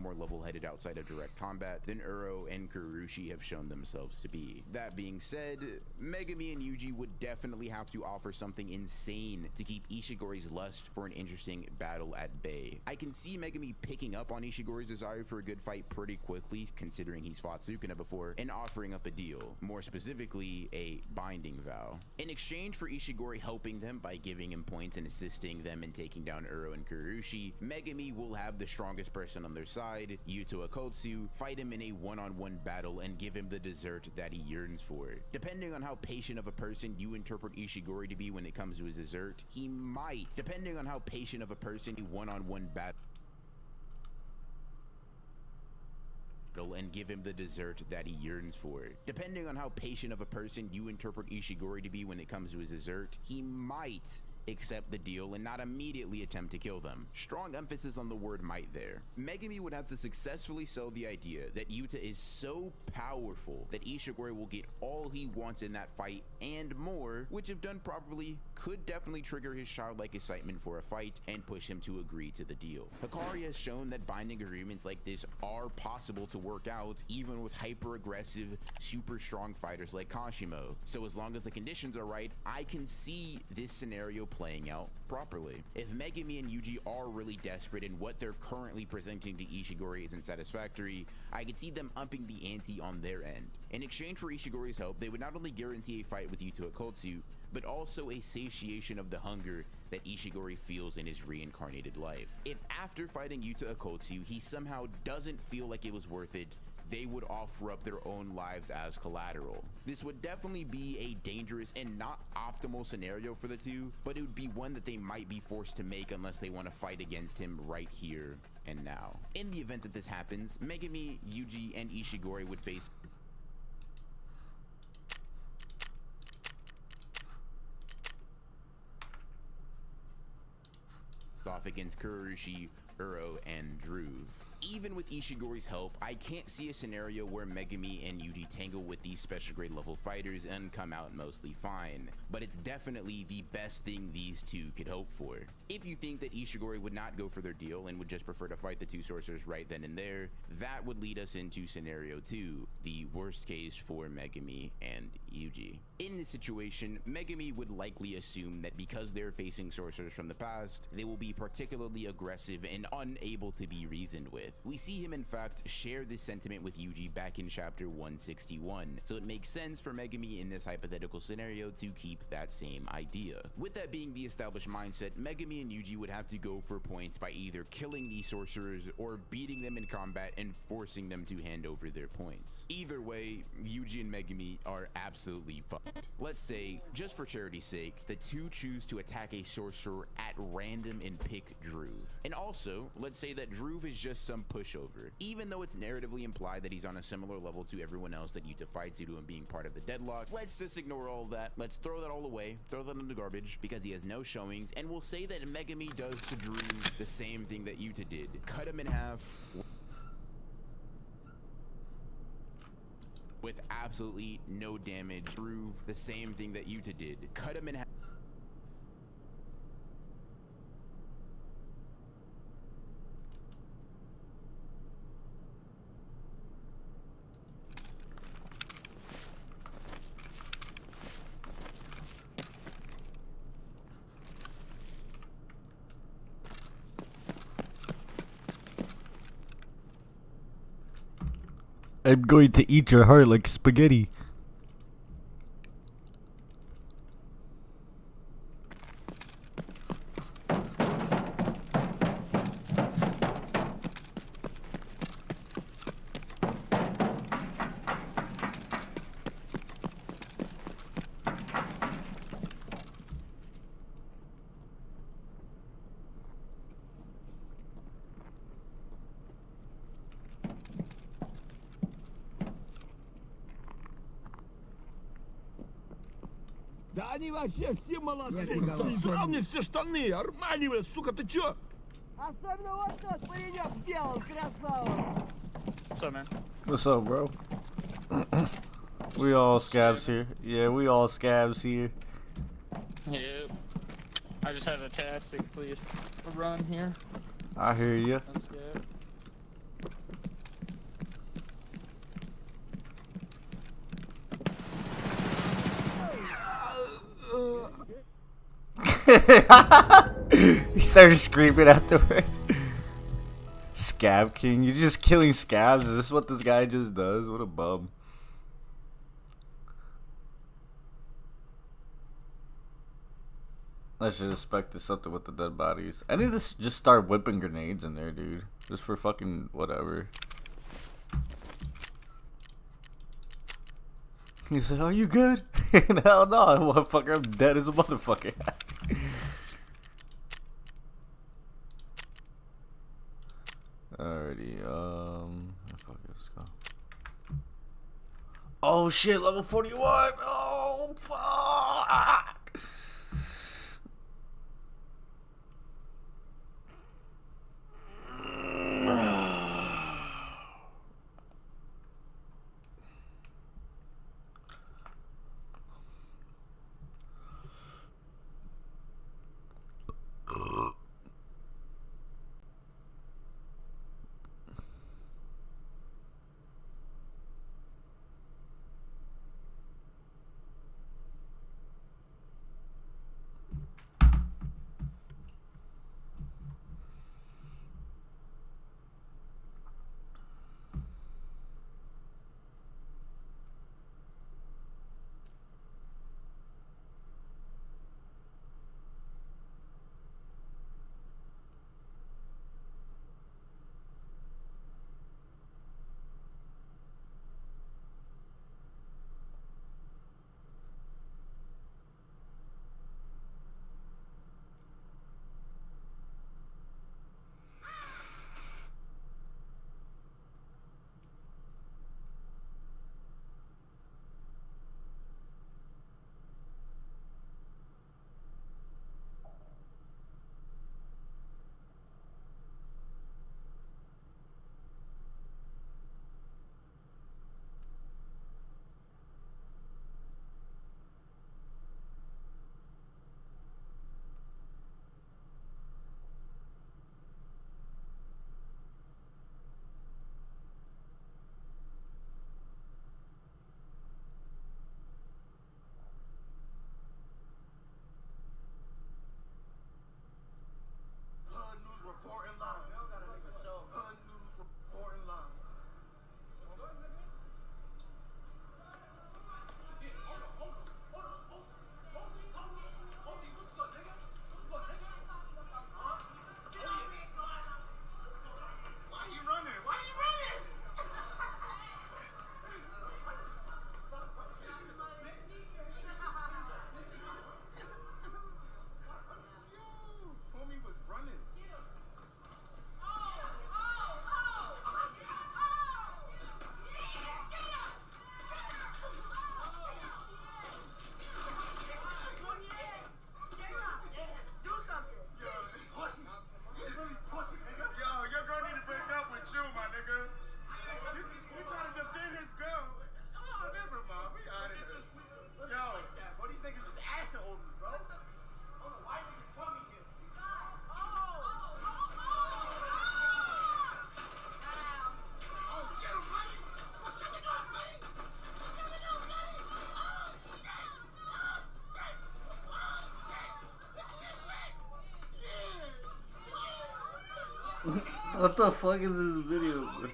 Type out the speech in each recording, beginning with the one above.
more level-headed outside of direct combat than Uro and Kurushi have shown themselves to be. That being said, Megami and Yuji would definitely have to offer something insane to keep Ishigori's lust for an interesting battle at bay. I can see Megami picking up on Ishigori's desire for a good fight pretty quickly, considering he's fought Sukuna before, and offering up a deal, more specifically a binding vow. In exchange for Ishigori helping them by giving him points and assisting them in taking down Uro and Kurushi, Megami will have the strongest person on their side, Yuto Okkotsu, fight him in a one-on-one battle and give him the dessert that he yearns for. Depending on how patient of a person you interpret Ishigori to be when it comes to his dessert, he might, depending on how patient of a person a one-on-one battle and give him the dessert that he yearns for. Depending on how patient of a person you interpret Ishigori to be when it comes to his dessert, he might accept the deal and not immediately attempt to kill them. Strong emphasis on the word might there. Megami would have to successfully sell the idea that Yuta is so powerful that Ishigori will get all he wants in that fight and more, which if done properly could definitely trigger his childlike excitement for a fight and push him to agree to the deal. Hikari has shown that binding agreements like this are possible to work out even with hyper aggressive, super strong fighters like Kashimo. So as long as the conditions are right, I can see this scenario playing out properly. If Megami and Yuji are really desperate and what they're currently presenting to Ishigori isn't satisfactory, I could see them upping the ante on their end. In exchange for Ishigori's help, they would not only guarantee a fight with Yuto Okkotsu, but also a satiation of the hunger that Ishigori feels in his reincarnated life. If after fighting Yuto Okkotsu, he somehow doesn't feel like it was worth it, they would offer up their own lives as collateral. This would definitely be a dangerous and not optimal scenario for the two, but it would be one that they might be forced to make unless they want to fight against him right here and now. In the event that this happens, Megami, Yuji, and Ishigori would face off against Kurushi, Uro, and Druve. Even with Ishigori's help, I can't see a scenario where Megami and Yuji tangle with these special grade level fighters and come out mostly fine, but it's definitely the best thing these two could hope for. If you think that Ishigori would not go for their deal and would just prefer to fight the two sorcerers right then and there, that would lead us into scenario 2, the worst case for Megami and Yuji. In this situation, Megami would likely assume that because they're facing sorcerers from the past, they will be particularly aggressive and unable to be reasoned with. We see him in fact share this sentiment with Yuji back in chapter 161, so it makes sense for Megami in this hypothetical scenario to keep that same idea. With that being the established mindset, Megami and Yuji would have to go for points by either killing these sorcerers or beating them in combat and forcing them to hand over their points. Either way, Yuji and Megami are absolutely fucked. Let's say, just for charity's sake, the two choose to attack a sorcerer at random and pick Druve. And also, let's say that Druve is just some pushover. Even though it's narratively implied that he's on a similar level to everyone else that Yuta fights due to him being part of the deadlock, let's just ignore all of that. Let's throw that all away, throw that in the garbage, because he has no showings, and we'll say that Megami does to Druve the same thing that Yuta did. Cut him in half with absolutely no damage. Druve the same thing that Yuta did. Cut him in half. I'm going to eat your heart like spaghetti. Да они вообще все молодцы. Засрал мне все штаны. Армани, сука, ты чё? Особенно вот тот паренек в белом, красава. What's up, man? What's up, bro? We all scabs here. Yeah, we all scabs here. Yep. I just had a tactically run here. I hear ya. Let's go. He started screaming afterwards. Scab King? He's just killing scabs? Is this what this guy just does? What a bum. I should expect something with the dead bodies. I need to just start whipping grenades in there, dude. Just for fucking whatever. He said, "Are you good?" Hell no, motherfucker. I'm dead as a motherfucker. Alrighty, fuck it, let's go. Oh shit, level 41! Oh, fuck! What the fuck is this video, bro?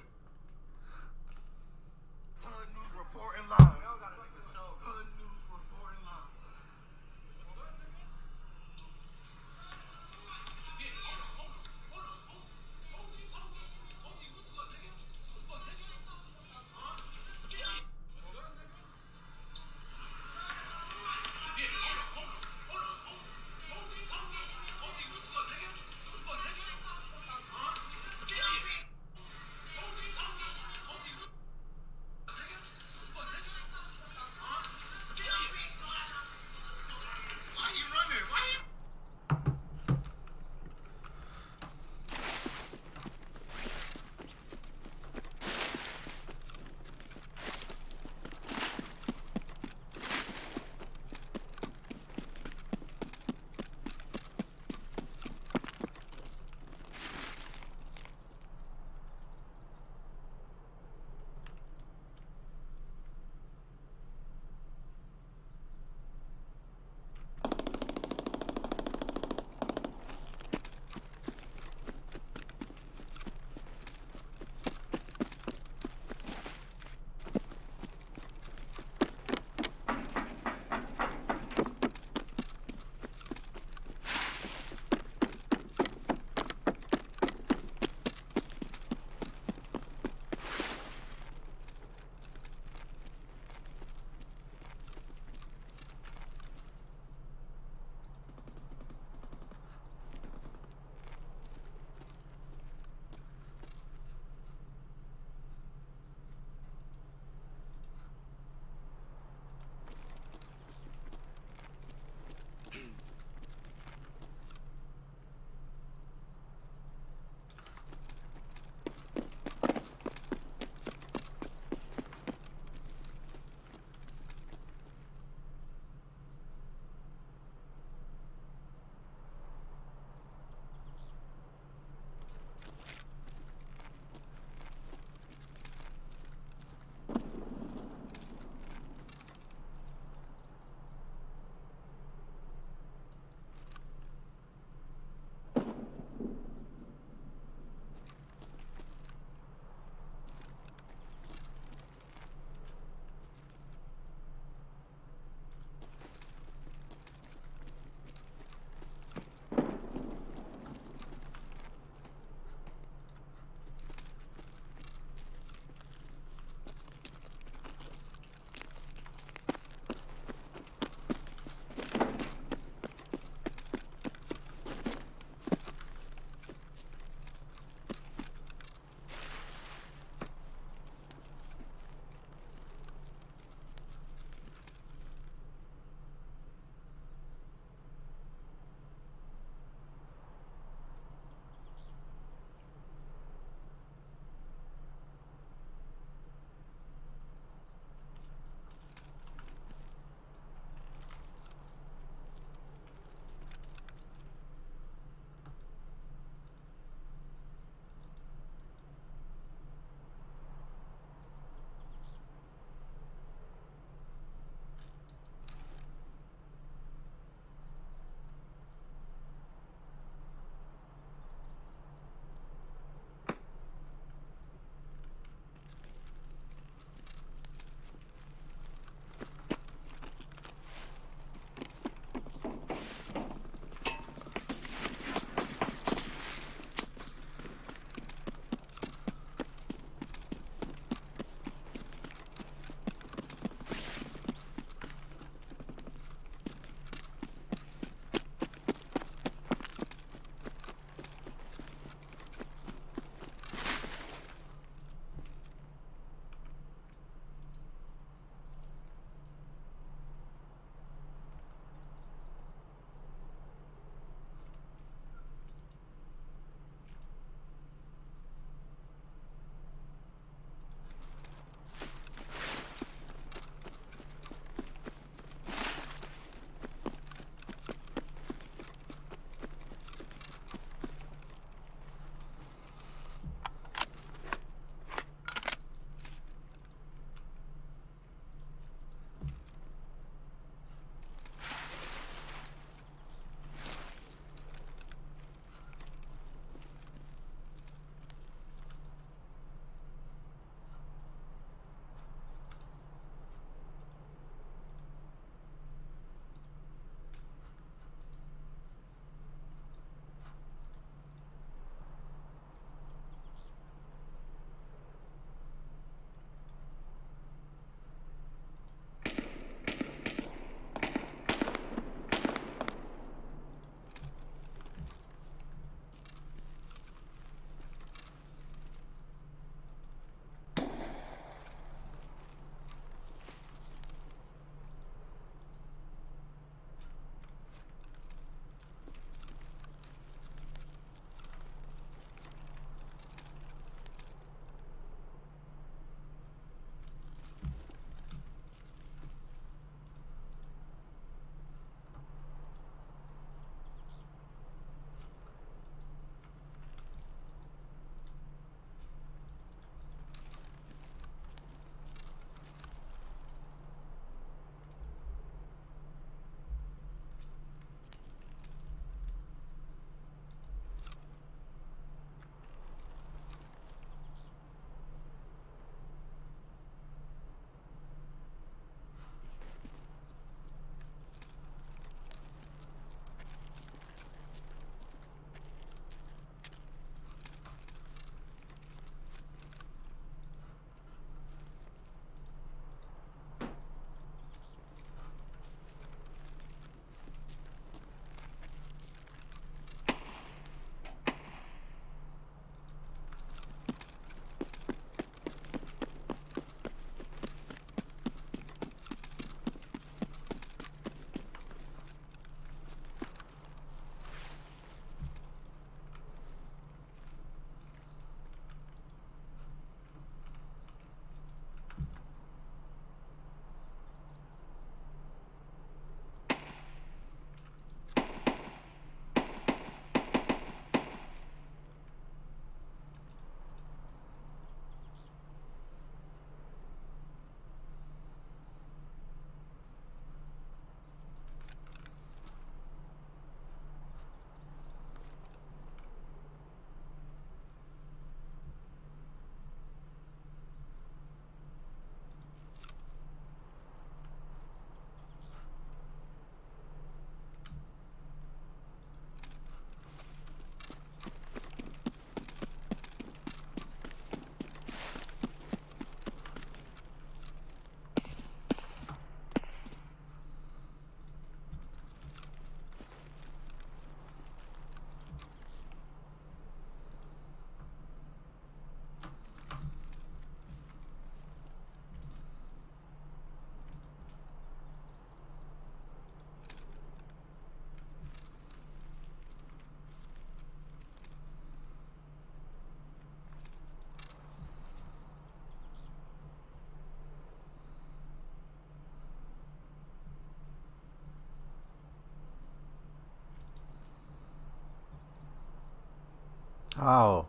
How?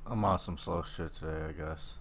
I'm on some slow shit today, I guess.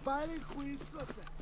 Parem com isso, Zé.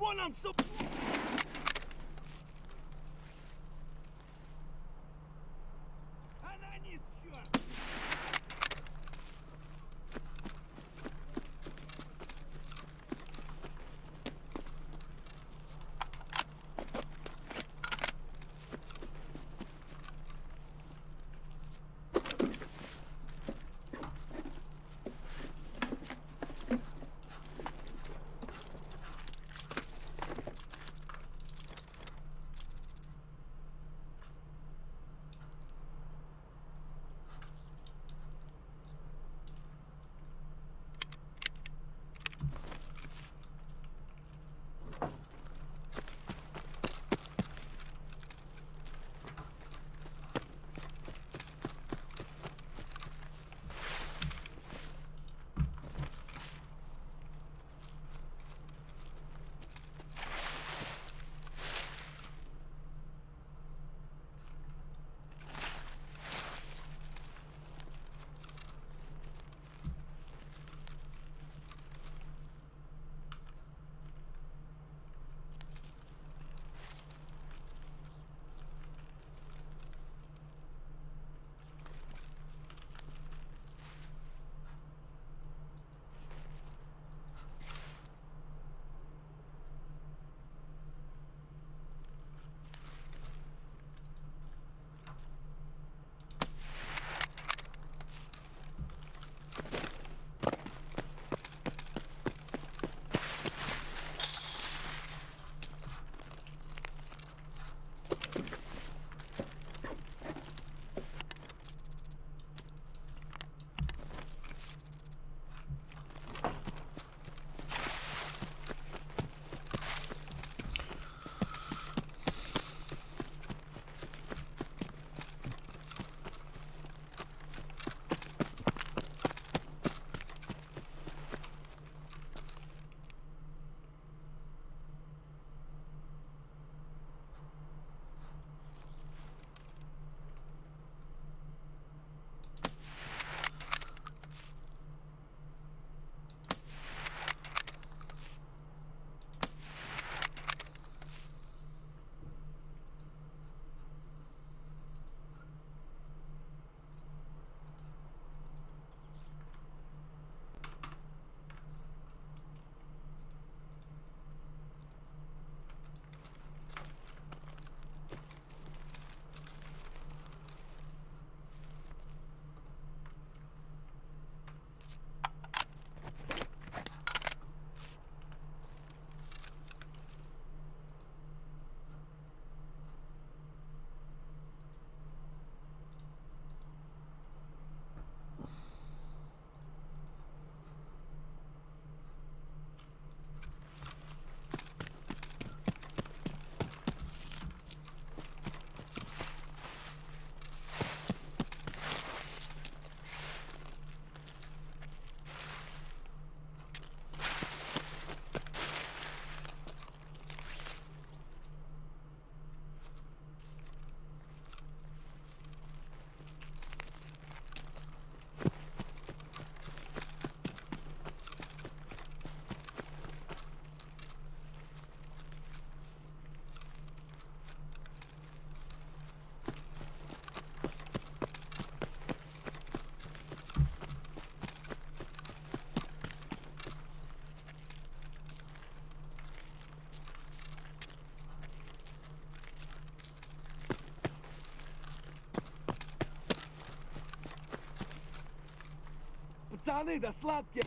Вон он, сука! Анонис, черт! Пацаны, да сладкие!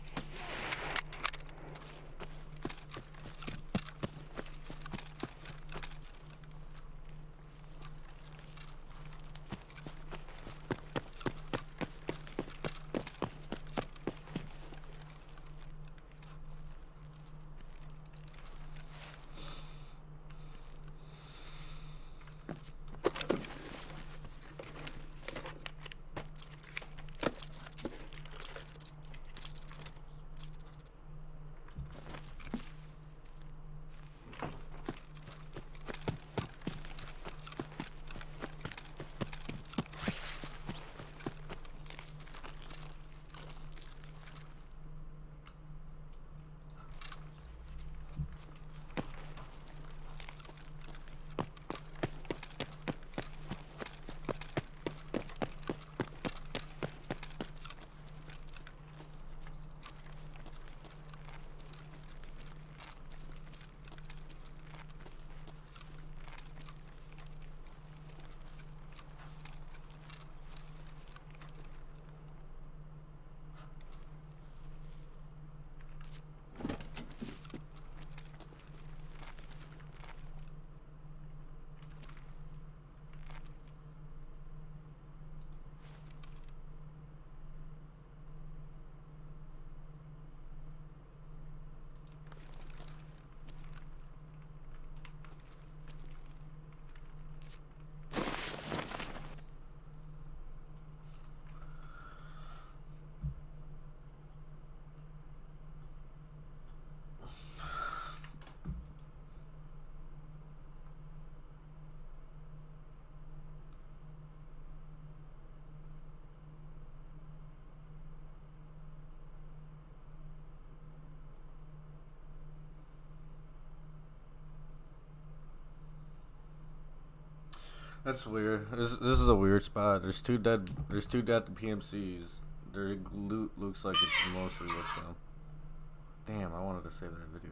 That's weird. This is a weird spot. There's two dead PMCs. Their loot looks like it's mostly with them. Damn, I wanted to save that video.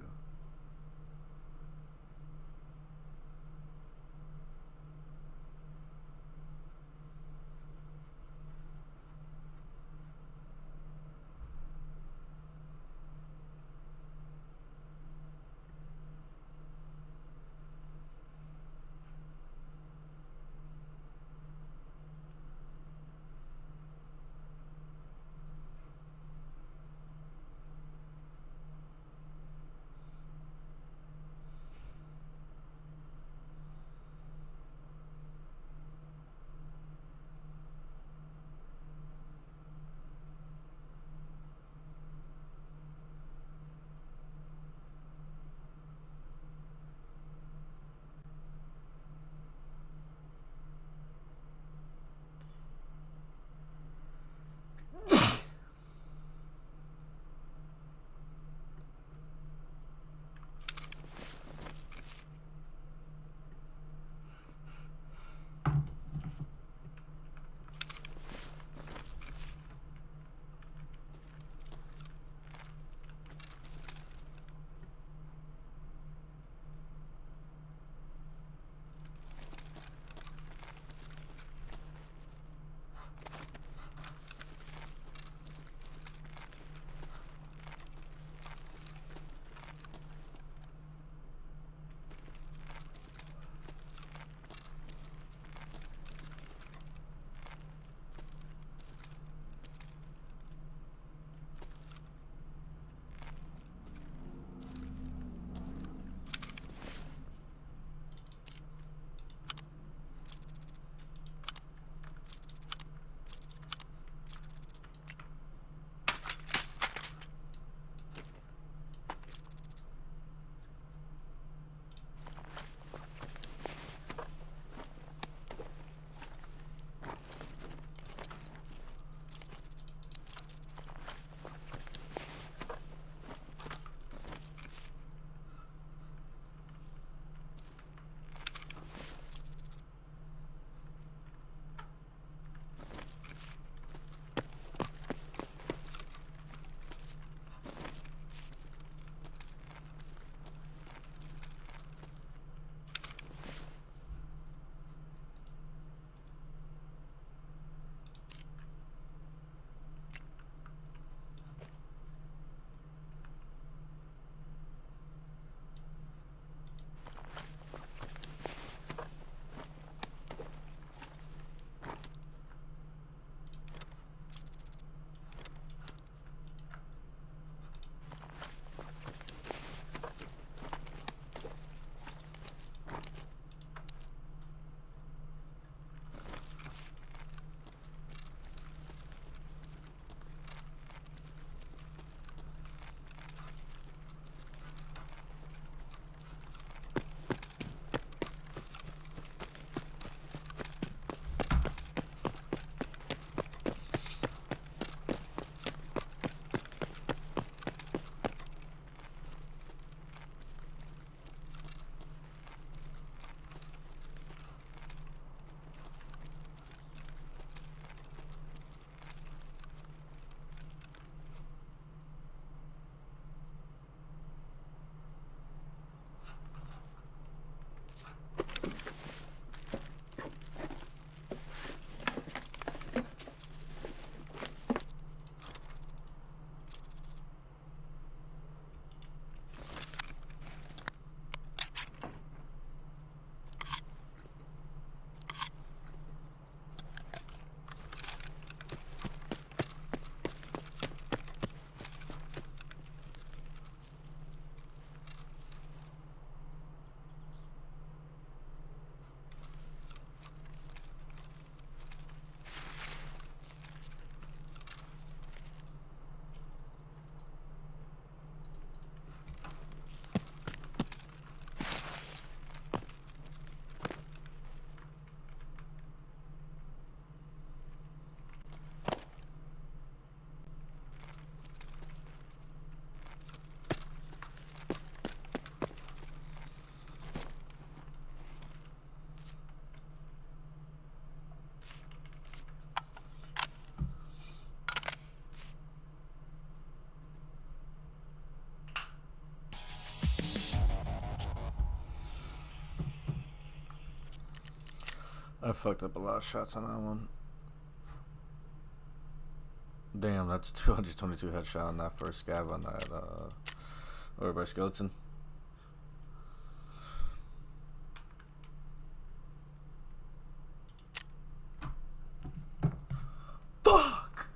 I fucked up a lot of shots on that one. Damn, that's 222 headshot on that first scab on that over by Skeleton. Fuck!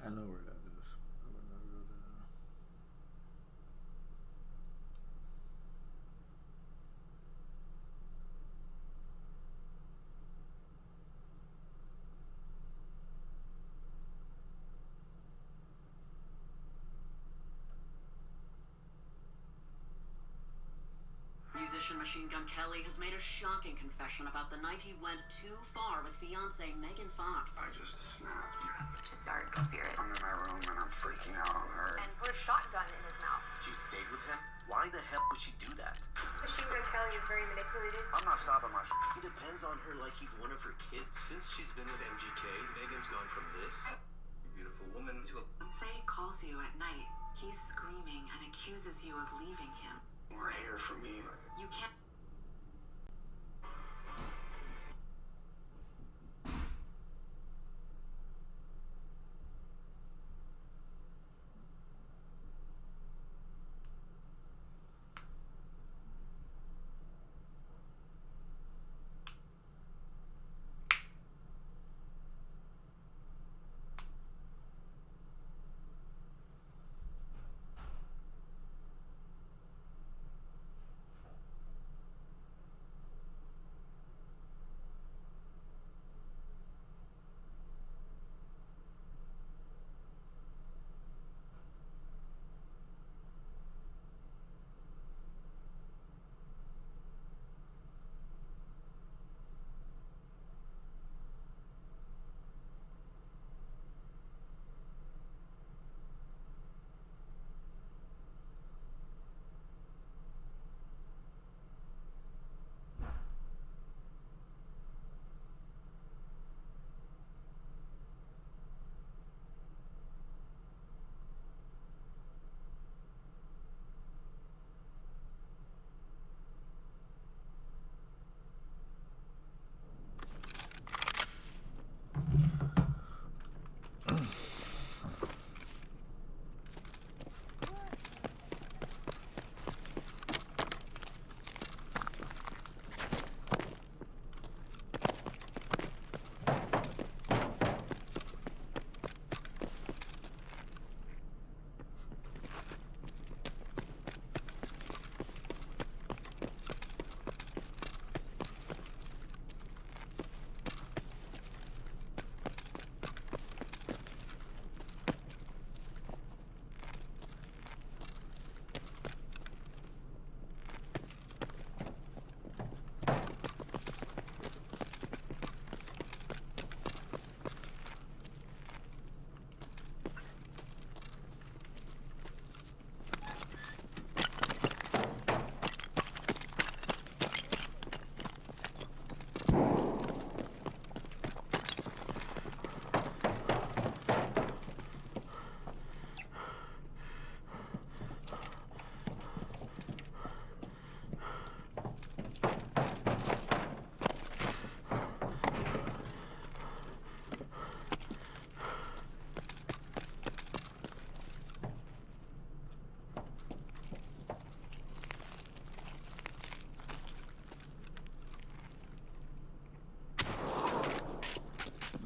I know where that is. I would never go there. Musician Machine Gun Kelly has made a shocking confession about the night he went too far with fiancée Megan Fox. I just snapped. You have such a dark spirit. I'm in my room and I'm freaking out on her. And put a shotgun in his mouth. She stayed with him? Why the hell would she do that? Machine Gun Kelly is very manipulative. I'm not stopping my shit. He depends on her like he's one of her kids. Since she's been with MGK, Megan's gone from this beautiful woman to a... Fiancé calls you at night. He's screaming and accuses you of leaving him. More hair for me. You can't...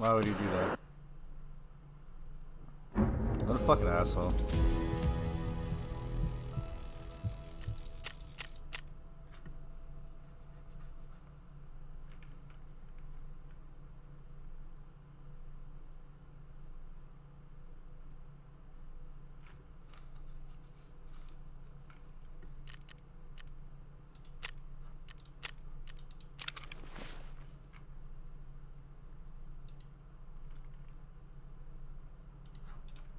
Why would he do that? What a fucking asshole.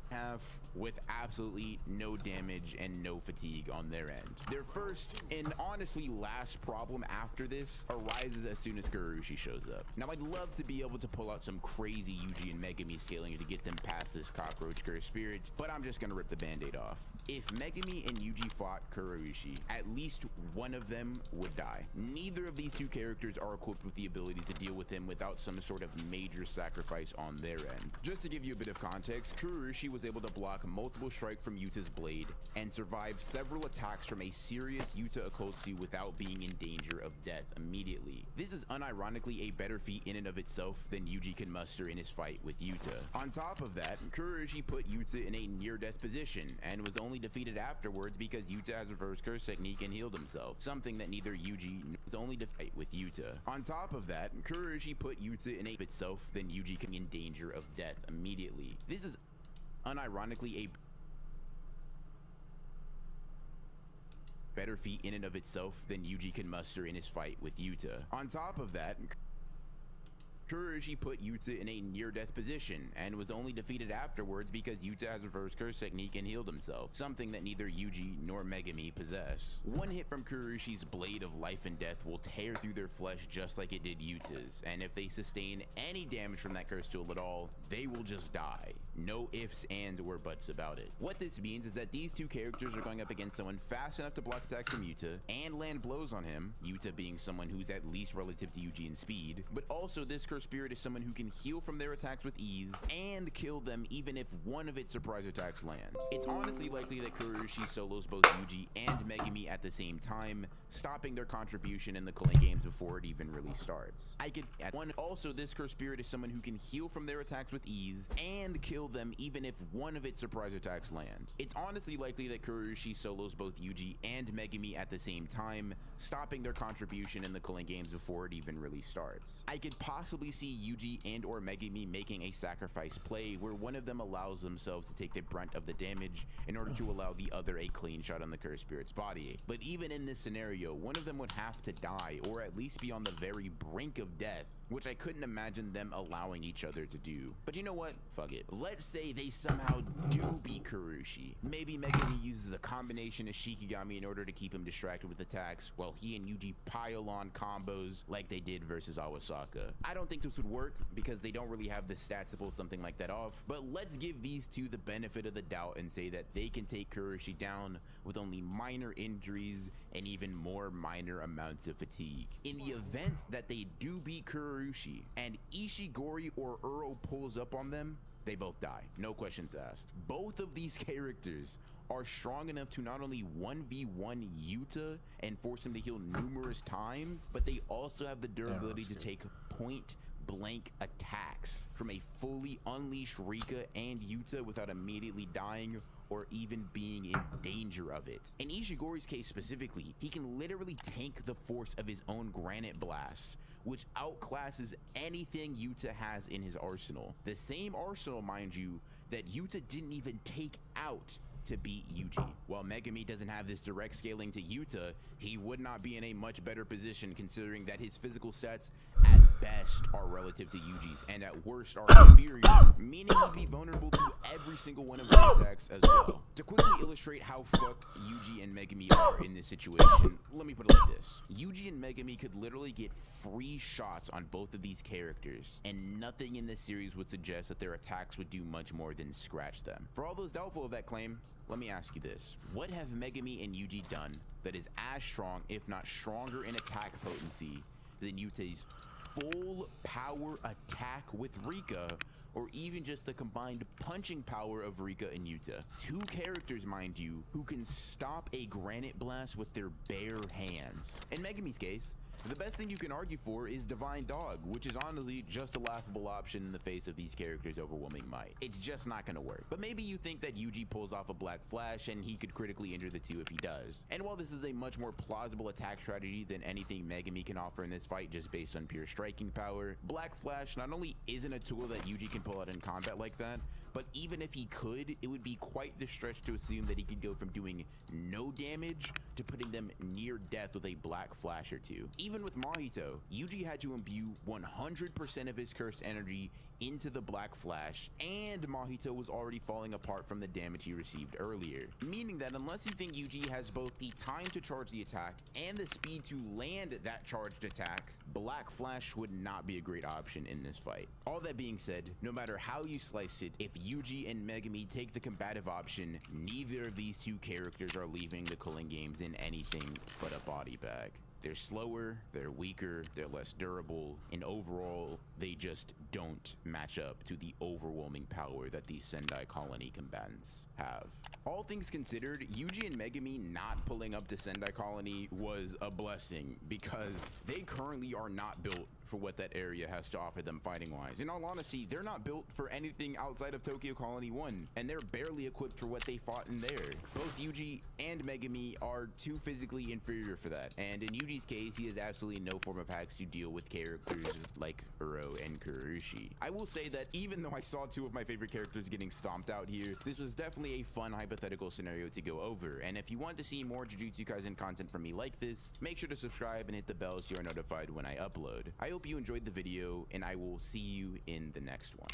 Have with absolutely no damage and no fatigue on their end. Their first and honestly last problem after this arises as soon as Kurushi shows up. Now I'd love to be able to pull out some crazy Yuji and Megami scaling to get them past this cockroach curse spirit, but I'm just gonna rip the band-aid off. If Megami and Yuji fought Kurushi, at least one of them would die. Neither of these two characters are equipped with the ability to deal with him without some sort of major sacrifice on their end. Just to give you a bit of context, Kurushi was able to block multiple strikes from Yuta's blade and survive several attacks from a serious Yuta Okkotsu without being in danger of death immediately. This is unironically a better feat in and of itself than Yuji can muster in his fight with Yuta. On top of that, Kurushi put Yuta in a near-death position and was only defeated afterwards because Yuta has reverse curse technique and healed himself, something that neither Yuji was only to fight with Yuta. On top of that, Kurushi put Yuta in a itself than Yuji can be in danger of death immediately. This is unironically a better feat in and of itself than Yuji can muster in his fight with Yuta. On top of that, Kurushi put Yuta in a near-death position and was only defeated afterwards because Yuta has reverse curse technique and healed himself, something that neither Yuji nor Megami possess. One hit from Kurushi's blade of life and death will tear through their flesh just like it did Yuta's, and if they sustain any damage from that curse tool at all, they will just die. No ifs, ands, or buts about it. What this means is that these two characters are going up against someone fast enough to block attacks from Yuta and land blows on him, Yuta being someone who's at least relative to Yuji in speed, but also this curse spirit is someone who can heal from their attacks with ease and kill them even if one of its surprise attacks lands. It's honestly likely that Kurushi solos both Yuji and Megami at the same time, stopping their contribution in the Culling games before it even really starts. I could add one. Also, this curse spirit is someone who can heal from their attacks with ease and kill them even if one of its surprise attacks land. It's honestly likely that Kurushi solos both Yuji and Megami at the same time, stopping their contribution in the Culling games before it even really starts. I could possibly see Yuji and or Megami making a sacrifice play where one of them allows themselves to take the brunt of the damage in order to allow the other a clean shot on the cursed spirit's body. But even in this scenario, one of them would have to die or at least be on the very brink of death, which I couldn't imagine them allowing each other to do. But you know what? Fuck it. Let's say they somehow do beat Kurushi. Maybe Megami uses a combination of Shikigami in order to keep him distracted with attacks, while he and Yuji pile on combos like they did versus Awasaka. I don't think this would work because they don't really have the stats to pull something like that off, but let's give these two the benefit of the doubt and say that they can take Kurushi down with only minor injuries and even more minor amounts of fatigue. In the event that they do beat Kurushi and Ishigori or Uro pulls up on them, they both die, no questions asked. Both of these characters are strong enough to not only 1v1 Yuta and force him to heal numerous times, but they also have the durability to take point blank attacks from a fully unleashed Rika and Yuta without immediately dying or even being in danger of it. In Ishigori's case specifically, he can literally tank the force of his own Granite Blast, which outclasses anything Yuta has in his arsenal. The same arsenal, mind you, that Yuta didn't even take out to beat Yuji. While Megami doesn't have this direct scaling to Yuta, he would not be in a much better position considering that his physical stats at best are relative to Yuji's and at worst are inferior, meaning he'd be vulnerable to every single one of his attacks as well. To quickly illustrate how fucked Yuji and Megami are in this situation, let me put it like this. Yuji and Megami could literally get free shots on both of these characters, and nothing in this series would suggest that their attacks would do much more than scratch them. For all those doubtful of that claim, let me ask you this. What have Megami and Yuji done that is as strong, if not stronger in attack potency than Yuta's full power attack with Rika, or even just the combined punching power of Rika and Yuta? Two characters, mind you, who can stop a Granite Blast with their bare hands. In Megami's case, The best thing you can argue for is Divine Dog, which is honestly just a laughable option in the face of these characters' overwhelming might. It's just not gonna work. But maybe you think that Yuji pulls off a Black Flash and he could critically injure the two if he does. And while this is a much more plausible attack strategy than anything Megami can offer in this fight just based on pure striking power, Black Flash not only isn't a tool that Yuji can pull out in combat like that, but even if he could, it would be quite the stretch to assume that he could go from doing no damage to putting them near death with a Black Flash or two. Even with Mahito, Yuji had to imbue 100% of his cursed energy into the Black Flash, and Mahito was already falling apart from the damage he received earlier. Meaning that unless you think Yuji has both the time to charge the attack and the speed to land that charged attack, Black Flash would not be a great option in this fight. All that being said, no matter how you slice it, if Yuji and Megami take the combative option, neither of these two characters are leaving the Culling games in anything but a body bag. They're slower, they're weaker, they're less durable, and overall, they just don't match up to the overwhelming power that these Sendai Colony combatants have. All things considered, Yuji and Megami not pulling up to Sendai Colony was a blessing because they currently are not built for what that area has to offer them fighting-wise. In all honesty, they're not built for anything outside of Tokyo Colony 1, and they're barely equipped for what they fought in there. Both Yuji and Megami are too physically inferior for that, and in Yuji's case, he has absolutely no form of hacks to deal with characters like Uro and Kurushi. I will say that even though I saw two of my favorite characters getting stomped out here, this was definitely a fun hypothetical scenario to go over, and if you want to see more Jujutsu Kaisen content from me like this, make sure to subscribe and hit the bell so you are notified when I upload. I hope you enjoyed the video, and I will see you in the next one.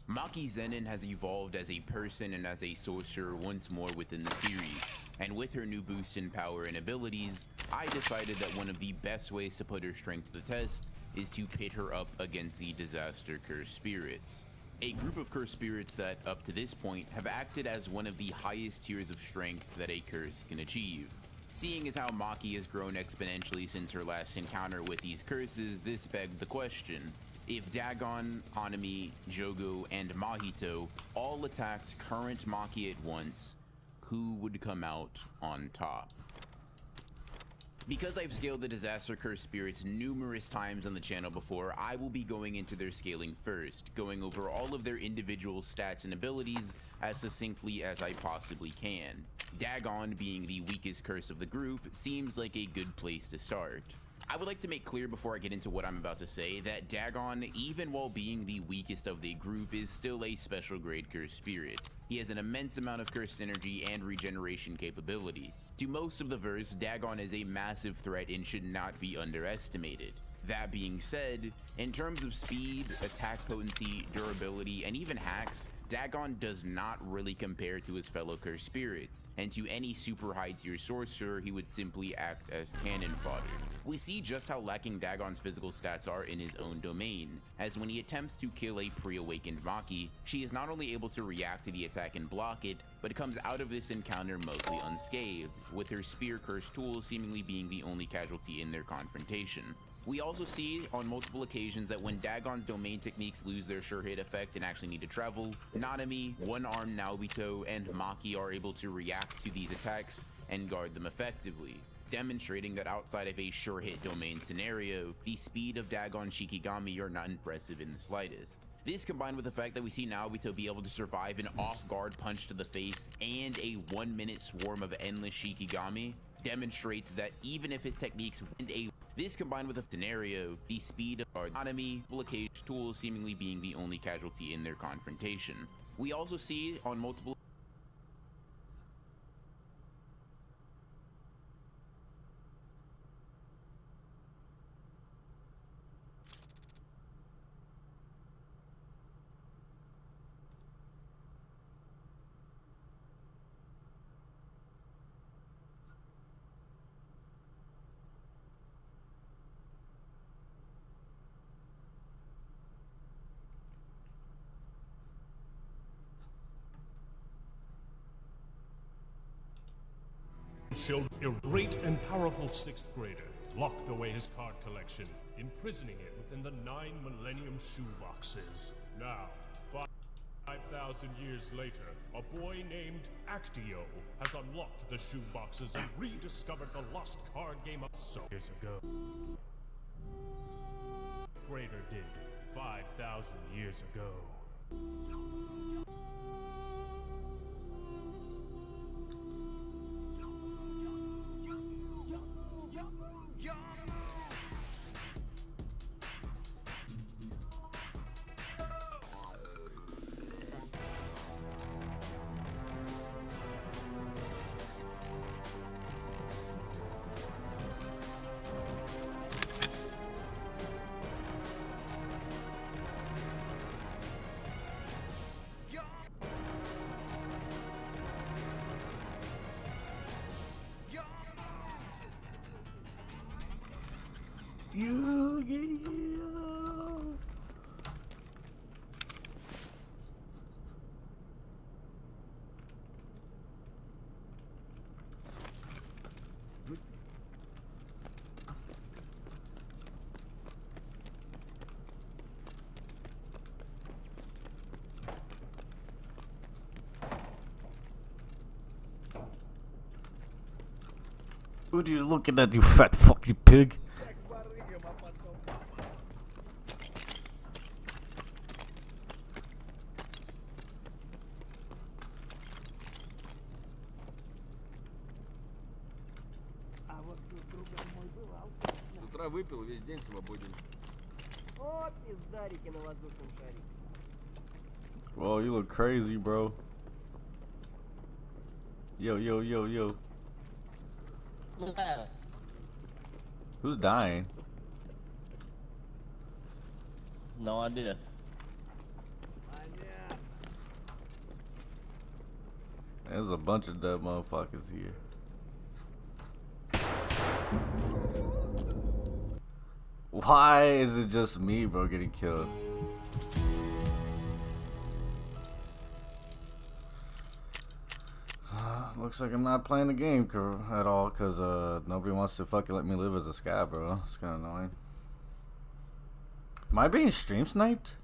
Maki Zenin has evolved as a person and as a sorcerer once more within the series, and with her new boost in power and abilities, I decided that one of the best ways to put her strength to the test is to pit her up against the Disaster Cursed Spirits. A group of cursed spirits that, up to this point, have acted as one of the highest tiers of strength that a curse can achieve. Seeing as how Maki has grown exponentially since her last encounter with these curses, this begged the question: if Dagon, Hanami, Jogo, and Mahito all attacked current Maki at once, who would come out on top? Because I've scaled the Disaster Cursed Spirits numerous times on the channel before, I will be going into their scaling first, going over all of their individual stats and abilities as succinctly as I possibly can. Dagon, being the weakest curse of the group, seems like a good place to start. I would like to make clear before I get into what I'm about to say that Dagon, even while being the weakest of the group, is still a special grade cursed spirit. He has an immense amount of cursed energy and regeneration capability. To most of the verse, Dagon is a massive threat and should not be underestimated. That being said, in terms of speed, attack potency, durability, and even hacks, Dagon does not really compare to his fellow cursed spirits, and to any super high tier sorcerer, he would simply act as cannon fodder. We see just how lacking Dagon's physical stats are in his own domain, as when he attempts to kill a pre-awakened Maki, she is not only able to react to the attack and block it, but comes out of this encounter mostly unscathed, with her spear cursed tool seemingly being the only casualty in their confrontation. We also see on multiple occasions that when Dagon's domain techniques lose their sure hit effect and actually need to travel, Nanami, one-armed Naobito, and Maki are able to react to these attacks and guard them effectively, demonstrating that outside of a sure hit domain scenario, the speed of Dagon Shikigami are not impressive in the slightest. This, combined with the fact that we see Naobito be able to survive an off-guard punch to the face and a 1-minute swarm of endless Shikigami, demonstrates that even if his techniques this, combined with a scenario, the speed of our Nanami, blockade tool seemingly being the only casualty in their confrontation. We also see on multiple Shield, a great and powerful 6th grader, locked away his card collection, imprisoning it within the 9 Millennium shoeboxes. Now, find 5,000 years later, a boy named Actio has unlocked the shoeboxes and rediscovered the lost card game of so years ago. Grader did 5,000 years ago. What are you looking at, you fat fucking pig? С утра выпил, весь день свободен. О, пиздарики на воздушном шарике. Whoa, you look crazy, bro. Yo, yo, yo, yo. What's that? Who's dying? No idea. There's a bunch of dead motherfuckers here. Why is it just me, bro, getting killed? Looks like I'm not playing the game at all, cause nobody wants to fucking let me live as a sky, bro. It's kind of annoying. Am I being stream sniped?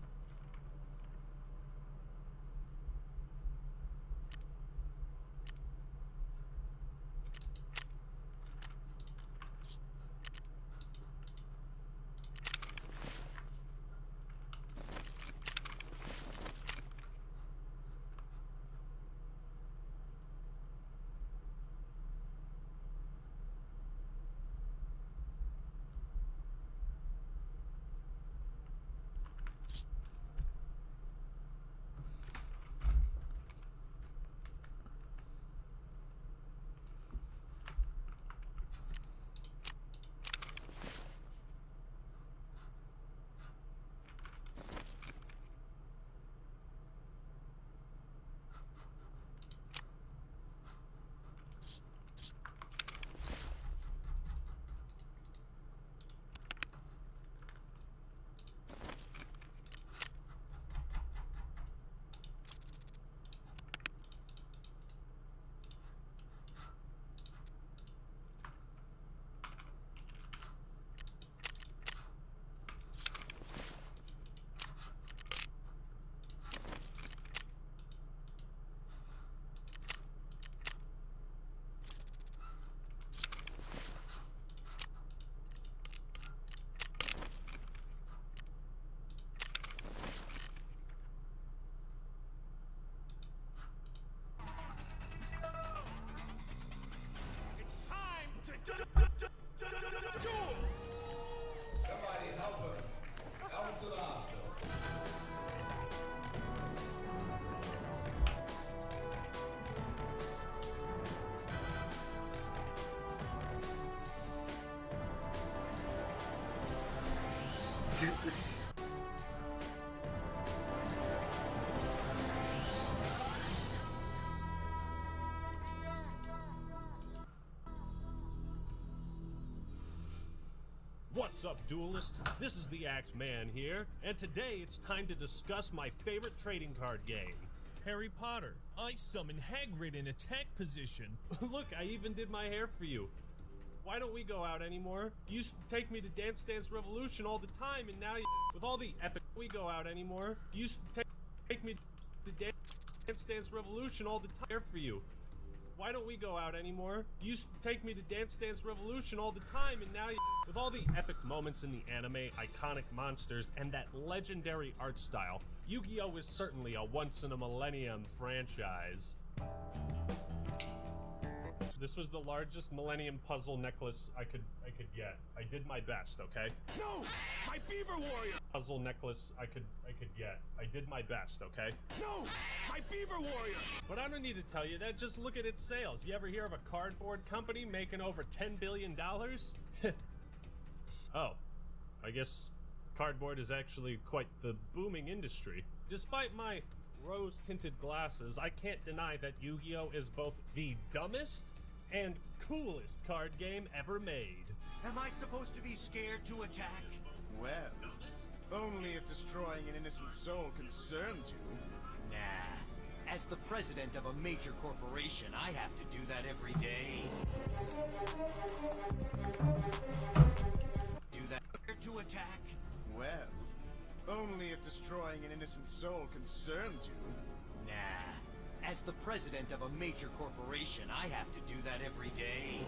What's up, duelists? This is the Axeman here, and today it's time to discuss my favorite trading card game. Harry Potter, I summon Hagrid in attack position. Look, I even did my hair for you. Why don't we go out anymore? You used to take me to Dance Dance Revolution all the time, and now you, with all the epic, we go out anymore. You used to take me to the Dance Revolution all the time. There for you. Why don't we go out anymore? You used to take me to Dance Revolution all the time, and now you... With all the epic moments in the anime, iconic monsters, and that legendary art style, Yu-Gi-Oh! Is certainly a once-in-a-millennium franchise. This was the largest Millennium Puzzle necklace I could get. I did my best, okay? No! My beaver warrior! Puzzle necklace I could get. I did my best, okay? No! My beaver warrior! But I don't need to tell you that, just look at its sales. You ever hear of a cardboard company making over $10 billion? Oh, I guess cardboard is actually quite the booming industry. Despite my rose-tinted glasses, I can't deny that Yu-Gi-Oh! Is both the dumbest and coolest card game ever made. Am I supposed to be scared to attack? Well, only if destroying an innocent soul concerns you. Nah. As the president of a major corporation, I have to do that every day. Do that to attack? Well, only if destroying an innocent soul concerns you. Nah. As the president of a major corporation, I have to do that every day.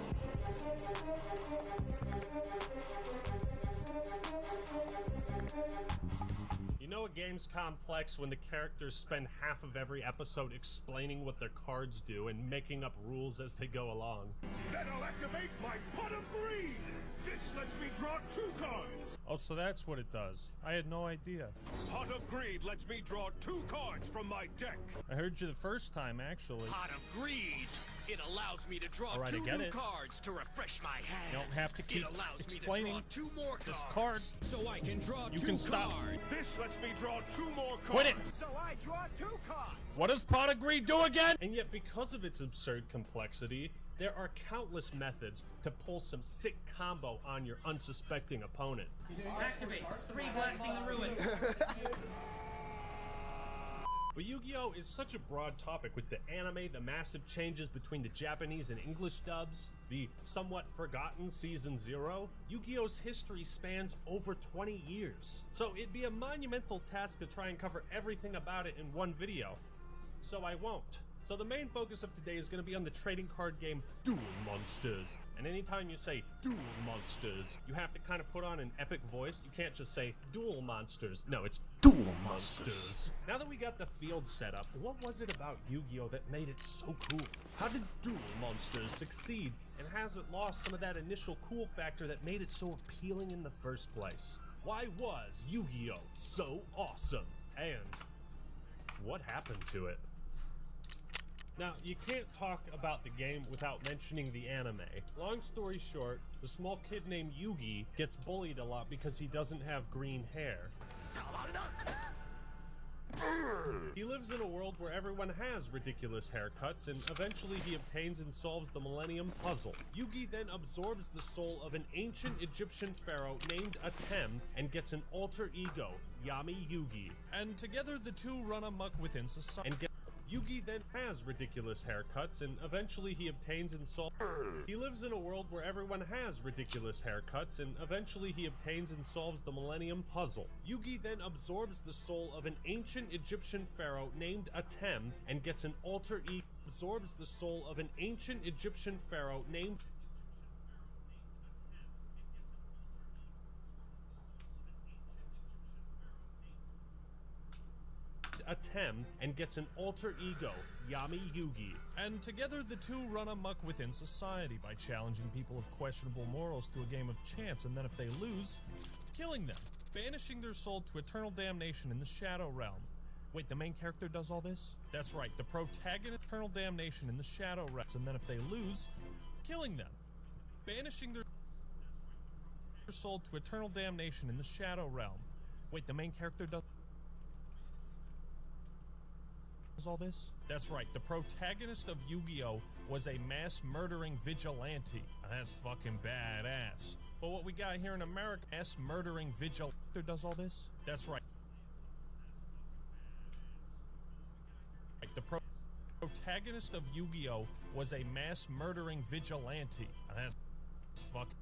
You know a game's complex when the characters spend half of every episode explaining what their cards do and making up rules as they go along. Then I'll activate my pot of greed! This lets me draw 2 cards! Oh, so that's what it does. I had no idea. Pot of greed lets me draw 2 cards from my deck! I heard you the first time, actually. Pot of greed! It allows me to draw All right, 2 I get new it. cards to refresh my hand. You don't have to keep It allows explaining me to draw 2 more cards. this card. So I can draw You 2 can stop. cards. This lets me draw 2 more cards! Quit it! So I draw 2 cards. What does Pot of Greed do again? And yet, because of its absurd complexity, there are countless methods to pull some sick combo on your unsuspecting opponent. Activate. 3 blasting the ruin. But Yu-Gi-Oh! Is such a broad topic with the anime, the massive changes between the Japanese and English dubs, the somewhat forgotten Season 0. Yu-Gi-Oh!'s history spans over 20 years. So it'd be a monumental task to try and cover everything about it in one video. So I won't. So the main focus of today is going to be on the trading card game Duel Monsters. And anytime you say Duel Monsters, you have to kind of put on an epic voice. You can't just say Duel Monsters. No, it's Duel Monsters. Now that we got the field set up, what was it about Yu-Gi-Oh! That made it so cool? How did Duel Monsters succeed? And has it lost some of that initial cool factor that made it so appealing in the first place? Why was Yu-Gi-Oh! So awesome? And what happened to it? Now, you can't talk about the game without mentioning the anime. Long story short, the small kid named Yugi gets bullied a lot because he doesn't have green hair. He lives in a world where everyone has ridiculous haircuts, and eventually he obtains and solves the Millennium Puzzle. Yugi then absorbs the soul of an ancient Egyptian pharaoh named Atem and gets an alter ego, Yami Yugi. And together the two run amok within society. Yugi then has ridiculous haircuts, and eventually he obtains and solves... He lives in a world where everyone has ridiculous haircuts, and eventually he obtains and solves the Millennium Puzzle. Yugi then absorbs the soul of an ancient Egyptian pharaoh named Atem and gets an alter ego. Absorbs the soul of an ancient Egyptian pharaoh named... Atem and gets an alter ego, Yami Yugi. And together the two run amok within society by challenging people of questionable morals to a game of chance, and then if they lose, killing them, banishing their soul to eternal damnation in the Shadow Realm. Wait, the main character does all this? That's right, the protagonist, eternal damnation in the Shadow Realm, and then if they lose, killing them, banishing their soul to eternal damnation in the Shadow Realm. Wait, the main character does all this? That's right, the protagonist of Yu-Gi-Oh! Was a mass murdering vigilante. Now, that's fucking badass. But what we got here in America, mass murdering vigilante does all this? That's right. The protagonist of Yu-Gi-Oh! Was a mass murdering vigilante. Now, that's fucking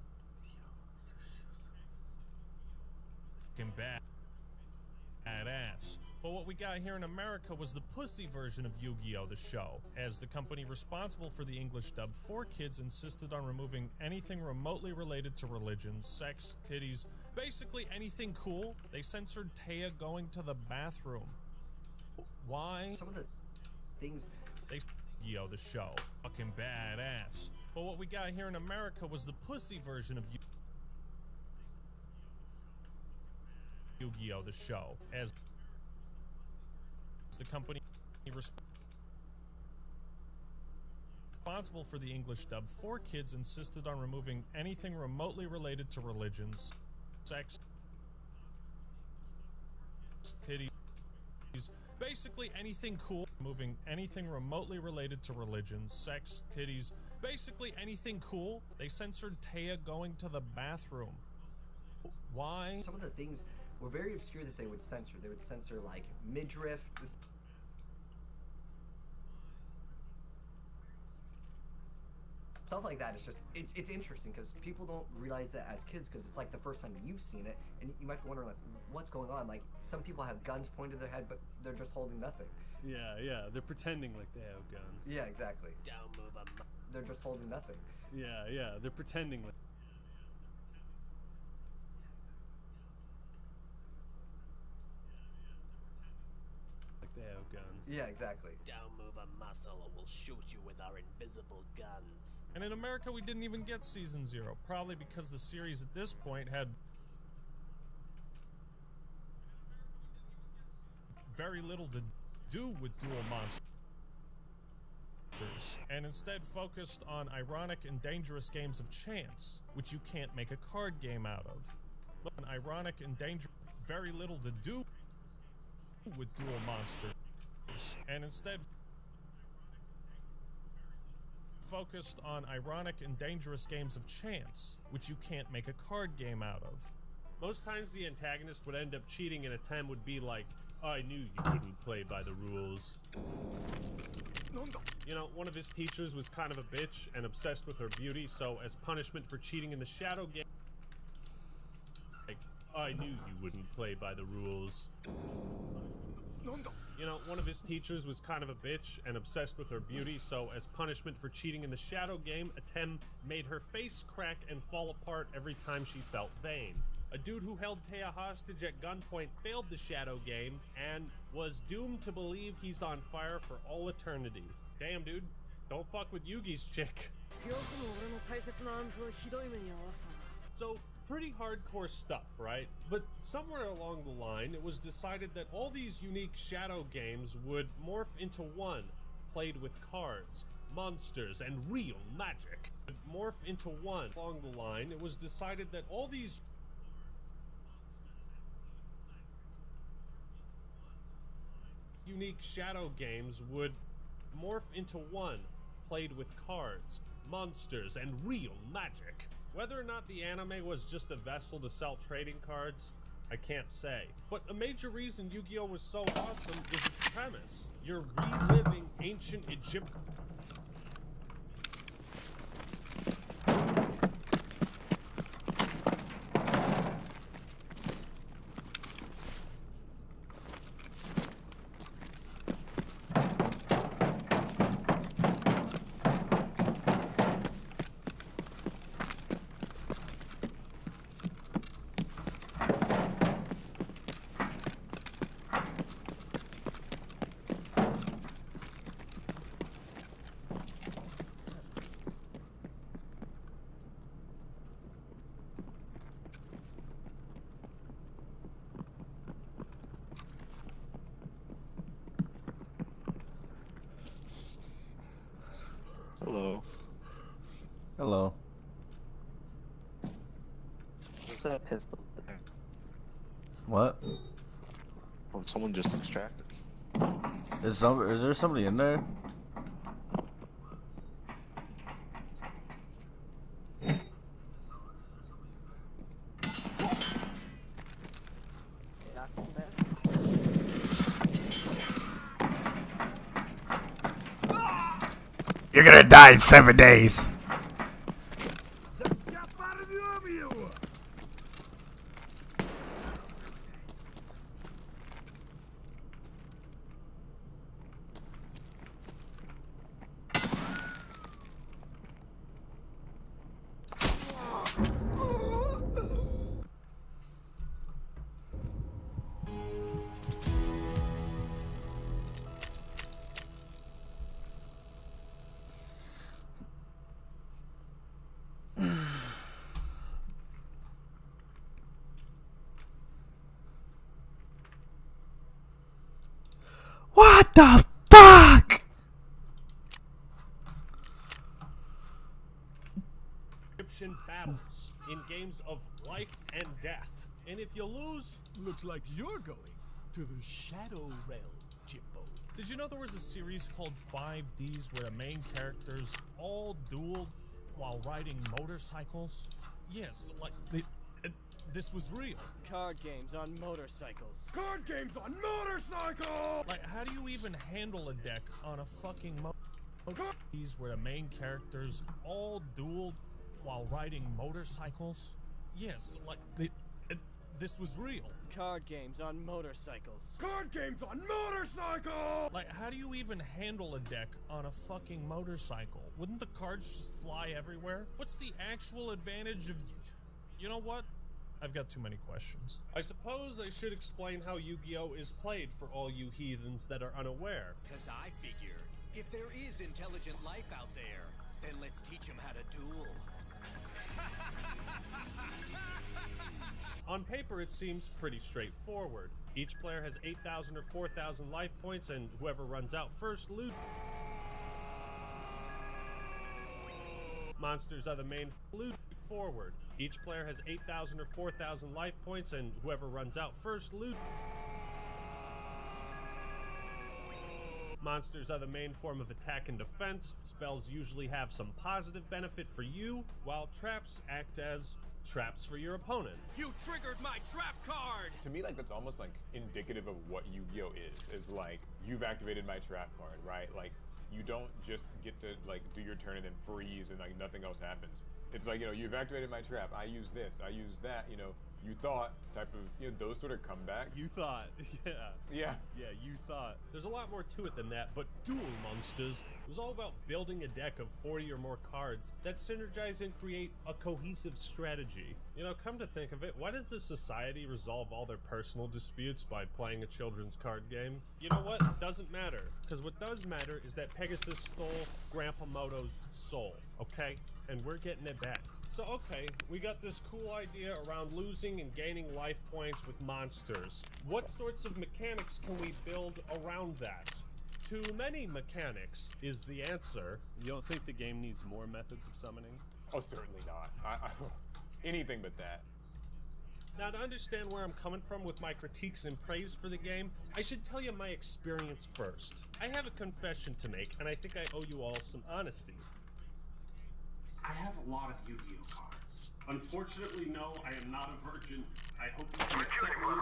badass. But what we we got here in America was the pussy version of Yu-Gi-Oh! The show, as the company responsible for the English dub for kids insisted on removing anything remotely related to religion, sex, titties, basically anything cool. They censored Taya going to the bathroom. Why? Some of the things they Yu-Gi-Oh! The show, fucking badass. But what we got here in America was the pussy version of Yu-Gi-Oh! The show, as the company responsible for the English dub for kids insisted on removing anything remotely related to religions, sex, titties, basically anything cool. Removing anything remotely related to religion, sex, titties, basically anything cool. They censored Taya going to the bathroom. Why? Some of the things were very obscure that they would censor. They would censor like midriff. Stuff like that is just, it's interesting because people don't realize that as kids because it's like the first time that you've seen it and you might be wondering like what's going on. Like some people have guns pointed to their head but they're just holding nothing. Yeah, they're pretending like they have guns. Yeah, exactly. Don't move them. They're just holding nothing. Yeah, they're pretending like they have guns. Yeah, exactly. Don't move a muscle or we'll shoot you with our invisible guns. And in America, we didn't even get Season 0, probably because the series at this point had very little to do with Duel Monsters, and instead focused on ironic and dangerous games of chance, which you can't make a card game out of. An ironic and dangerous, very little to do with Duel Monsters, and instead focused on ironic and dangerous games of chance, which you can't make a card game out of. Most times the antagonist would end up cheating and a 10 would be like, I knew you wouldn't play by the rules. You know, one of his teachers was kind of a bitch and obsessed with her beauty, so as punishment for cheating in the Shadow game, like, I knew you wouldn't play by the rules. You know, one of his teachers was kind of a bitch and obsessed with her beauty, so as punishment for cheating in the Shadow game, Atem made her face crack and fall apart every time she felt vain. A dude who held Taya hostage at gunpoint failed the Shadow game and was doomed to believe he's on fire for all eternity. Damn, dude. Don't fuck with Yugi's chick. So, pretty hardcore stuff, right? But somewhere along the line, it was decided that all these unique Shadow games would morph into one, played with cards, monsters, and real magic. Morph into one. Along the line, it was decided that all these unique Shadow games would morph into one, played with cards, monsters, and real magic. Whether or not the anime was just a vessel to sell trading cards, I can't say. But a major reason Yu-Gi-Oh! Was so awesome is its premise. You're reliving ancient Egypt. Hello. Hello. What's that pistol there? What? Oh, someone just extracted. Is there somebody in there? You're gonna die in 7 days. the fuck? Egyptian battles in games of life and death. And if you lose, Looks like you're going to the Shadow Realm, Jimbo. did you know there was a series called 5Ds where the main characters all dueled while riding motorcycles? Yes, like this was real. Card games on motorcycles. Card games on motorcycle! Like, how do you even handle a deck on a fucking These where the main characters all dueled while riding motorcycles? Yes, like this was real. Card games on motorcycles. Card games on motorcycle! Like, how do you even handle a deck on a fucking motorcycle? Wouldn't the cards just fly everywhere? What's the actual advantage of... You know what? I've got too many questions. I suppose I should explain how Yu-Gi-Oh! Is played for all you heathens that are unaware. Cause I figure, if there is intelligent life out there, then let's teach them how to duel. On paper, it seems pretty straightforward. Each player has 8,000 or 4,000 life points, and whoever runs out first loses. Monsters are the main forward. Each player has 8,000 or 4,000 life points, and whoever runs out first loses. Monsters are the main form of attack and defense. Spells usually have some positive benefit for you, while traps act as traps for your opponent. You triggered my trap card! To me, like, that's almost like indicative of what Yu-Gi-Oh! Is like, you've activated my trap card, right? Like, you don't just get to like do your turn and then freeze and like nothing else happens. It's like, you know, you've activated my trap, I use this, I use that, you know, you thought type of, you know, those sort of comebacks. You thought, yeah. Yeah. Yeah, you thought. There's a lot more to it than that, but Duel Monsters was all about building a deck of 40 or more cards that synergize and create a cohesive strategy. You know, come to think of it, why does this society resolve all their personal disputes by playing a children's card game? You know what? It doesn't matter. Because what does matter is that Pegasus stole Grandpa Moto's soul, okay? And we're getting it back. So, okay, we got this cool idea around losing and gaining life points with monsters. What sorts of mechanics can we build around that? Too many mechanics is the answer. You don't think the game needs more methods of summoning? Oh, certainly not. I anything but that. Now, to understand where I'm coming from with my critiques and praise for the game, I should tell you my experience first. I have a confession to make, and I think I owe you all some honesty. I have a lot of Yu-Gi-Oh cards. Unfortunately, no, I am not a virgin. I hope you can accept me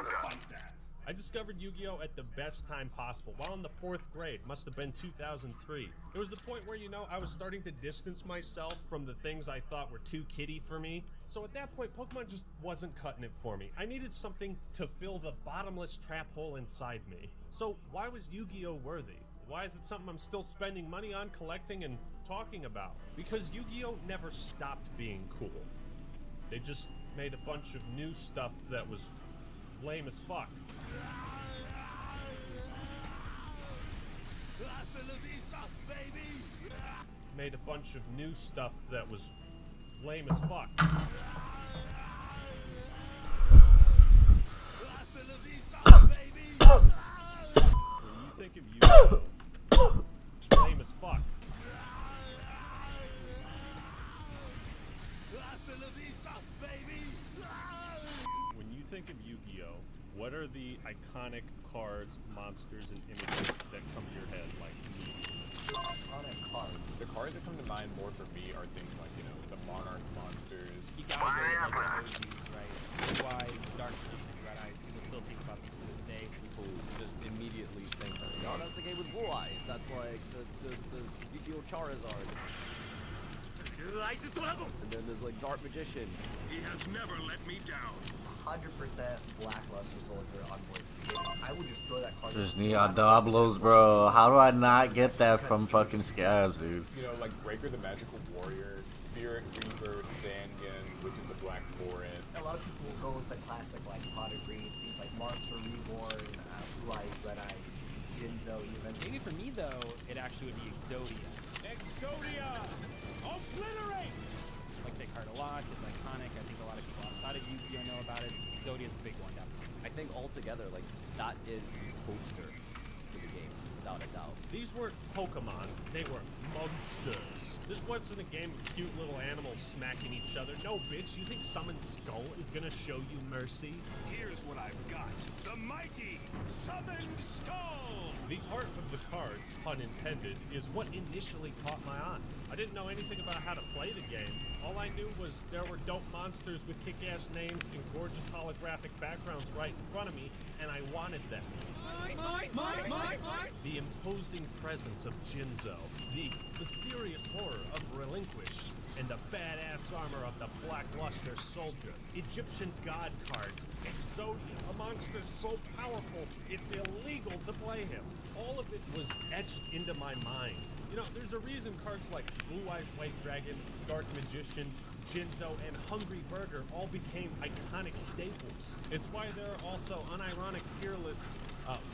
despite that. I discovered Yu-Gi-Oh! At the best time possible, while in the 4th grade, must have been 2003. It was the point where, you know, I was starting to distance myself from the things I thought were too kiddie for me. So at that point, Pokemon just wasn't cutting it for me. I needed something to fill the bottomless trap hole inside me. So why was Yu-Gi-Oh! Worthy? Why is it something I'm still spending money on, collecting, and talking about? Because Yu-Gi-Oh! Never stopped being cool. They just made a bunch of new stuff that was lame as fuck. Made a bunch of new stuff that was lame as fuck. When you think of Yu-Gi-Oh! Lame as fuck. When you think of Yu-Gi-Oh! What are the iconic cards, monsters, and images that come to your head like immediately? Iconic cards. The cards that come to mind more for me are things like, you know, the Monarch monsters. You gotta go with like the OGs, right? Blue Eyes, Dark Magician, Red Eyes. People still think about these to this day. People just immediately think, oh, that's the game with Blue Eyes. That's like the Yu-Gi-Oh! Charizard. And then there's like Dark Magician. He has never let me down. 100% Blackluster's the only favorite envoy. I would just throw that card. There's Neon Diablos, bro. How do I not get that from fucking Scabs, dude? You know, like Breaker the Magical Warrior, Spirit Reaver, Zangan, which is the Black Torrent. A lot of people will go with the classic like Pot of Greed, things like Monster Reborn, Blue Eyes, Red Eyes, Jinzo even. Maybe for me though, it actually would be Exodia. Exodia! Obliterate! I like that card a lot. It's iconic. I think a lot of people outside of Yu-Gi-Oh! Know about it. Exodia is a big one, definitely. I think altogether, like, that is the poster for the game. without a doubt. These weren't Pokemon, they were monsters. This wasn't a game of cute little animals smacking each other. No, bitch, you think Summoned Skull is gonna show you mercy? Here's what I've got. The mighty Summoned Skull! The art of the cards, pun intended, is what initially caught my eye. I didn't know anything about how to play the game. All I knew was there were dope monsters with kick-ass names and gorgeous holographic backgrounds right in front of me, and I wanted them. The imposing presence of Jinzo, the mysterious horror of Relinquished, and the badass armor of the Black Luster Soldier. Egyptian god cards, Exodia, a monster so powerful it's illegal to play him. All of it was etched into my mind. You know, there's a reason cards like Blue Eyes White Dragon, Dark Magician, Jinzo, and Hungry Burger all became iconic staples. It's why there are also unironic tier lists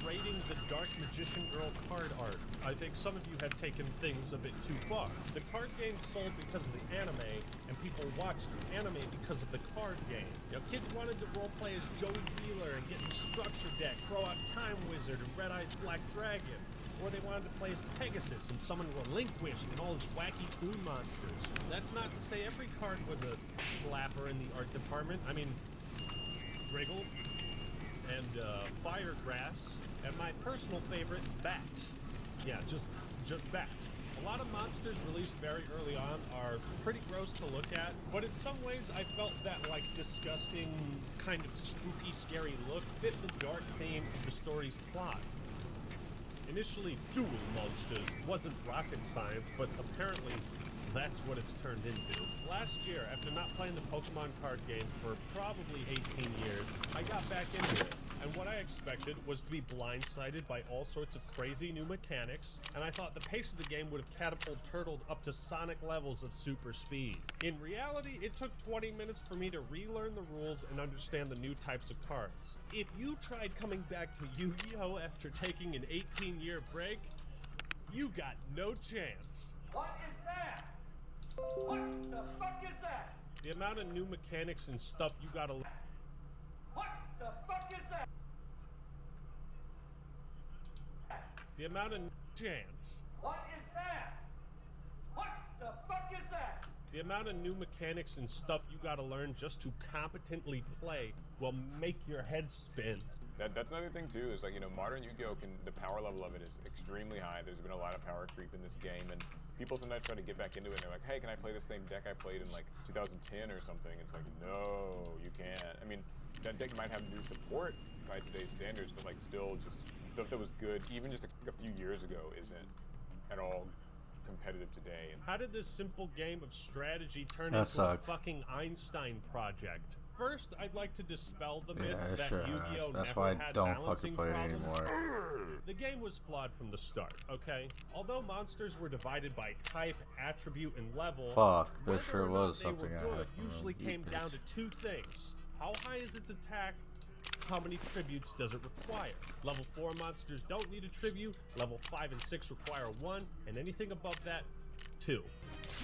rating the Dark Magician Girl card art. I think some of you have taken things a bit too far. The card game sold because of the anime, and people watched the anime because of the card game. You know, kids wanted to roleplay as Joey Wheeler and get in Structure Deck, throw out Time Wizard and Red Eyes Black Dragon. Or they wanted to play as Pegasus and summon Relinquished and all his wacky coon monsters. That's not to say every card was a slapper in the art department. I mean, Wriggle and Firegrass, and my personal favorite, Bat. Yeah, just Bat. A lot of monsters released very early on are pretty gross to look at, but in some ways I felt that like disgusting, kind of spooky, scary look fit the dark theme of the story's plot. Initially, Duel Monsters wasn't rocket science, but apparently that's what it's turned into. Last year, after not playing the Pokemon card game for probably 18 years, I got back into it. And what I expected was to be blindsided by all sorts of crazy new mechanics, and I thought the pace of the game would have turtled up to Sonic levels of super speed. In reality, it took 20 minutes for me to relearn the rules and understand the new types of cards. If you tried coming back to Yu-Gi-Oh! After taking an 18-year break, you got no chance. What is that? What the fuck is that? The amount of new mechanics and stuff you gotta... What the fuck is that? The amount of chance. What is that? What the fuck is that? The amount of new mechanics and stuff you gotta learn just to competently play will make your head spin. That's another thing too, is like, you know, modern Yu-Gi-Oh! The power level of it is extremely high. There's been a lot of power creep in this game, and people sometimes try to get back into it and they're like, hey, can I play the same deck I played in like 2010 or something? It's like, no, you can't. I mean, that deck might have new support by today's standards, but like still just stuff that was good even just a few years ago isn't at all competitive today. And how did this simple game of strategy turn That into sucked. a fucking Einstein project? First, I'd like to dispel the myth Yeah, that sure. Yu-Gi-Oh! That's never why I had don't balancing fucking play it problems. anymore. The game was flawed from the start, okay? Although monsters were divided by type, attribute, and level, Fuck, there whether sure or not was they something were I good had. usually You came down bitch. to two things. How high is its attack? How many tributes does it require? Level 4 monsters don't need a tribute, level 5 and 6 require 1, and anything above that, 2.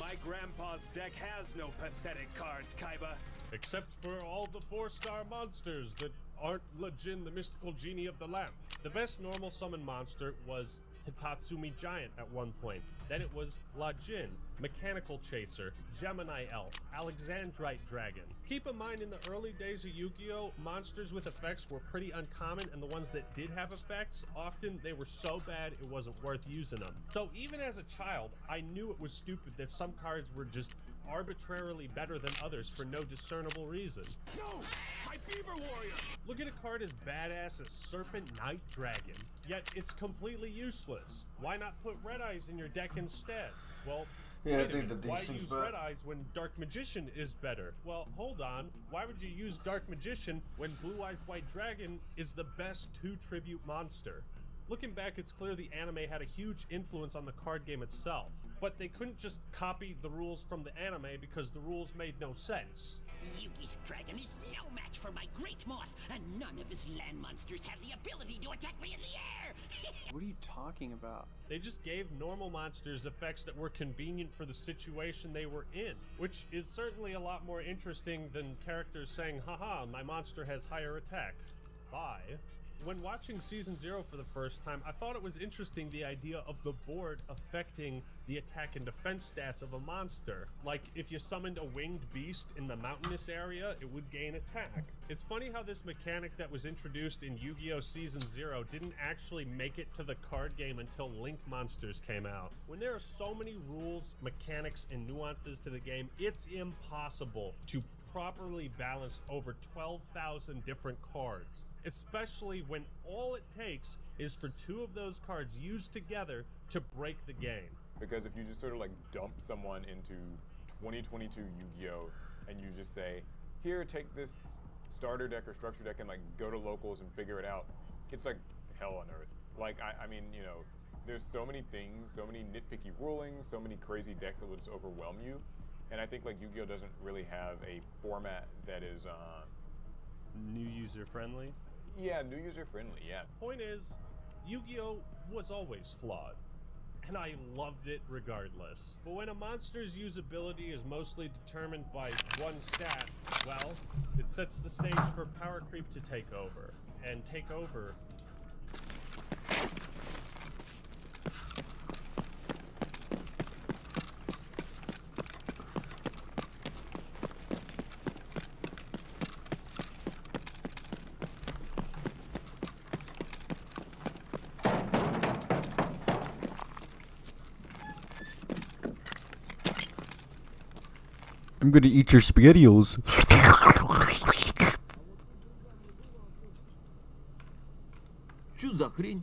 My grandpa's deck has no pathetic cards, Kaiba. Except for all the 4-star monsters that aren't Lejin, the mystical genie of the lamp. The best normal summon monster was Hitatsumi Giant at one point. Then it was Lajin, Mechanical Chaser, Gemini Elf, Alexandrite Dragon. Keep in mind, in the early days of Yu-Gi-Oh!, monsters with effects were pretty uncommon, and the ones that did have effects, often they were so bad it wasn't worth using them. So even as a child, I knew it was stupid that some cards were just arbitrarily better than others for no discernible reason. No! My Beaver Warrior! Look at a card as badass as Serpent Night Dragon, yet it's completely useless. Why not put Red Eyes in your deck instead? Well, Yeah, I wait a think the minute, why decent use spot- Red Eyes when Dark Magician is better? Well, hold on. Why would you use Dark Magician when Blue Eyes White Dragon is the best 2-tribute monster? Looking back, it's clear the anime had a huge influence on the card game itself, but they couldn't just copy the rules from the anime because the rules made no sense. Yugi's dragon is no match for my Great Moth, and none of his land monsters have the ability to attack me in the air! What are you talking about? They just gave normal monsters effects that were convenient for the situation they were in, which is certainly a lot more interesting than characters saying, haha, my monster has higher attack. Bye. When watching Season 0 for the first time, I thought it was interesting the idea of the board affecting the attack and defense stats of a monster. Like, if you summoned a winged beast in the mountainous area, it would gain attack. It's funny how this mechanic that was introduced in Yu-Gi-Oh! Season 0 didn't actually make it to the card game until Link Monsters came out. When there are so many rules, mechanics, and nuances to the game, it's impossible to properly balance over 12,000 different cards. Especially when all it takes is for two of those cards used together to break the game. Because if you just sort of like dump someone into 2022 Yu-Gi-Oh! And you just say, here, take this starter deck or structure deck and like go to locals and figure it out, it's like hell on earth. Like, I mean, you know, there's so many things, so many nitpicky rulings, so many crazy decks that will just overwhelm you. And I think like Yu-Gi-Oh! Doesn't really have a format that is new user friendly. Yeah, new user friendly, yeah. Point is, Yu-Gi-Oh! Was always flawed, and I loved it regardless. But when a monster's usability is mostly determined by one stat, well, it sets the stage for power creep to take over. And take over. I'm gonna eat your SpaghettiOs. Что за хрень?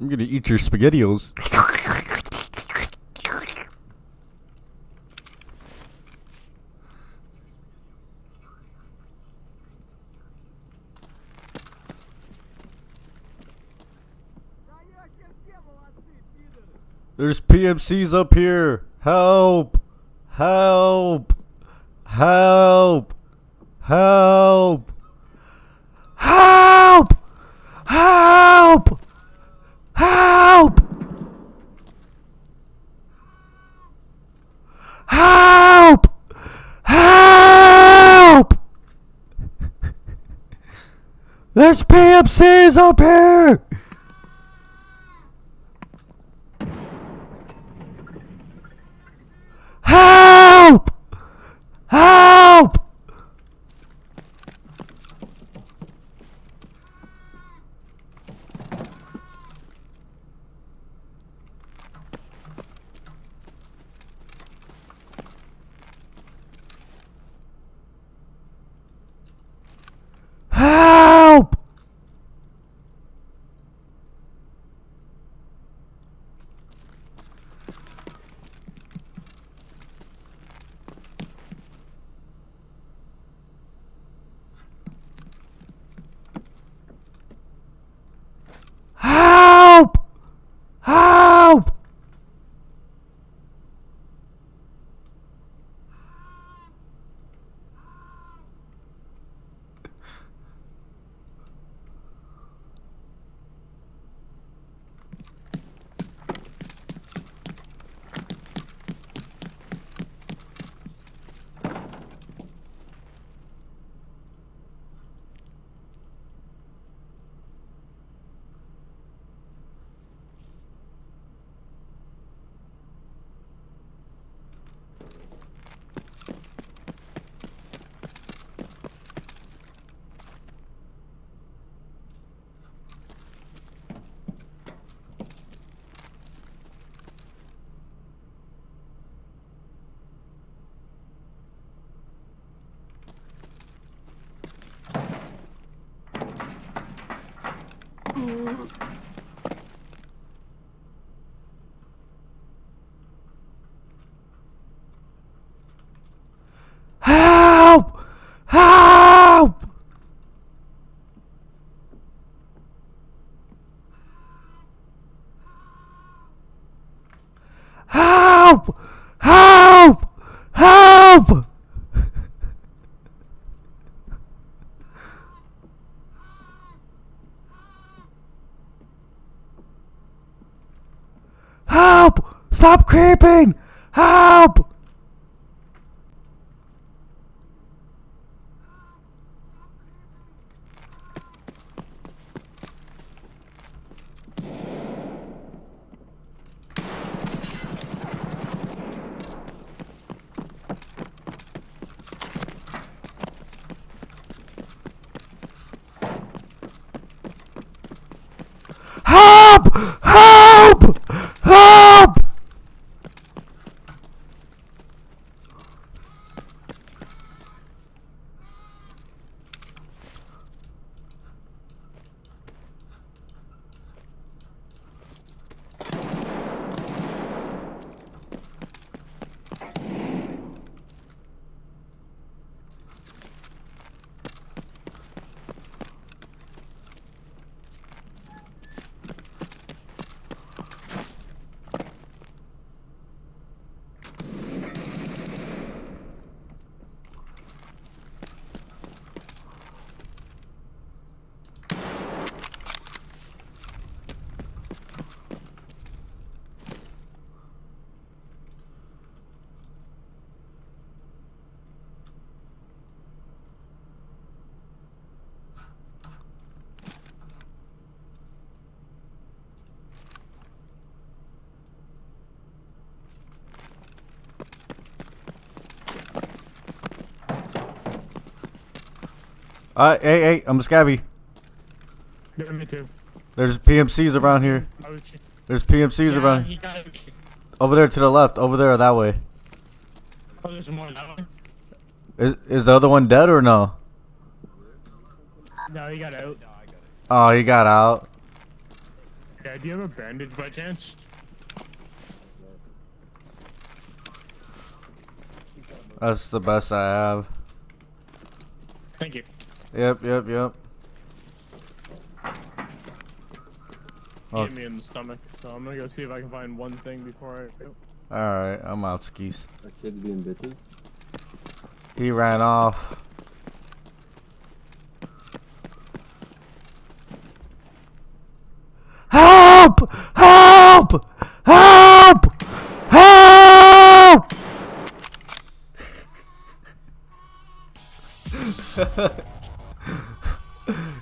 I'm gonna eat your SpaghettiOs. There's PMCs up here. Help! Help! Help! Help! Help! Help! Help! Help! Help! There's PMCs up here! Help! Help! Help! Help! Help! Help! Help! Help! Help! Help! Help! Stop creeping! Help! Help! Help! Help! Hey, I'm a scabby. Yeah, me too. There's PMCs around here. There's PMCs around. Over there to the left. Over there that way. Oh, there's more that way? Is the other one dead or no? No, he got out. Oh, he got out. Yeah, do you have a bandage by chance? That's the best I have. Thank you. Yep. He Oh. hit me in the stomach, so I'm gonna go see if I can find one thing before I go. Alright, I'm out skis. That kid's being bitches. He ran off. Help! Help! Help! Help!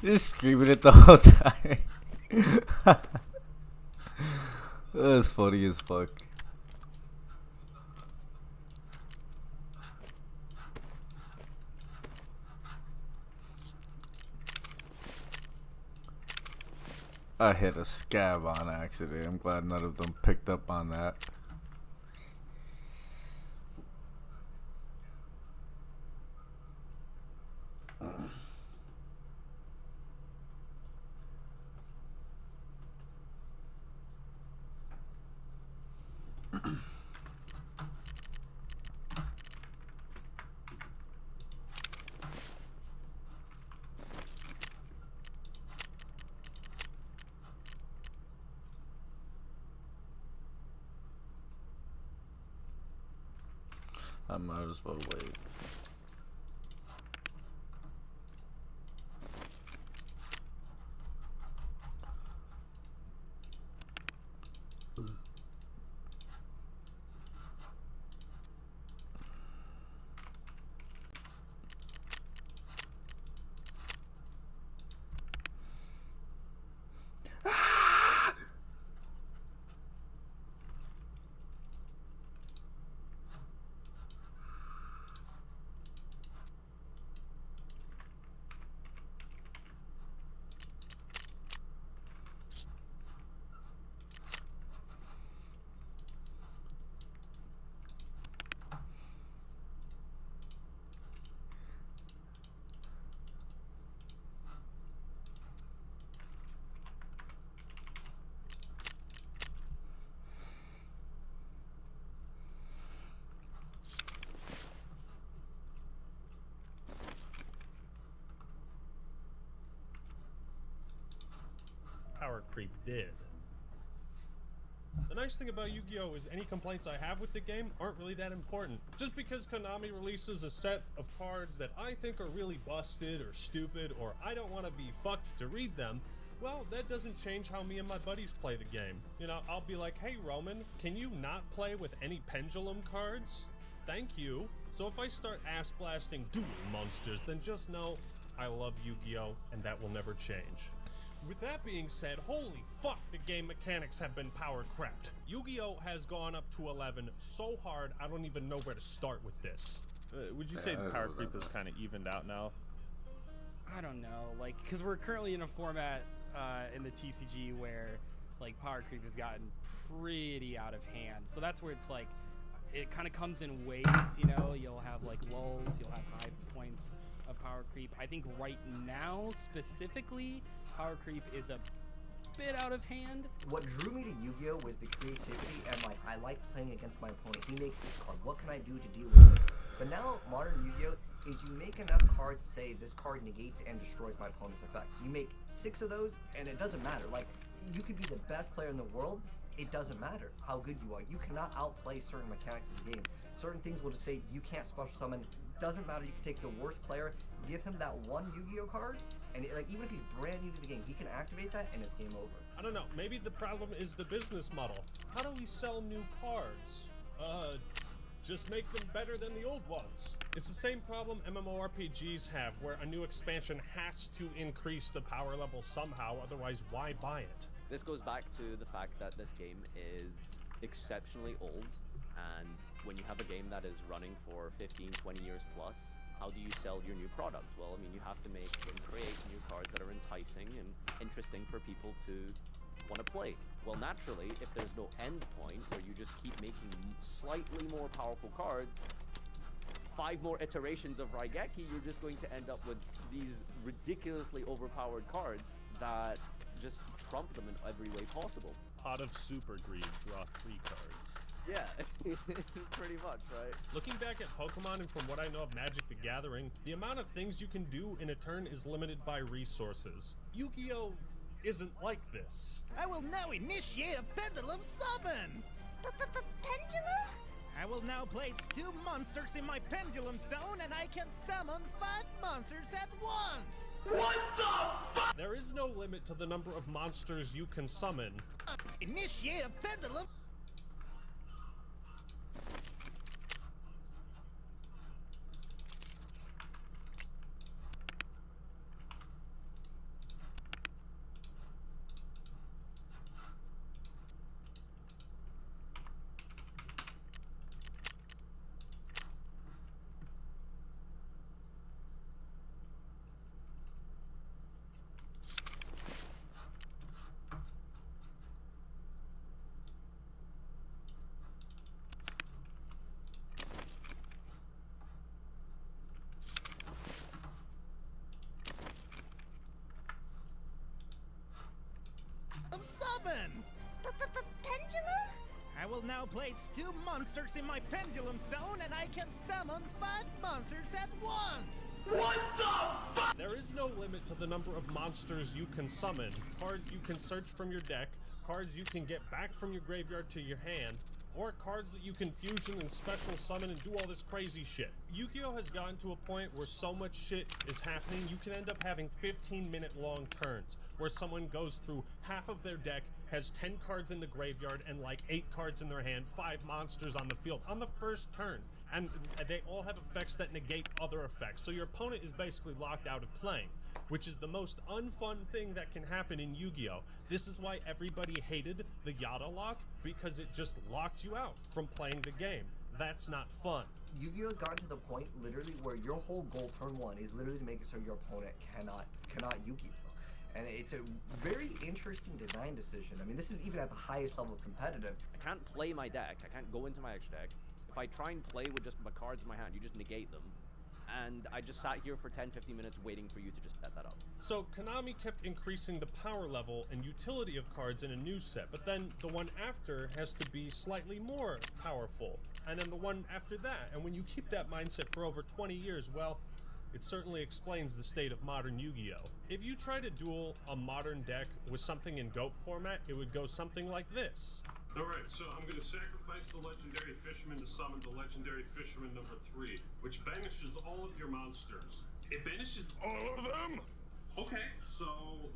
Just screaming it the whole time. That's funny as fuck. I hit a scab on accident. I'm glad none of them picked up on that. I might as well wait. Power creep did. The nice thing about Yu-Gi-Oh! Is any complaints I have with the game aren't really that important. Just because Konami releases a set of cards that I think are really busted or stupid or I don't want to be fucked to read them, Well, that doesn't change how me and my buddies play the game. You know, I'll be like, hey Roman, can you not play with any pendulum cards? Thank you. So if I start ass blasting dual monsters, then just know I love Yu-Gi-Oh! And that will never change. With that being said, holy fuck, the game mechanics have been power crapped. Yu-Gi-Oh! Has gone up to 11 so hard, I don't even know where to start with this. Would you say the power creep is kind of evened out now? I don't know, like, because we're currently in a format in the TCG where, like, power creep has gotten pretty out of hand. So that's where it's like, it kind of comes in waves, you know? You'll have, like, lulls, you'll have high points of power creep. I think right now, specifically, power creep is a bit out of hand. What drew me to Yu-Gi-Oh! Was the creativity and, like, I like playing against my opponent. He makes this card. What can I do to deal with this? But now, modern Yu-Gi-Oh! Is you make enough cards to say this card negates and destroys my opponent's effect. You make 6 of those, and it doesn't matter. Like, you could be the best player in the world, it doesn't matter how good you are. You cannot outplay certain mechanics of the game. Certain things will just say you can't special summon. Doesn't matter, you can take the worst player, give him that one Yu-Gi-Oh! Card, and like even if he's brand new to the game, he can activate that and it's game over. I don't know, maybe the problem is the business model. How do we sell new cards? Just make them better than the old ones. It's the same problem MMORPGs have, where a new expansion has to increase the power level somehow, otherwise why buy it? This goes back to the fact that this game is exceptionally old, and when you have a game that is running for 15, 20 years plus, how do you sell your new product? Well, I mean, you have to make and create new cards that are enticing and interesting for people to want to play. Well, naturally, if there's no end point where you just keep making slightly more powerful cards, 5 more iterations of Raigeki, you're just going to end up with these ridiculously overpowered cards that just trump them in every way possible. Pot of Super Greed, draw 3 cards. Yeah, pretty much, right? Looking back at Pokemon and from what I know of Magic the Gathering, the amount of things you can do in a turn is limited by resources. Yu-Gi-Oh! Isn't like this. I will now initiate a pendulum summon! Pendulum? I will now place 2 monsters in my pendulum zone and I can summon 5 monsters at once! What the fuck? There is no limit to the number of monsters you can summon. Initiate a pendulum. Summon! Pendulum? I will now place 2 monsters in my pendulum zone and I can summon 5 monsters at once! What the fuck? There is no limit to the number of monsters you can summon, cards you can search from your deck, cards you can get back from your graveyard to your hand, or cards that you can fusion and special summon and do all this crazy shit. Yu-Gi-Oh! Has gotten to a point where so much shit is happening, you can end up having 15-minute long turns, where someone goes through half of their deck, has 10 cards in the graveyard, and like 8 cards in their hand, 5 monsters on the field, on the first turn. And they all have effects that negate other effects, so your opponent is basically locked out of playing, which is the most unfun thing that can happen in Yu-Gi-Oh! This is why everybody hated the Yada lock, because it just locked you out from playing the game. That's not fun. Yu-Gi-Oh's gotten to the point, literally, where your whole goal turn 1 is literally to make it so your opponent cannot Yu-Gi-Oh! And it's a very interesting design decision. I mean, this is even at the highest level of competitive. I can't play my deck. I can't go into my extra deck. If I try and play with just my cards in my hand, you just negate them. And I just sat here for 10-15 minutes waiting for you to just set that up. So Konami kept increasing the power level and utility of cards in a new set, but then the one after has to be slightly more powerful, and then the one after that. And when you keep that mindset for over 20 years, well, it certainly explains the state of modern Yu-Gi-Oh! If you try to duel a modern deck with something in GOAT format, it would go something like this. Alright, so I'm going to sacrifice the Legendary Fisherman to summon the Legendary Fisherman number 3, which banishes all of your monsters. It banishes all of them? Okay, so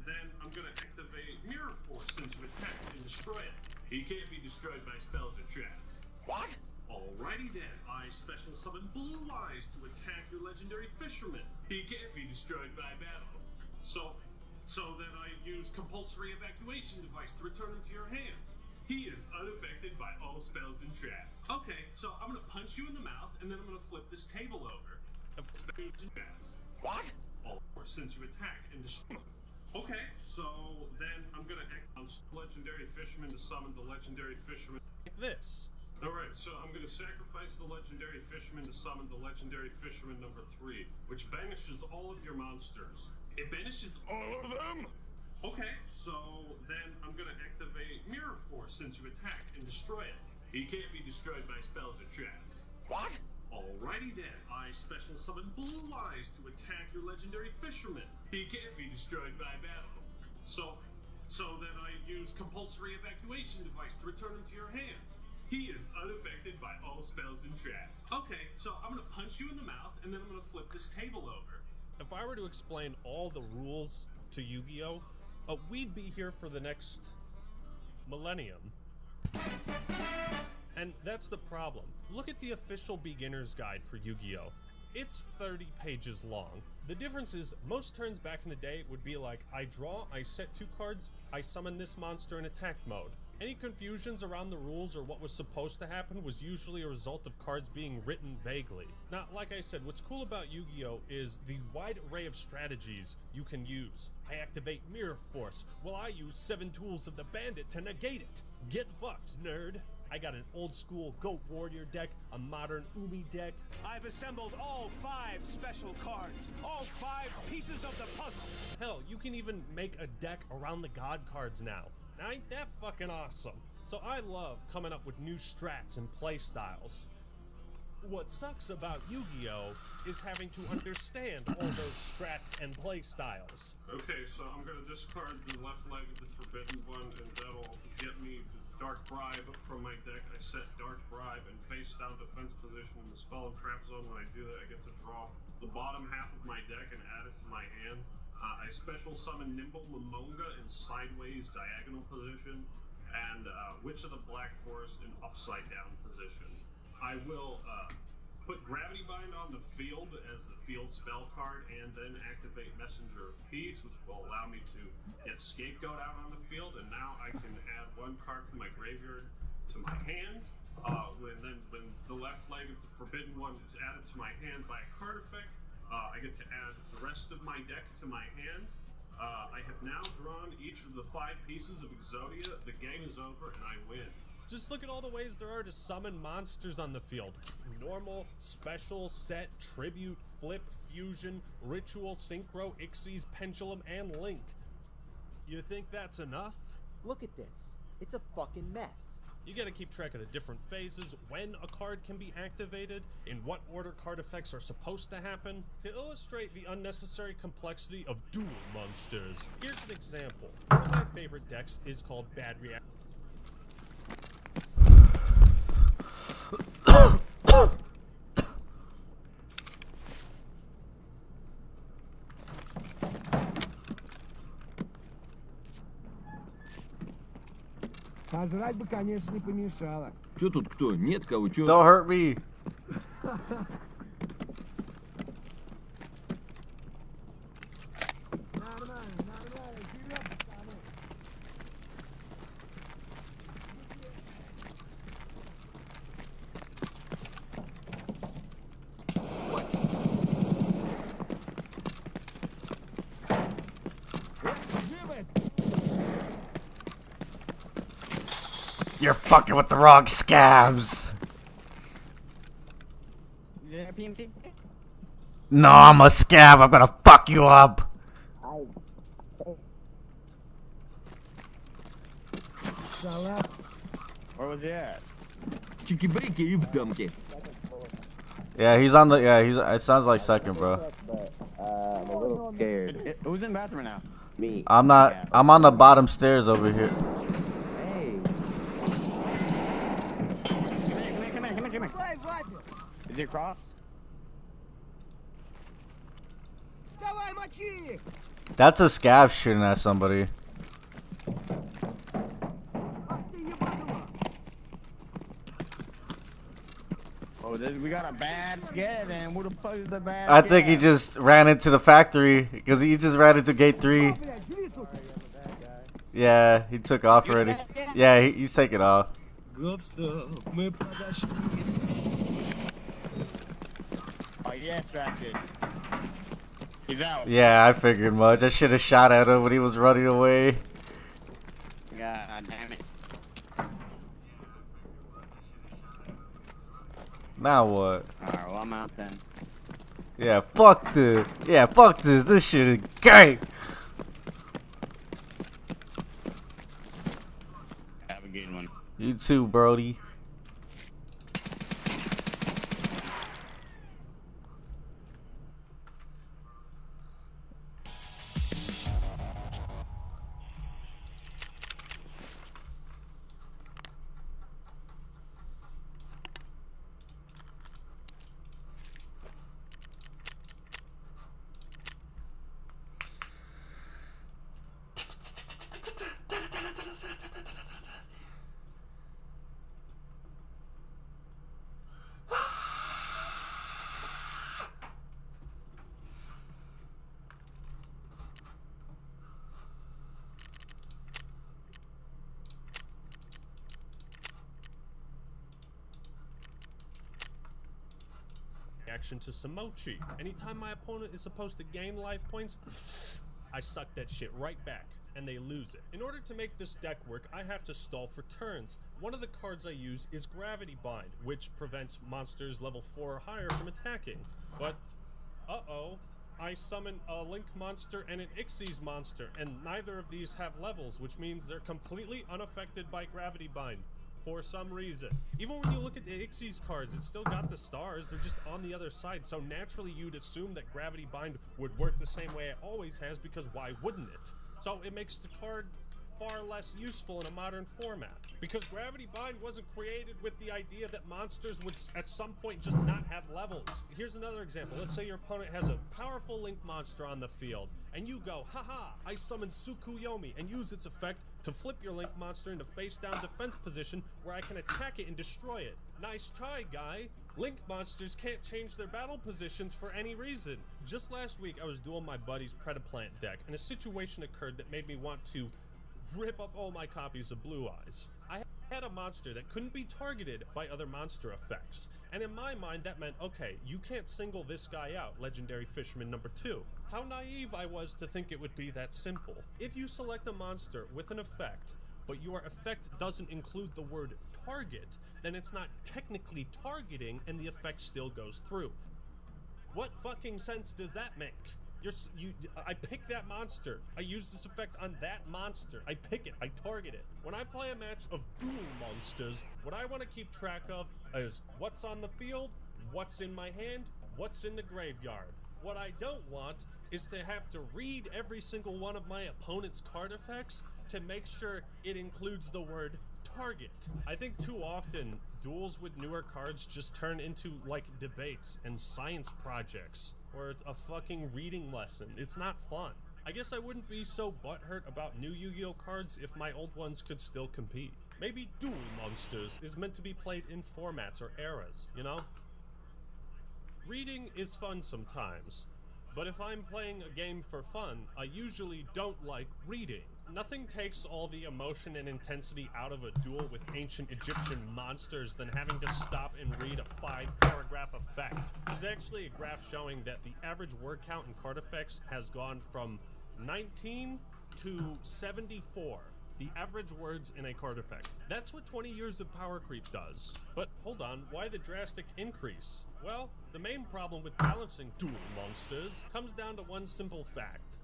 then I'm gonna activate Mirror Force since you attacked and destroy it. He can't be destroyed by spells or traps. What? Alrighty then, I special summon Blue Eyes to attack your legendary fisherman. He can't be destroyed by battle. So then I use compulsory evacuation device to return him to your hand. He is unaffected by all spells and traps. Okay, so I'm gonna punch you in the mouth and then I'm gonna flip this table over. Spells and traps. What? Or since you attack and destroy. Okay, so then I'm gonna act on legendary fisherman to summon the legendary fisherman like this. Alright, so I'm gonna sacrifice the legendary fisherman to summon the legendary fisherman number 3, which banishes all of your monsters. It banishes all of them? Okay, so then I'm gonna activate Mirror Force since you attack and destroy it. He can't be destroyed by spells or traps. What? Alrighty then, I special summon Blue Eyes to attack your legendary fisherman. He can't be destroyed by battle. So then I use compulsory evacuation device to return him to your hand. He is unaffected by all spells and traps. Okay, so I'm gonna punch you in the mouth and then I'm gonna flip this table over. If I were to explain all the rules to Yu-Gi-Oh, we'd be here for the next millennium. And that's the problem. Look at the official beginner's guide for Yu-Gi-Oh! It's 30 pages long. The difference is, most turns back in the day would be like, I draw, I set 2 cards, I summon this monster in attack mode. Any confusions around the rules or what was supposed to happen was usually a result of cards being written vaguely. Now, like I said, what's cool about Yu-Gi-Oh! Is the wide array of strategies you can use. I activate Mirror Force, while I use 7 tools of the Bandit to negate it. Get fucked, nerd. I got an old school Goat Warrior deck, a modern Umi deck. I've assembled all 5 special cards, all 5 pieces of the puzzle. Hell, you can even make a deck around the god cards now. Now, ain't that fucking awesome? So I love coming up with new strats and play styles. What sucks about Yu-Gi-Oh! Is having to understand all those strats and play styles. Okay, so I'm gonna discard the left leg of the Forbidden One, and that'll get me the Dark Bribe from my deck. I set Dark Bribe and face down defense position in the spell and trap zone. When I do that, I get to draw the bottom half of my deck and add it to my hand. I special summon Nimble Momonga in sideways diagonal position, and Witch of the Black Forest in upside down position. I will put Gravity Bind on the field as the field spell card, and then activate Messenger of Peace, which will allow me to get Scapegoat out on the field, and now I can add 1 card from my graveyard to my hand. When the left leg of the Forbidden One is added to my hand by a card effect, I get to add the rest of my deck to my hand. I have now drawn each of the 5 pieces of Exodia. The game is over and I win. Just look at all the ways there are to summon monsters on the field. Normal, special, set, tribute, flip, fusion, ritual, synchro, Ixies, pendulum, and link. You think that's enough? Look at this. It's a fucking mess. You gotta keep track of the different phases, when a card can be activated, in what order card effects are supposed to happen. To illustrate the unnecessary complexity of dual monsters, here's an example. One of my favorite decks is called Bad Reaction. Пожрать бы, конечно, не помешало. Чё тут кто? Нет кого? Чё? Don't hurt me. You're fucking with the wrong scabs. Yeah, PMT? No, I'm a scab. I'm gonna fuck you up. Where was he at? Чики-брики и в дамке. Yeah, he's on the. Yeah, he's. It sounds like second, bro. I'm a little scared. Who's in the bathroom now? Me. I'm not. I'm on the bottom stairs over here. Hey. Come here. Is he across? Давай, мочи их! That's a scav shooting at somebody. Oh, we got a bad scav, and who the fuck is the bad I think he scav? just ran into the factory because he just ran into gate 3. Yeah, he took off already. Yeah, he's taking off. Oh, yeah, distracted. He's out. Yeah, I figured much. I should have shot at him when he was running away. God damn it. Now what? Alright, well, I'm out then. Yeah, fuck this. Yeah, fuck this. This shit is gay. Have a good one. You too, Brody. Reaction to Samochi. Anytime my opponent is supposed to gain life points, I suck that shit right back, and they lose it. In order to make this deck work, I have to stall for turns. One of the cards I use is Gravity Bind, which prevents monsters level 4 or higher from attacking. But, uh-oh, I summon a Link monster and an Ixies monster, and neither of these have levels, which means they're completely unaffected by Gravity Bind. For some reason. Even when you look at the Ixies cards, it's still got the stars, they're just on the other side, so naturally you'd assume that Gravity Bind would work the same way it always has, because why wouldn't it? So it makes the card far less useful in a modern format. Because Gravity Bind wasn't created with the idea that monsters would at some point just not have levels. Here's another example. Let's say your opponent has a powerful Link monster on the field, and you go, haha, I summon Tsukuyomi, and use its effect to flip your Link monster into face-down defense position where I can attack it and destroy it. Nice try, guy. Link monsters can't change their battle positions for any reason. Just last week, I was dueling my buddy's Predaplant deck, and a situation occurred that made me want to rip up all my copies of Blue Eyes. I had a monster that couldn't be targeted by other monster effects, and in my mind that meant, okay, you can't single this guy out, Legendary Fisherman number 2. How naive I was to think it would be that simple. If you select a monster with an effect, but your effect doesn't include the word target, then it's not technically targeting and the effect still goes through. What fucking sense does that make? I pick that monster. I use this effect on that monster. I pick it. I target it. When I play a match of dual monsters, what I want to keep track of is what's on the field, what's in my hand, what's in the graveyard. What I don't want is to have to read every single one of my opponent's card effects to make sure it includes the word target. I think too often duels with newer cards just turn into like debates and science projects. Or it's a fucking reading lesson. It's not fun. I guess I wouldn't be so butthurt about new Yu-Gi-Oh cards if my old ones could still compete. Maybe Duel Monsters is meant to be played in formats or eras, you know? Reading is fun sometimes, but if I'm playing a game for fun, I usually don't like reading. Nothing takes all the emotion and intensity out of a duel with ancient Egyptian monsters than having to stop and read a 5-paragraph effect. There's actually a graph showing that the average word count in card effects has gone from 19 to 74. The average words in a card effect. That's what 20 years of power creep does. But hold on, why the drastic increase? Well, the main problem with balancing duel monsters comes down to one simple fact.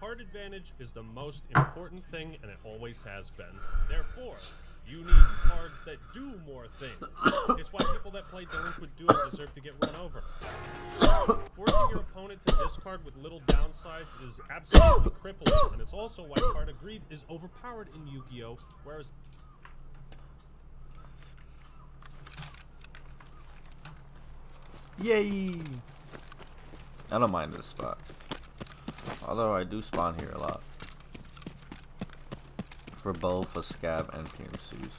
Card advantage is the most important thing, and it always has been. Therefore, you need cards that do more things. It's why people that play Delinquent Duel deserve to get run over. Forcing your opponent to discard with little downsides is absolutely crippling, and it's also why Card of Greed is overpowered in Yu-Gi-Oh!, whereas... Yay! I don't mind this spot. Although I do spawn here a lot. For both a scab and PMCs.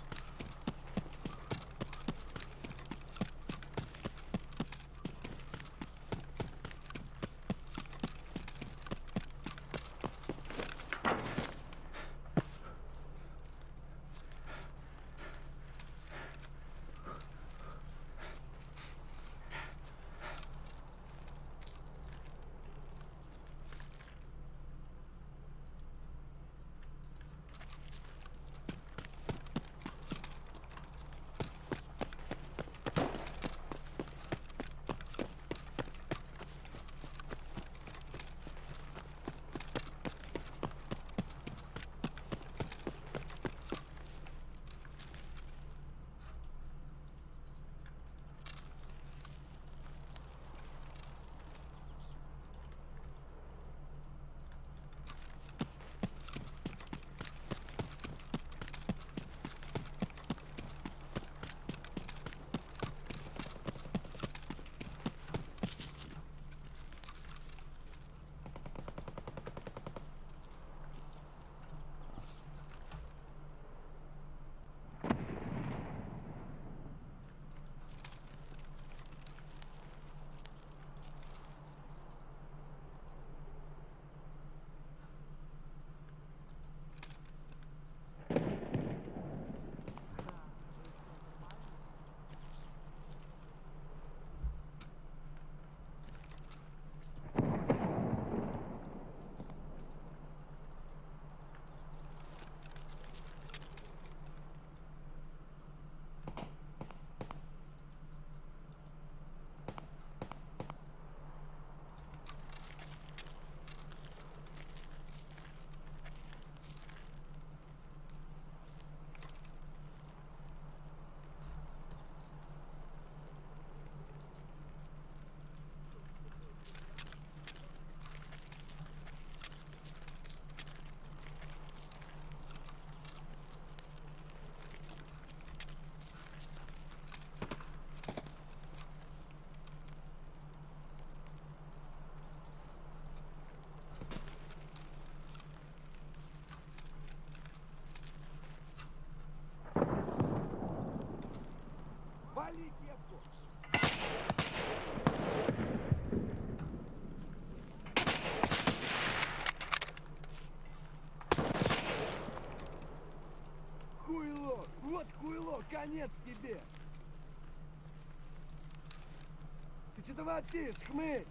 Вали кепку! Хуйло! Вот хуйло! Конец тебе! Ты что воротишь, хмырь?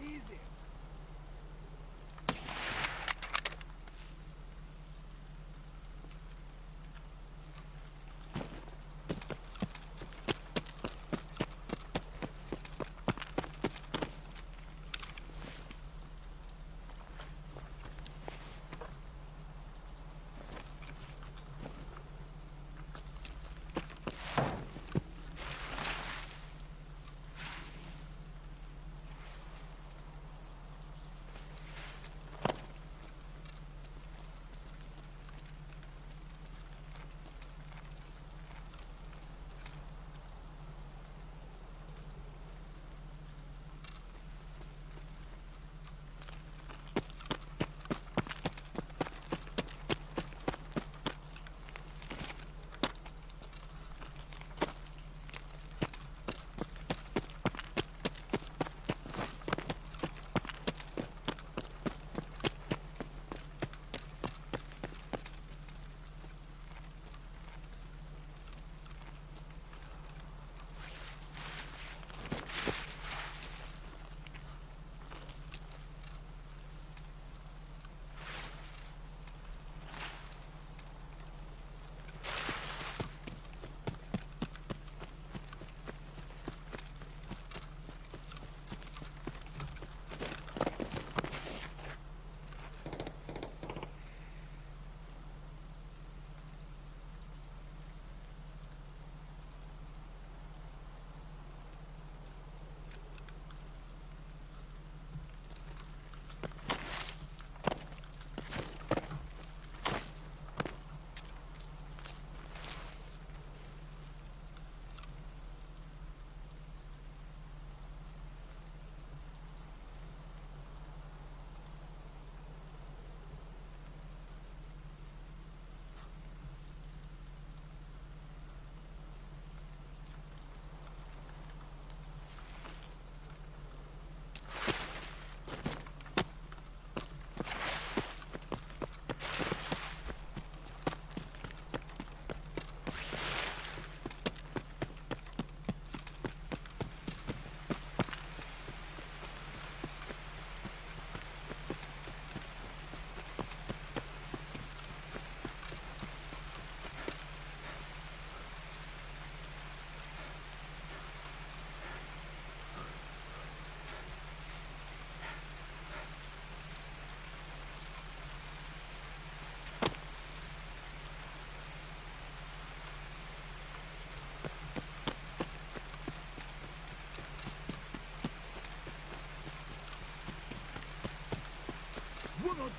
Easy.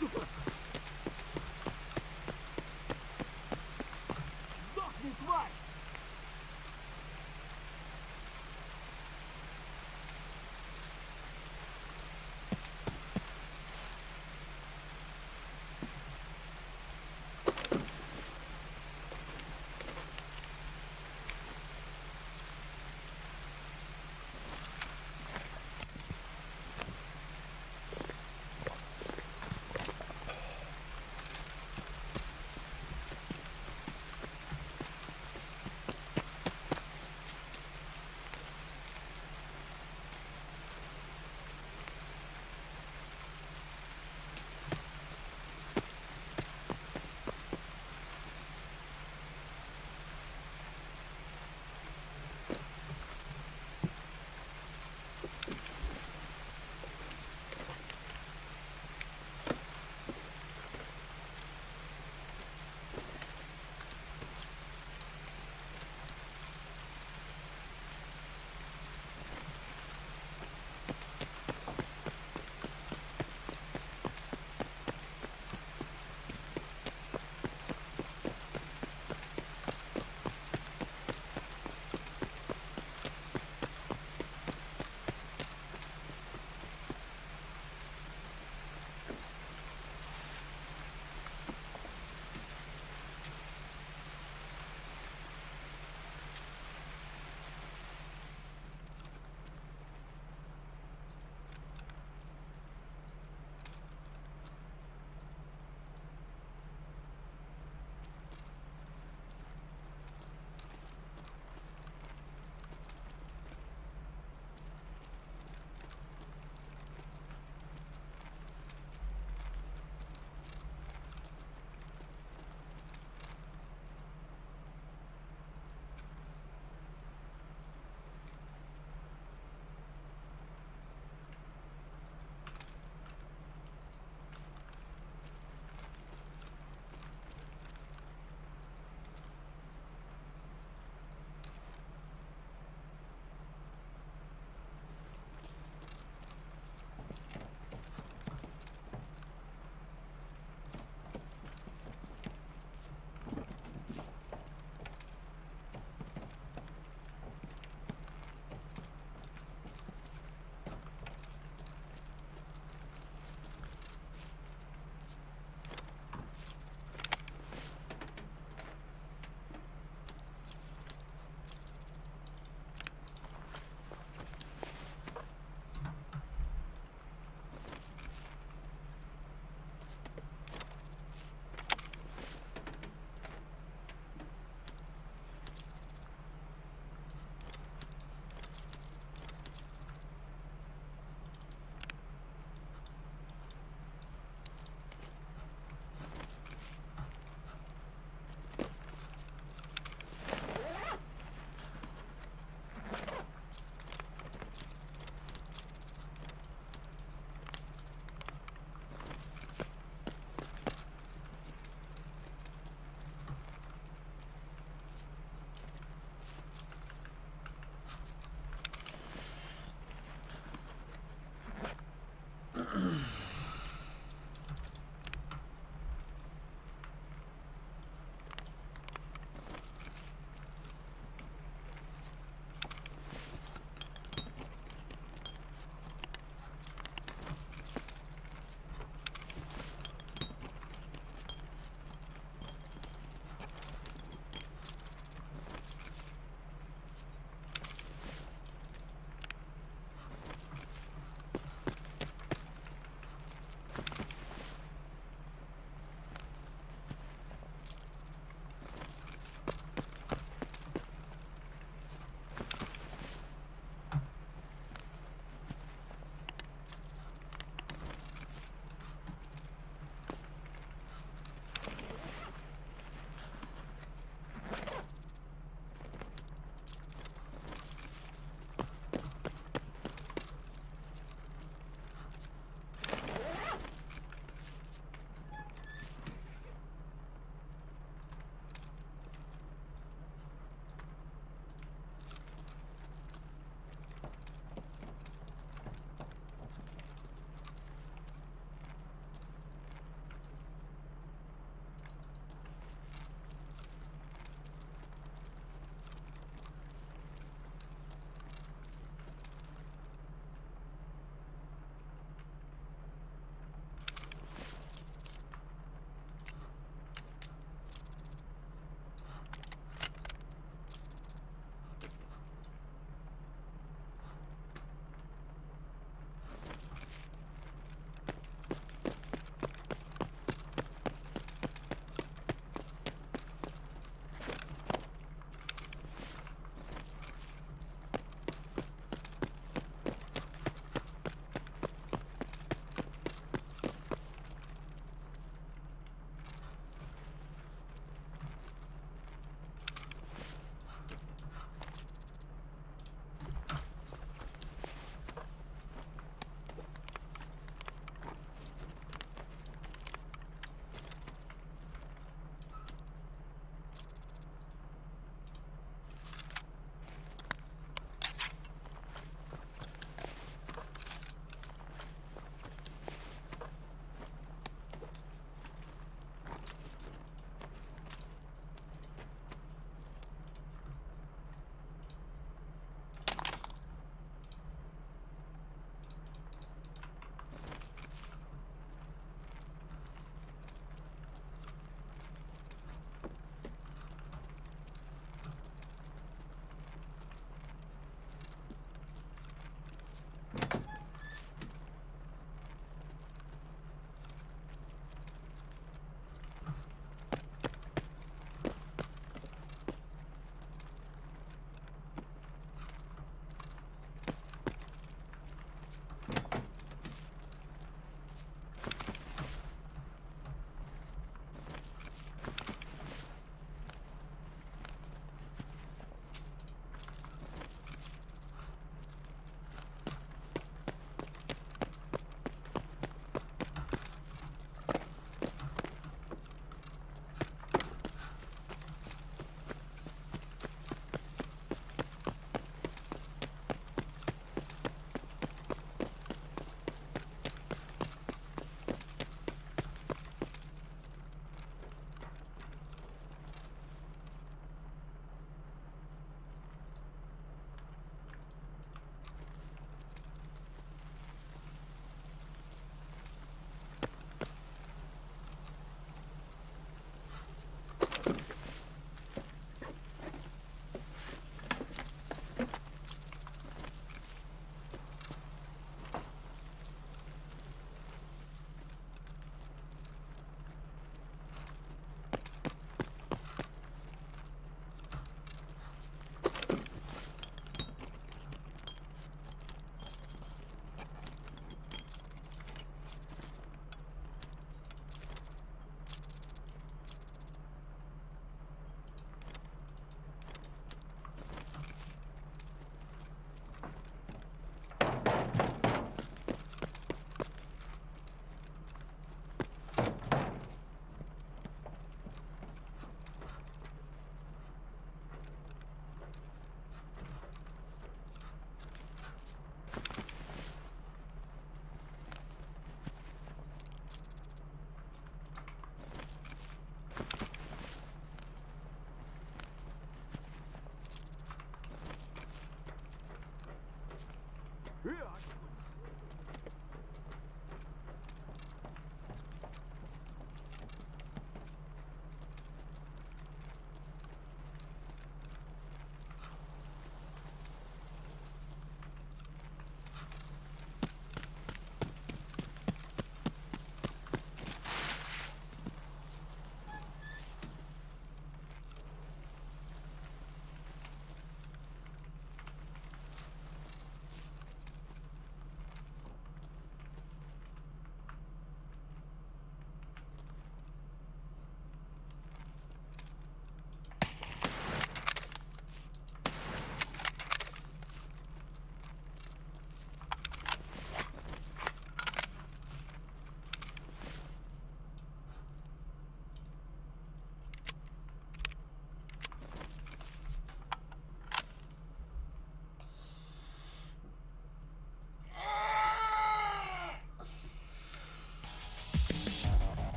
сука! Сдохни, тварь!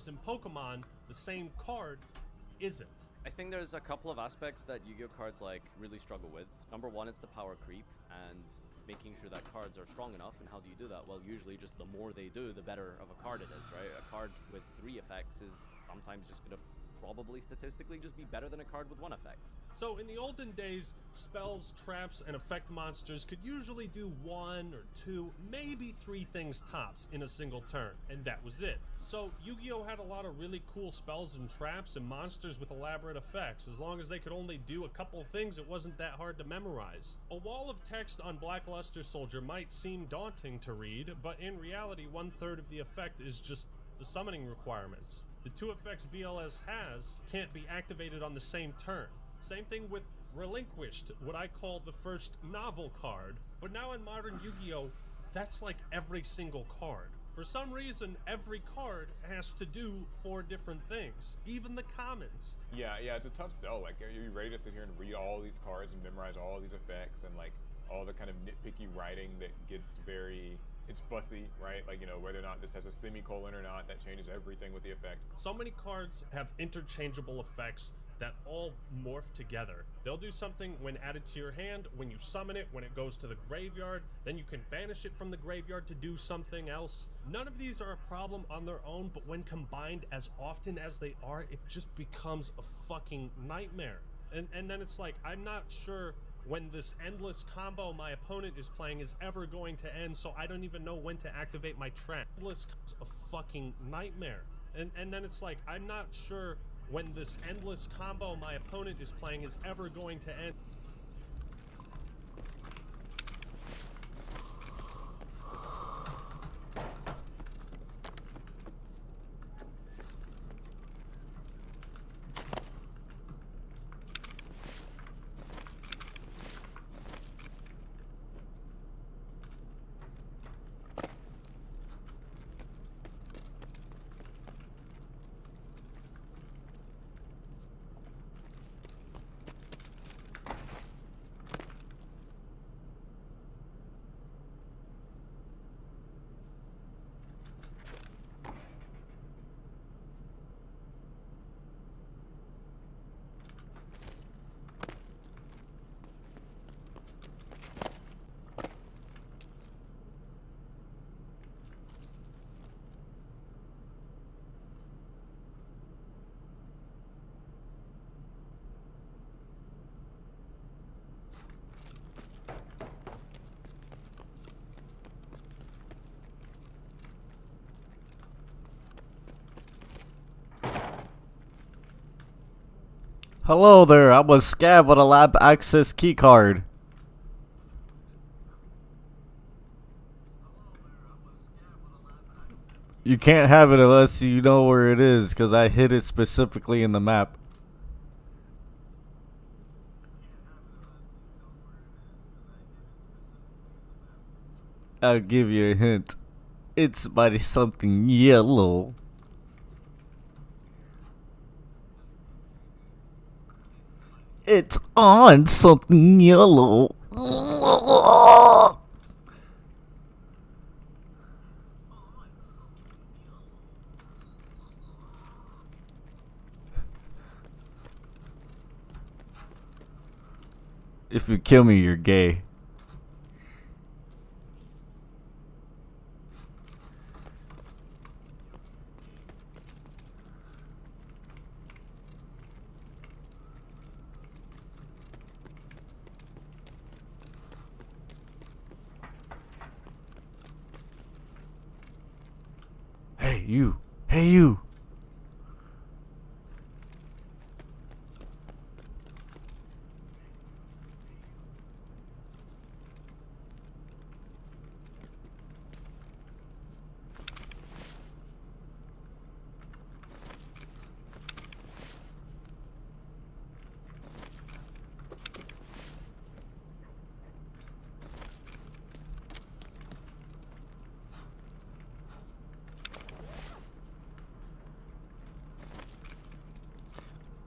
in Pokemon, the same card isn't. I think there's a couple of aspects that Yu-Gi-Oh cards like really struggle with. Number one, it's the power creep and making sure that cards are strong enough. And how do you do that? Well, usually just the more they do, the better of a card it is, right? A card with 3 effects is sometimes just gonna probably statistically just be better than a card with 1 effect. So in the olden days, spells, traps, and effect monsters could usually do 1 or 2, maybe 3 things tops in a single turn, and that was it. So Yu-Gi-Oh had a lot of really cool spells and traps and monsters with elaborate effects. As long as they could only do a couple things, it wasn't that hard to memorize. A wall of text on Black Luster Soldier might seem daunting to read, but in reality, 1/3 of the effect is just the summoning requirements. The 2 effects BLS has can't be activated on the same turn. Same thing with Relinquished, what I call the first novel card. But now in modern Yu-Gi-Oh, that's like every single card. For some reason, every card has to do 4 different things, even the commons. Yeah, it's a tough sell. Like, are you ready to sit here and read all these cards and memorize all these effects and like all the kind of nitpicky writing that gets it's fussy, right? Like, you know, whether or not this has a semicolon or not, that changes everything with the effect. So many cards have interchangeable effects that all morph together. They'll do something when added to your hand, when you summon it, when it goes to the graveyard, then you can banish it from the graveyard to do something else. None of these are a problem on their own, but when combined as often as they are, it just becomes a fucking nightmare. And then it's like, I'm not sure when this endless combo my opponent is playing is ever going to end, so I don't even know when to activate my trap. Endless is a fucking nightmare. And then it's like, I'm not sure when this endless combo my opponent is playing is ever going to end. Hello there, I'm a scab with a lab access keycard. You can't have it unless you know where it is, because I hid it specifically in the map. I'll give you a hint. It's by something yellow. It's on something yellow. If you kill me, you're gay. Hey, you. Hey, you.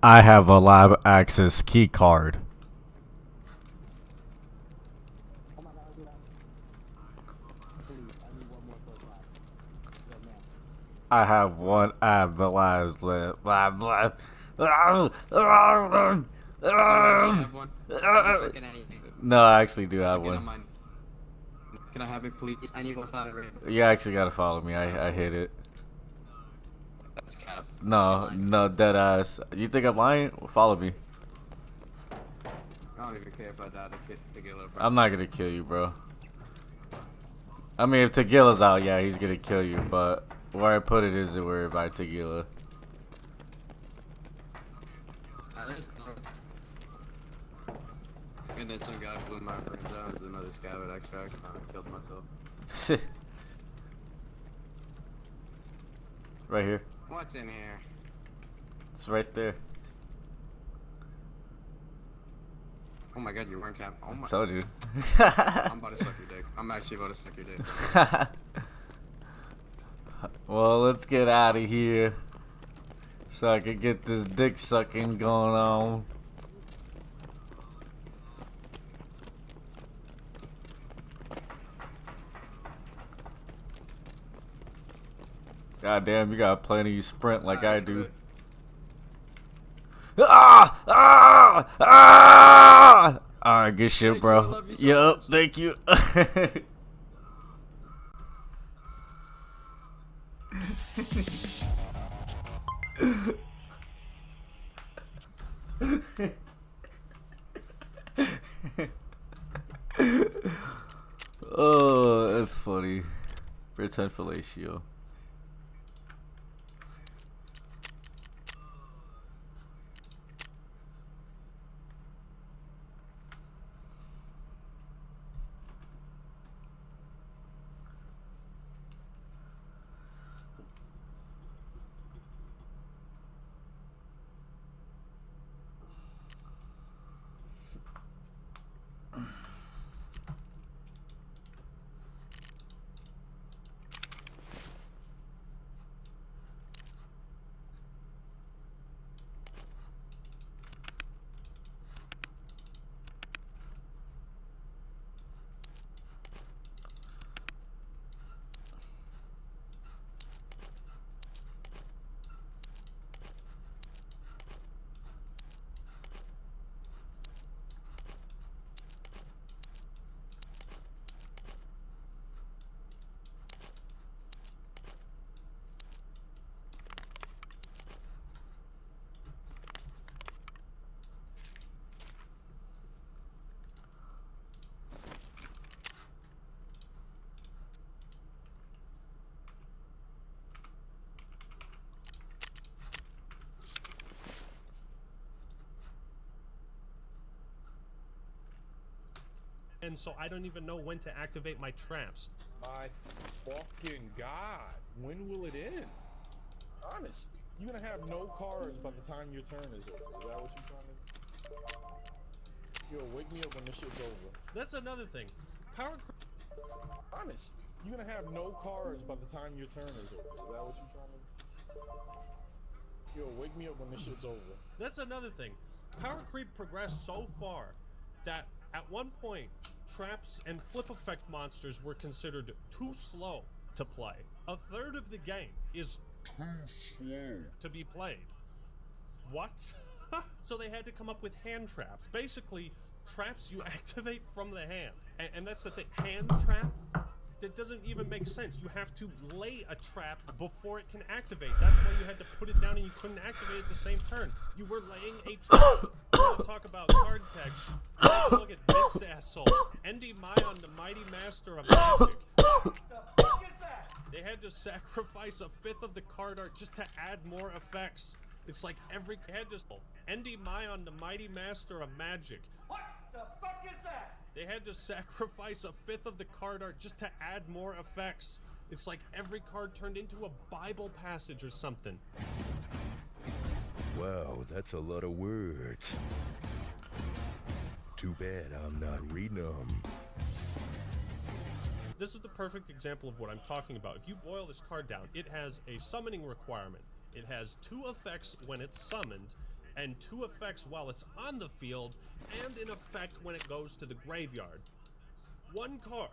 I have a lab access key card. I have one ambulance left. Blah, blah. No, I actually do have one. Can I have it, please? I need to go find it. You actually gotta follow me. I hit it. That's cap. No, dead ass. You think I'm lying? Well, follow me. I don't even care about that. Tequila, bro. I'm not gonna kill you, bro. I mean, if Tequila's out, yeah, he's gonna kill you. But where I put it is where by Tequila. And then some guy blew my friends out. There's another scav at extract. I killed myself. Right here. What's in here? It's right there. Oh my god, you're wearing cap. Oh my. I told you. I'm about to suck your dick. I'm actually about to suck your dick. Well, let's get out of here so I can get this dick sucking going on. God damn, you gotta plan you sprint like I do. Alright, good shit, bro. Yup, thank you. Oh, that's funny. Pretend fellatio. And so I don't even know when to activate my traps. My fucking god, when will it end? Honest, you're gonna have no cars by the time your turn is over. Is that what you're trying to do? Yo, wake me up when this shit's over. That's another thing. Honest, you're gonna have no cars by the time your turn is over. Is that what you're trying to do? Yo, wake me up when this shit's over. That's another thing. Power creep progressed so far that at one point, traps and flip effect monsters were considered too slow to play. A third of the game is too slow to be played. What? So they had to come up with hand traps. Basically, traps you activate from the hand. And that's the thing. Hand trap? That doesn't even make sense. You have to lay a trap before it can activate. That's why you had to put it down and you couldn't activate it the same turn. You were laying a trap. We're gonna talk about card text. Look at this asshole. Endy Mion, the mighty master of magic. What the fuck is that? They had to sacrifice a fifth of the card art just to add more effects. It's like every head just Endy Mion, the mighty master of magic. What the fuck is that? They had to sacrifice a fifth of the card art just to add more effects. It's like every card turned into a Bible passage or something. Wow, that's a lot of words. Too bad I'm not reading them. This is the perfect example of what I'm talking about. If you boil this card down, it has a summoning requirement. It has 2 effects when it's summoned, and 2 effects while it's on the field, and an effect when it goes to the graveyard. One card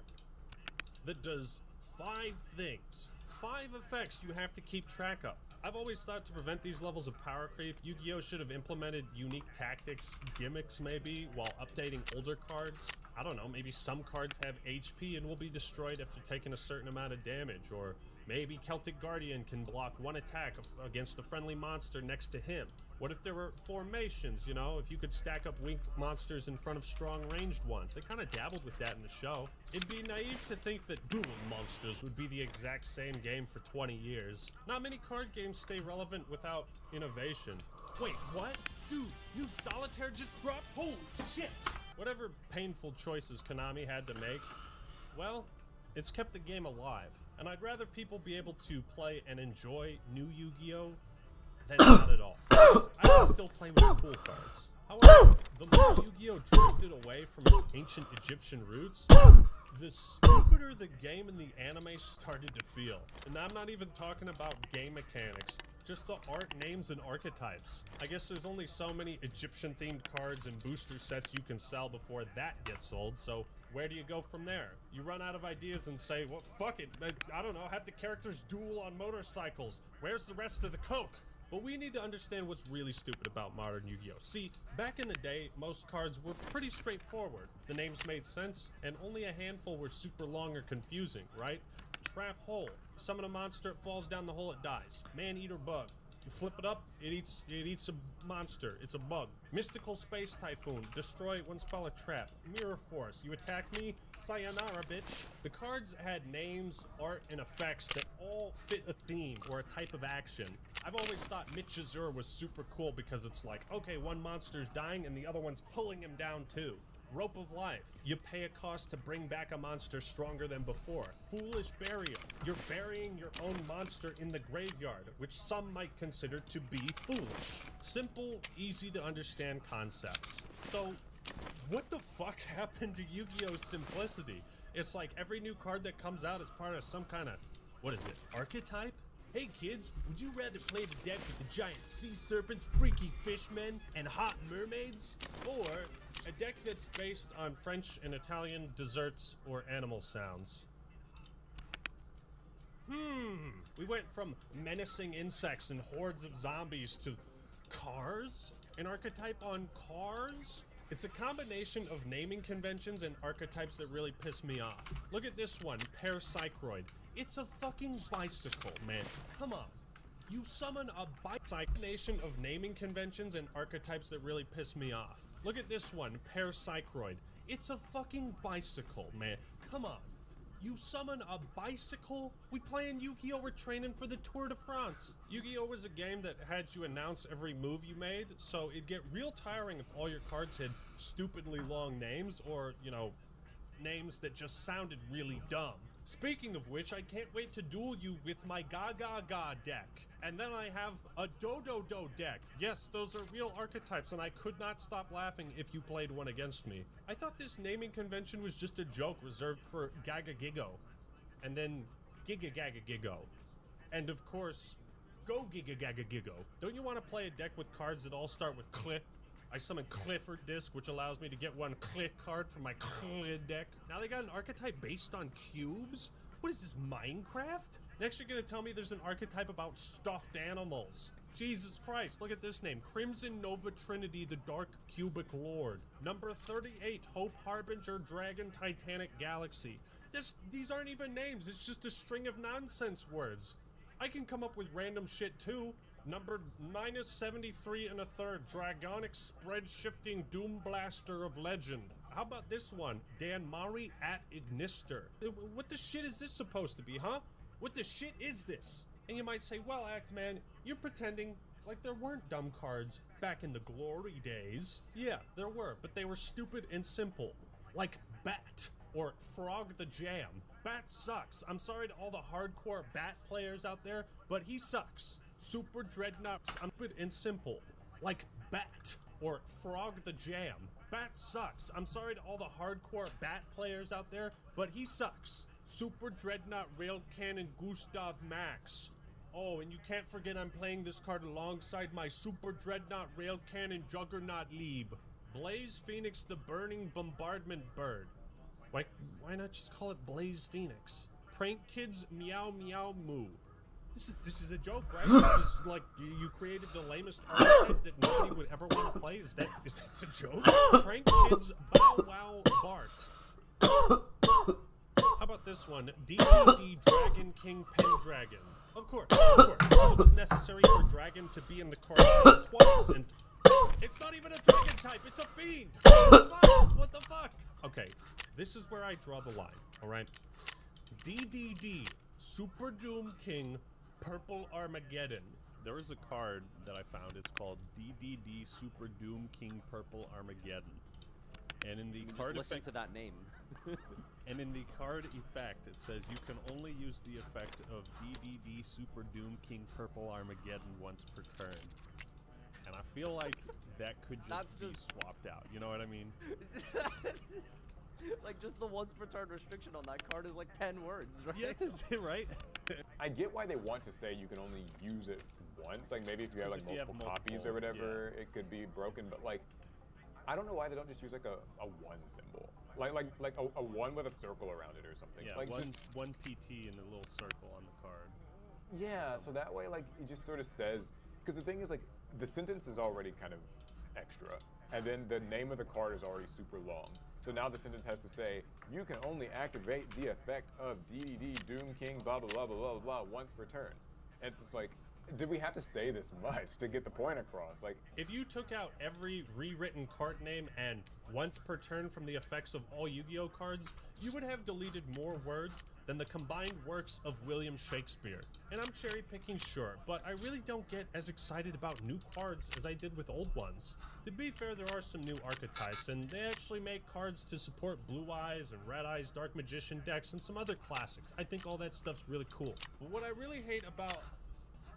that does 5 things 5 effects you have to keep track of. I've always thought to prevent these levels of power creep, Yu-Gi-Oh! Should have implemented unique tactics, gimmicks maybe, while updating older cards. I don't know, maybe some cards have HP and will be destroyed after taking a certain amount of damage, or maybe Celtic Guardian can block 1 attack against a friendly monster next to him. What if there were formations, you know, if you could stack up weak monsters in front of strong ranged ones? They kind of dabbled with that in the show. It'd be naive to think that Duel Monsters would be the exact same game for 20 years. Not many card games stay relevant without innovation. Wait, what? Dude, new Solitaire just dropped? Holy shit! Whatever painful choices Konami had to make, well, it's kept the game alive. And I'd rather people be able to play and enjoy new Yu-Gi-Oh! Than not at all. Because I can still play with the cool cards. However, the more Yu-Gi-Oh! Drifted away from its ancient Egyptian roots, the stupider the game and the anime started to feel. And I'm not even talking about game mechanics, just the art, names, and archetypes. I guess there's only so many Egyptian-themed cards and booster sets you can sell before that gets old, so where do you go from there? You run out of ideas and say, well, fuck it, I don't know, have the characters duel on motorcycles. Where's the rest of the coke? But we need to understand what's really stupid about modern Yu-Gi-Oh! See, back in the day, most cards were pretty straightforward. The names made sense, and only a handful were super long or confusing, right? Trap Hole. Summon a monster, it falls down the hole, it dies. Man-Eater Bug. You flip it up, it eats a monster. It's a bug. Mystical Space Typhoon. Destroy it, 1 spell a trap. Mirror Force. You attack me? Sayonara, bitch. The cards had names, art, and effects that all fit a theme or a type of action. I've always thought Michizur was super cool because it's like, okay, one monster's dying and the other one's pulling him down too. Rope of Life. You pay a cost to bring back a monster stronger than before. Foolish Burial. You're burying your own monster in the graveyard, which some might consider to be foolish. Simple, easy to understand concepts. So, what the fuck happened to Yu-Gi-Oh's simplicity? It's like every new card that comes out is part of some kind of, what is it, archetype? Hey kids, would you rather play the deck with the giant sea serpents, freaky fishmen, and hot mermaids? Or a deck that's based on French and Italian desserts or animal sounds? We went from menacing insects and hordes of zombies to cars? An archetype on cars? It's a combination of naming conventions and archetypes that really piss me off. Look at this one, Parapsychroid. It's a fucking bicycle, man. Come on. You summon a bicycle. Nation of naming conventions and archetypes that really piss me off. Look at this one, Parapsychroid. It's a fucking bicycle, man. Come on. You summon a bicycle? We playing Yu-Gi-Oh! We're training for the Tour de France. Yu-Gi-Oh! Was a game that had you announce every move you made, so it'd get real tiring if all your cards had stupidly long names or, you know, names that just sounded really dumb. Speaking of which, I can't wait to duel you with my Ga-Ga-Ga deck. And then I have a Do-Do-Do deck. Yes, those are real archetypes, and I could not stop laughing if you played one against me. I thought this naming convention was just a joke reserved for Gaga-Gigo. And then Giga-Gaga-Gigo. And of course, Go Giga-Gaga-Gigo. Don't you want to play a deck with cards that all start with Cliff? I summon Clifford Disc, which allows me to get 1 Click card from my Cliff deck. Now they got an archetype based on cubes? What is this, Minecraft? Next you're gonna tell me there's an archetype about stuffed animals. Jesus Christ, look at this name. Crimson Nova Trinity, the Dark Cubic Lord. Number 38, Hope Harbinger, Dragon Titanic Galaxy. These aren't even names, it's just a string of nonsense words. I can come up with random shit too. Number -73 1/3, Dragonic Spread-Shifting Doom Blaster of Legend. How about this one? Dan Mari at Ignister. What the shit is this supposed to be, huh? What the shit is this? And you might say, well, Actman, you're pretending like there weren't dumb cards back in the glory days. Yeah, there were, but they were stupid and simple. Like Bat or Frog the Jam. Bat sucks. I'm sorry to all the hardcore Bat players out there, but he sucks. Super Dreadnoughts, I'm stupid and simple. Like Bat or Frog the Jam. Bat sucks. I'm sorry to all the hardcore Bat players out there, but he sucks. Super Dreadnought Rail Cannon Gustav Max. Oh, and you can't forget I'm playing this card alongside my Super Dreadnought Rail Cannon Juggernaut Lieb. Blaze Phoenix the Burning Bombardment Bird. Why not just call it Blaze Phoenix? Prank Kids Meow Meow Moo. This is a joke, right? This is like you created the lamest archetype that nobody would ever want to play. Is that a joke? Prank Kids Bow Wow Bark. How about this one? DDD Dragon King Pendragon. Of course. It was necessary for Dragon to be in the card twice, and it's not even a dragon type. It's a fiend. What the fuck? Okay, this is where I draw the line. All right. DDD Super Doom King Purple Armageddon. There is a card that I found. It's called DDD Super Doom King Purple Armageddon. And in the card listen effect, to that name. and in the card effect, it says you can only use the effect of DDD Super Doom King Purple Armageddon once per turn. And I feel like that could just be swapped out. You know what I mean? Like, just the once per turn restriction on that card is like 10 words, right? Yeah, that's it, right? I get why they want to say you can only use it once. Like, maybe if you have like multiple copies or whatever, it could be broken. But like, I don't know why they don't just use like a one symbol, like a one with a circle around it or something. Yeah, like one PT and a little circle on the card. Yeah, so that way, like, it just sort of says, because the thing is, like, the sentence is already kind of extra, and then the name of the card is already super long. So now the sentence has to say, you can only activate the effect of DDD Doom King blah blah blah blah blah blah once per turn. And it's just like, did we have to say this much to get the point across? Like, if you took out every rewritten card name and once per turn from the effects of all Yu-Gi-Oh cards, you would have deleted more words than the combined works of William Shakespeare. And I'm cherry picking, sure, but I really don't get as excited about new cards as I did with old ones. To be fair, there are some new archetypes, and they actually make cards to support Blue Eyes and Red Eyes Dark Magician decks and some other classics. I think all that stuff's really cool. But what I really hate about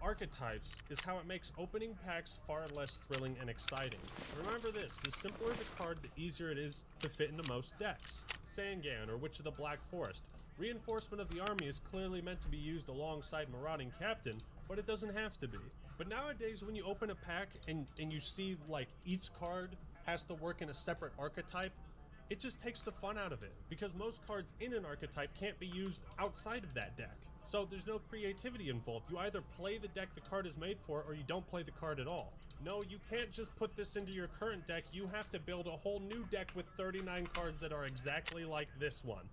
archetypes is how it makes opening packs far less thrilling and exciting. Remember this, the simpler the card, the easier it is to fit into most decks. Sangan or Witch of the Black Forest. Reinforcement of the army is clearly meant to be used alongside Marauding Captain, but it doesn't have to be. But nowadays when you open a pack and you see like each card has to work in a separate archetype, it just takes the fun out of it, because most cards in an archetype can't be used outside of that deck. So there's no creativity involved. You either play the deck the card is made for, or you don't play the card at all. No, you can't just put this into your current deck. You have to build a whole new deck with 39 cards that are exactly like this one.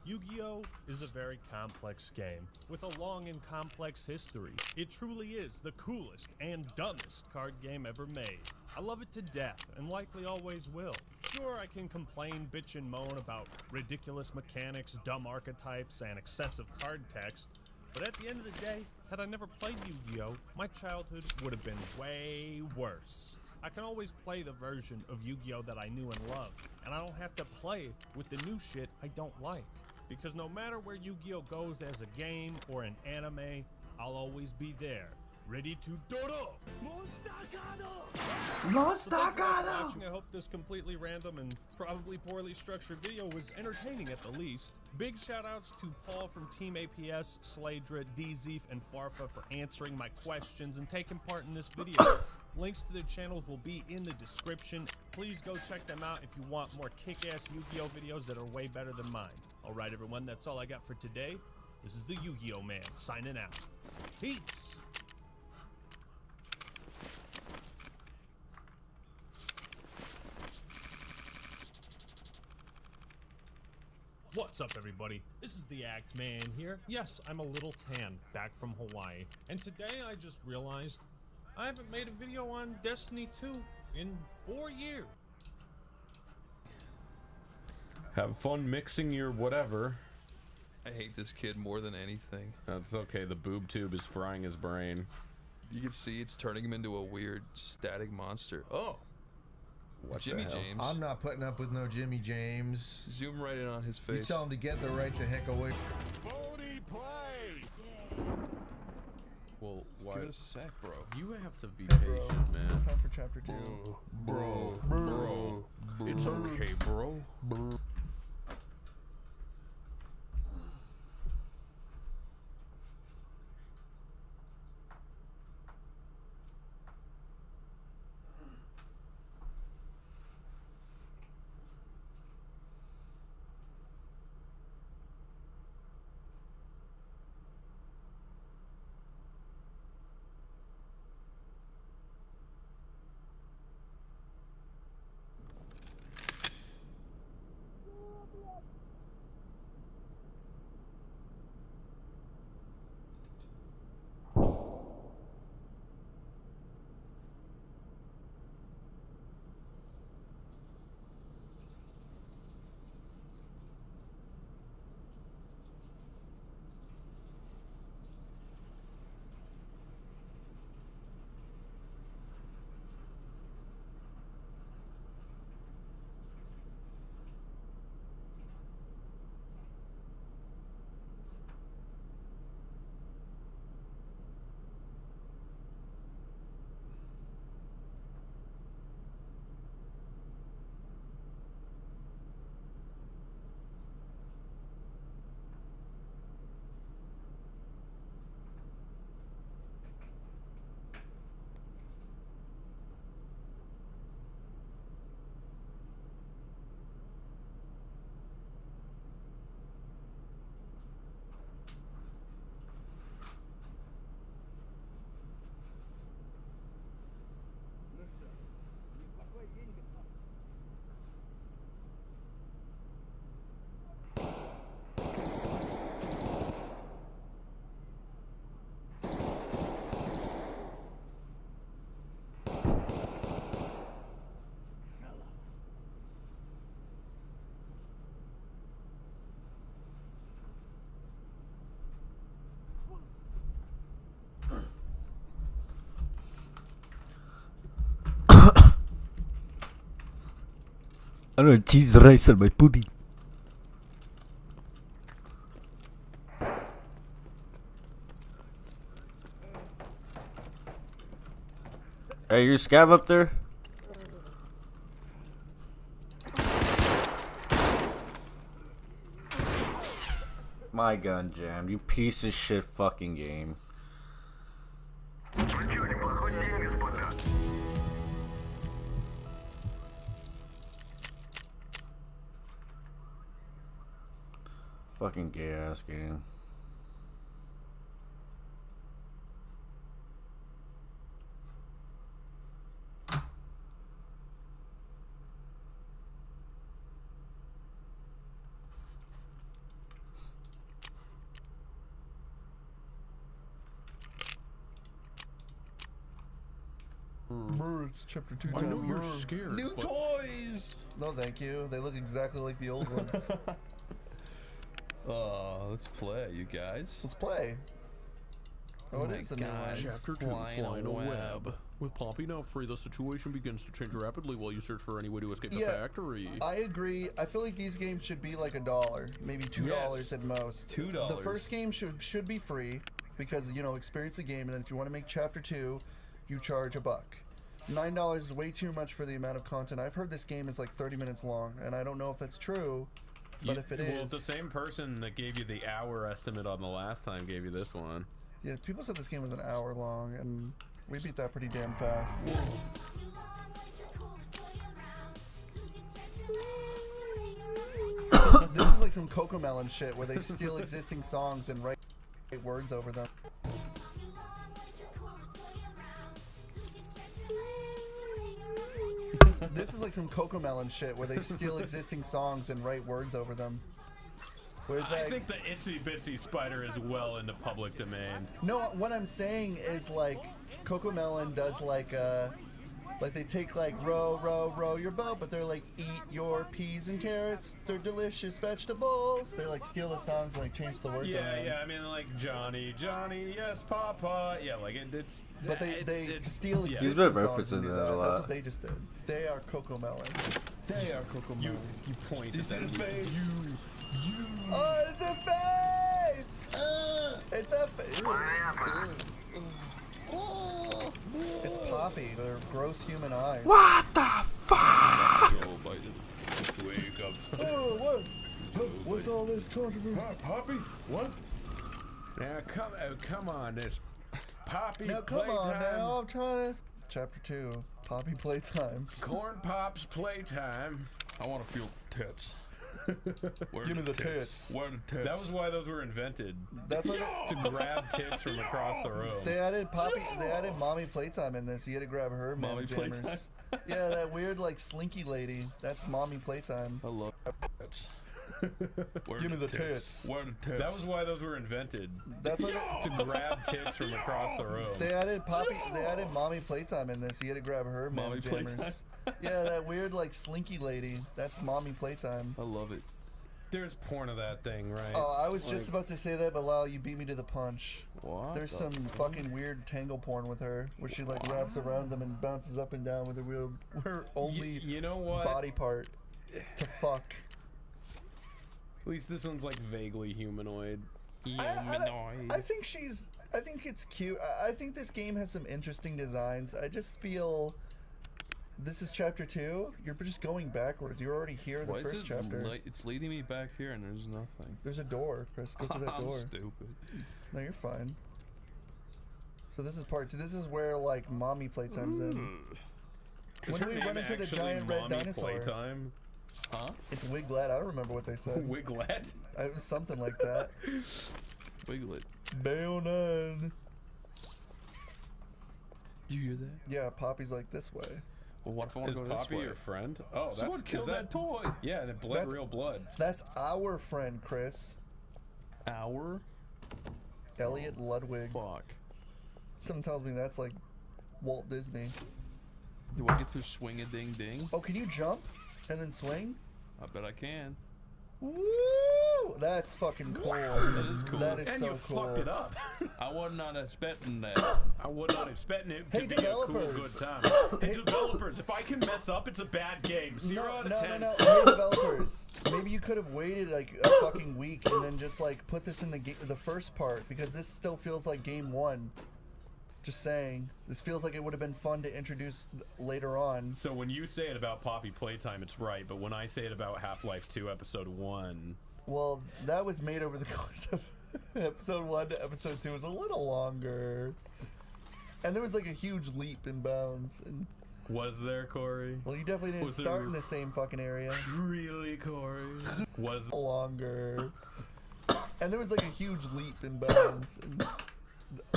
Yu-Gi-Oh! Is a very complex game, with a long and complex history. It truly is the coolest and dumbest card game ever made. I love it to death, and likely always will. Sure, I can complain, bitch, and moan about ridiculous mechanics, dumb archetypes, and excessive card text, but at the end of the day, had I never played Yu-Gi-Oh!, my childhood would have been way worse. I can always play the version of Yu-Gi-Oh! That I knew and loved, and I don't have to play with the new shit I don't like. Because no matter where Yu-Gi-Oh! Goes as a game or an anime, I'll always be there, ready to dodo! So thank you all for watching. I hope this completely random and probably poorly structured video was entertaining at the least. Big shout outs to Paul from Team APS, Sladra, DZeef, and Farfa for answering my questions and taking part in this video. Links to their channels will be in the description. Please go check them out if you want more kick-ass Yu-Gi-Oh! Videos that are way better than mine. Alright everyone, that's all I got for today. This is the Yu-Gi-Oh! Man signing out. Peace! What's up everybody? This is the Act Man here. Yes, I'm a little tan, back from Hawaii. And today I just realized I haven't made a video on Destiny 2 in 4 years. Have fun mixing your whatever. I hate this kid more than anything. That's okay, the boob tube is frying his brain. You can see it's turning him into a weird static monster. Oh! What Jimmy the hell? James. I'm not putting up with no Jimmy James. Zoom right in on his face. You tell him to get the right the heck away. Bodhi play! Well, why? Give it a sec, bro. You have to be patient, man. It's time for chapter 2. Bro. It's okay, bro. I don't cheese rice on my pudding. Hey, your scav up there? My gun jammed. You piece of shit fucking game. Fucking gay ass game. It's chapter 2 I time. know you're scared. New but- toys! No, thank you. They look exactly like the old ones. Let's play, you guys. Let's play. Oh, it my is the new God. one. Chapter 2, Flying Flying a a web. Web. With Poppy now free, the situation begins to change rapidly while you search for any way to escape the factory. I agree. I feel like these games should be like $1, maybe $2 Yes. at most. $2. The first game should be free because, you know, experience the game, and then if you want to make chapter 2, you charge $1. $9 is way too much for the amount of content. I've heard this game is like 30 minutes long, and I don't know if that's true, but if it is... Well, the same person that gave you the hour estimate on the last time gave you this one. Yeah, people said this game was an hour long, and we beat that pretty damn fast. This is like some Cocomelon shit where they steal existing songs and write words over them. This is like some Cocomelon shit where they steal existing songs and write words over them. Where it's I like, think the Itsy Bitsy Spider is well into public domain. no, what I'm saying is like Cocomelon does like they take like row your boat, but they're like eat your peas and carrots, they're delicious vegetables. They like steal the songs and like change the words around. Yeah, I mean like Johnny, yes, Papa. Yeah, like it's. But they steal yeah. existing He's been songs referencing and do that a that. That's lot. what they just did. They are Cocomelon. They are Cocomelon. You point Is at it a them. face? Oh, it's a face! It's a face. It's Poppy. They're gross human eyes. What the fuck? Joe Biden. Wake up. Oh, what? What's all this controversy? Poppy? What? Now come on, this Poppy. Now come on playtime. now, I'm trying to... Chapter 2, Poppy playtime. Corn Pops playtime. I want to feel tits. Where Give me the the tits. Where the tits? That was why those were invented. That's what to grab tits from across the room. they added Poppy. They added Mommy playtime in this. You had to grab her. Mommy Mammy playtime? Jammers. Yeah, that weird like slinky lady. That's Mommy playtime. I love tits. Where Give me the tits. Where the tits? That was why those were invented. That's what to grab tits from across the room. they added Poppy. They added Mommy playtime in this. You had to grab her. Mommy Mammy playtime? Jammers. Yeah, that weird like slinky lady. That's Mommy playtime. I love it. There's porn of that thing, right? Oh, I was just about to say that, but Lyle, you beat me to the punch. What? There's some fucking weird tangle porn with her, where she like wraps around them and bounces up and down with her only you know what? body part to fuck. At least this one's like vaguely humanoid. I think she's. I think it's cute. I think this game has some interesting designs. I just feel. This is chapter 2. You're just going backwards. You're already here in the Why is first it chapter. it's leading me back here and there's nothing. There's a door, Chris. Go through that I'm door. stupid. No, you're fine. So this is part 2. This is where like Mommy playtime's in. When do we run into the giant red dinosaur? Playtime? Huh? It's Wiglet. I don't remember what they said. Wiglet? It was something like that. Wiglet. Bayonan. Do you hear that? Yeah, Poppy's like this way. Well, what if I want Is to go this Poppy way? your friend? Oh, Someone killed that toy. Yeah, and it bled That's- real blood. That's our friend, Chris. Our? Elliot Ludwig. Fuck. Something tells me that's like Walt Disney. Do I get to swing a ding ding? Oh, can you jump and then swing? I bet I can. Woo! That's fucking cool. That is cool. That is And so you cool. fucked it up. I was not expecting that. I was not expecting it Hey, to be a cool, good developers. time. Hey, developers, developers. If I can mess up, it's a bad game. 0 out of 10. No. Hey, developers, maybe you could have waited like a fucking week and then just like put this in the first part, because this still feels like game 1. Just saying, this feels like it would have been fun to introduce later on. So when you say it about Poppy Playtime, it's right, but when I say it about Half-Life 2 Episode 1... Well, that was made over the course of Episode 1 to Episode 2. It was a little longer. And there was like a huge leap in bounds. And was there, Corey? Well, you definitely didn't start in the same fucking area. Really, Corey? Was longer. And there was like a huge leap in bounds. And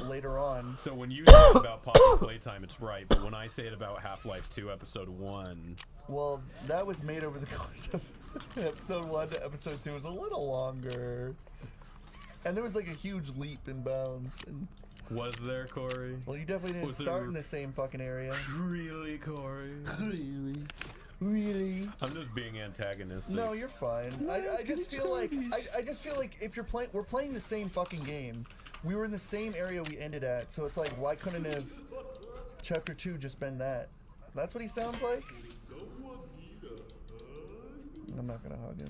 later on. So when you say it about Poppy Playtime, it's right, but when I say it about Half-Life 2 Episode 1... Well, that was made over the course of Episode 1 to Episode 2. It was a little longer. And there was like a huge leap in bounds. And was there, Corey? Well, you definitely didn't start in the same fucking area. Really, Corey? Really? I'm just being antagonistic. No, you're fine. I just feel like I just feel like if we're playing the same fucking game. We were in the same area we ended at, so it's like, why couldn't have Chapter 2 just been that? That's what he sounds like? I'm not gonna hug him.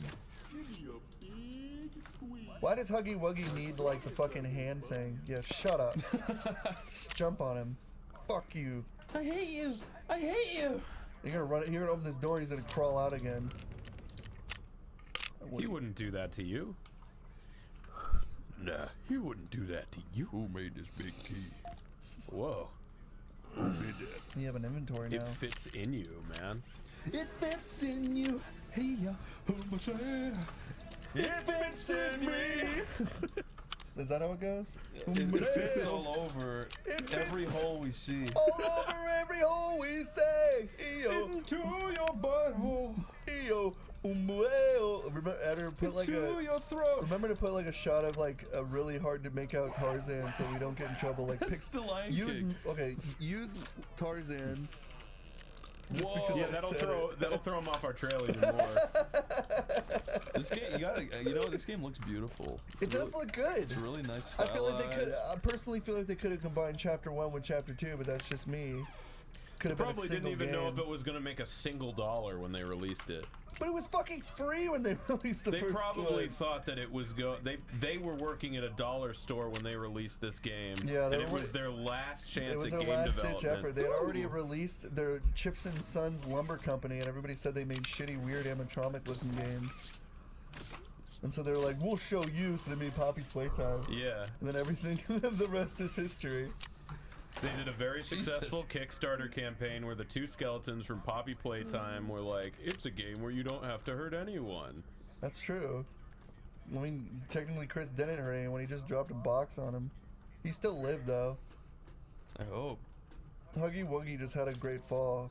Why does Huggy Wuggy need, like, the fucking hand thing? Yeah, shut up. Just jump on him. Fuck you. I hate you. I hate you. You're gonna open this door and he's gonna crawl out again. He wouldn't do that to you. Nah, he wouldn't do that to you. Who made this big key? Whoa. Who did that? You have an inventory now. It fits in you, man. It fits in you. Hey, it fits in me. Is that how it goes? It fits all over every hole we see. All over every hole we say. Into your butthole. Remember put like your throat. Remember to put like a shot of like a really hard to make out Tarzan so we don't get in trouble. Like That's the Lion King. Use Tarzan. Just because yeah, that'll throw him off our trail even more. This game, this game looks beautiful. It does look good. It's really nice. I feel like they could. I personally feel like they could have combined Chapter 1 with Chapter 2, but that's just me. Could have been a probably single didn't even know game. if it was gonna make a single dollar when they released it. But it was fucking free when they released the They first probably one. thought that it was they were working at a dollar store when they released this game. Yeah, and it was their last chance It was at their game last development. ditch effort. They had already released their Chips and Sons Lumber Company, and everybody said they made shitty, weird animatronic looking games. And so they were like, "We'll show you." So they made Poppy Playtime. Yeah. And then everything, the rest is history. They did a very successful Kickstarter campaign where the two skeletons from Poppy Playtime were like, "It's a game where you don't have to hurt anyone." That's true. I mean, technically Chris didn't hurt anyone. He just dropped a box on him. He still lived though. I hope. Huggy Wuggy just had a great fall.